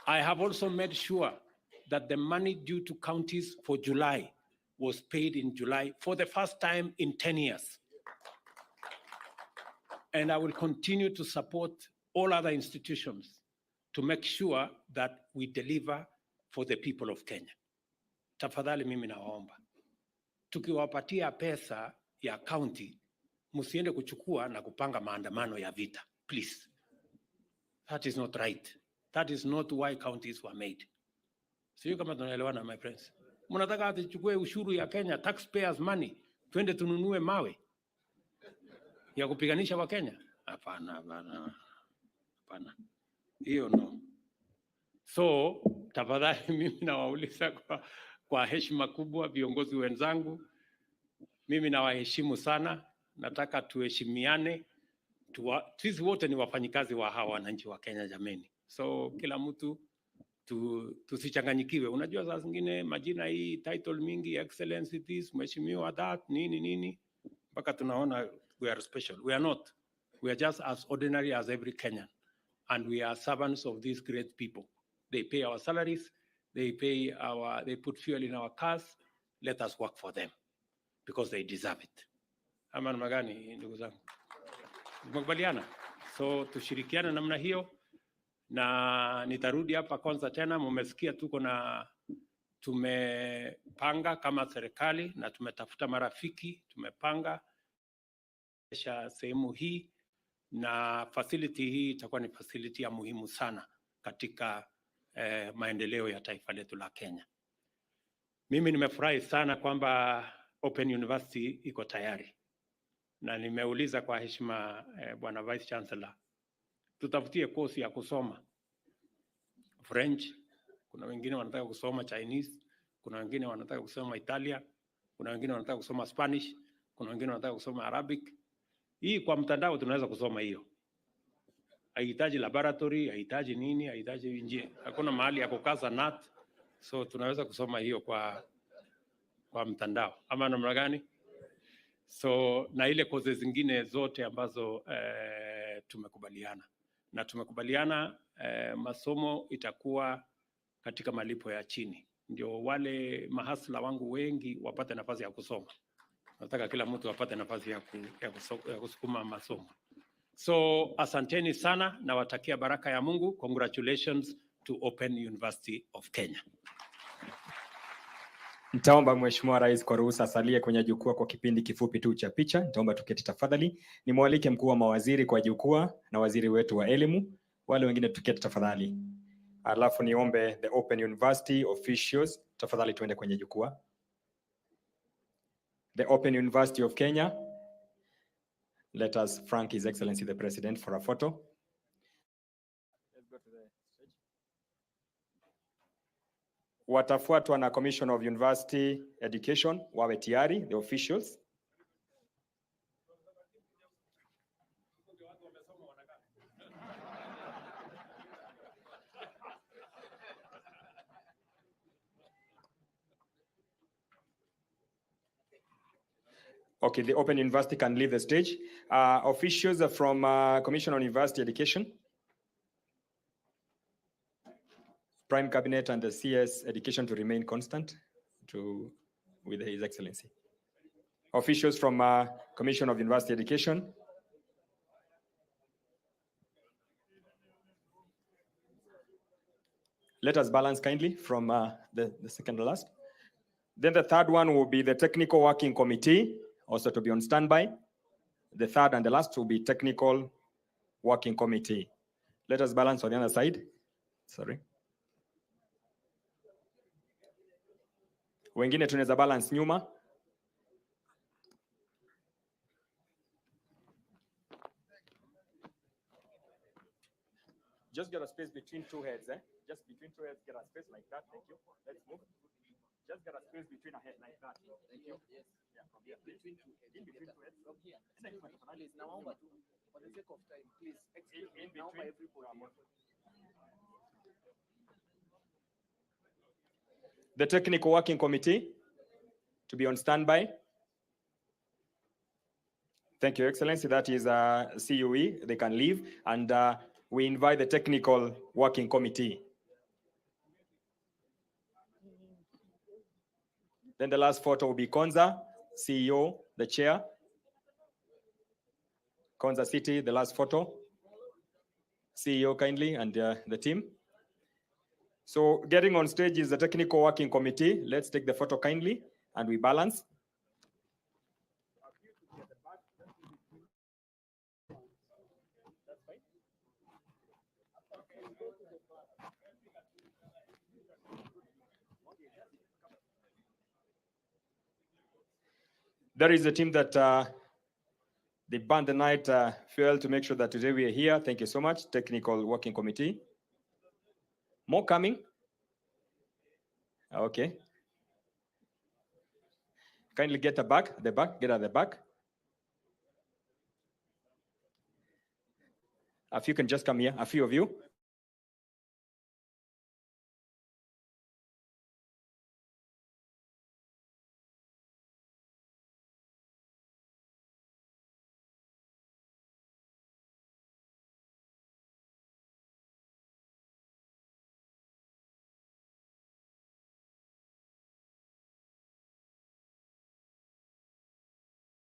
I have also made sure that the money due to counties for July was paid in July for the first time in 10 years. And I will continue to support all other institutions to make sure that we deliver for the people of Kenya. Tafadhali mimi nawaomba, tukiwapatia pesa ya county, msiende kuchukua na kupanga maandamano ya vita, please. That is not right. That is not why counties were made. Sio kama tunaelewana, my friends. Mnataka ati chukue ushuru ya Kenya, taxpayers money, twende tununue mawe ya kupiganisha wa Kenya? Hapana, hapana. Hapana. Hiyo no. So, tafadhali mimi nawauliza kwa heshima kubwa viongozi wenzangu, mimi nawaheshimu sana, nataka tuheshimiane. Sisi wote ni wafanyikazi wa hawa wananchi wa Kenya jameni. So kila mtu tusichanganyikiwe. Unajua saa zingine majina hii title mingi, excellency this, mheshimiwa that, nini mpaka tunaona we are special. We are not. We are just as ordinary as every Kenyan, and we are servants of these great people. They pay our salaries, they put fuel in our cars. Let us work for them because they deserve it. Ama namna gani ndugu zangu? Tumekubaliana? So tushirikiane namna hiyo, na nitarudi hapa Konza tena. Mmesikia tumepanga kama serikali na tumetafuta marafiki, tumepanga sehemu hii, na facility hii itakuwa ni facility ya muhimu sana katika maendeleo ya taifa letu la Kenya. Mimi nimefurahi sana kwamba Open University iko tayari, na nimeuliza kwa heshima Bwana Vice Chancellor, tutafutie kosi ya kusoma French, kuna wengine wanataka kusoma Chinese, kuna wengine wanataka kusoma Italia, kuna wengine wanataka kusoma Spanish, kuna wengine wanataka kusoma Arabic. Hii kwa mtandao tunaweza kusoma hiyo. Haihitaji laboratory, haihitaji nini, haihitaji nje. Hakuna mahali ya kukaza nut. So tunaweza kusoma hiyo kwa mtandao. Ama namna gani? So na ile courses zingine zote ambazo tumekubaliana. Na tumekubaliana masomo itakuwa katika malipo ya chini. Ndio wale mahasla wangu wengi wapate nafasi ya kusoma. Nataka kila mtu apate nafasi ya kusukuma masomo. So asanteni sana, na watakia baraka ya Mungu. Congratulations to Open University of Kenya. Nitaomba Mheshimiwa Rais kwa ruhusa asalie kwenye jukwaa kwa kipindi kifupi tu cha picha. Nitaomba tuketi tafadhali. Nimwalike mkuu wa mawaziri kwa jukwaa na waziri wetu wa elimu. Wale wengine tuketi tafadhali. Alafu niombe the Open University officials tafadhali tuende kwenye jukwaa. The Open University of Kenya. Let us thank His Excellency the President for a photo. Let's go to the stage. Watafuatwa na Commission of University Education, wawe tayari, the officials. Okay, the Open University can leave the stage. Officials from Commission on University Education, Prime Cabinet and the CS Education to remain constant with His Excellency. Officials from Commission of University Education. Let us balance kindly from the second to last. Then the third one will be the Technical Working Committee, also to be on standby. The third and the last will be Technical Working Committee. Let us balance on the other side. Sorry. Wengine tunaweza balance nyuma. Just get a space between two heads, Just between two heads, get a space like that. Thank you. Let's move. Just get a space between a head like that. Thank you. Yes. Yeah, from here. Between two heads. In between two heads. From here. Please, now for the sake of time, please. In between everybody. The Technical Working Committee to be on standby. Thank you, Excellency. That is CUE. They can leave. And we invite the Technical Working Committee. Then the last photo will be Konza, CEO, the chair. Konza City, the last photo. CEO kindly and the team. So getting on stage is the Technical Working Committee. Let's take the photo kindly and we balance. There is a team that they burned the night fuel to make sure that today we are here. Thank you so much, Technical Working Committee. More coming? Okay. Kindly get the back, get at the back. A few can just come here, a few of you.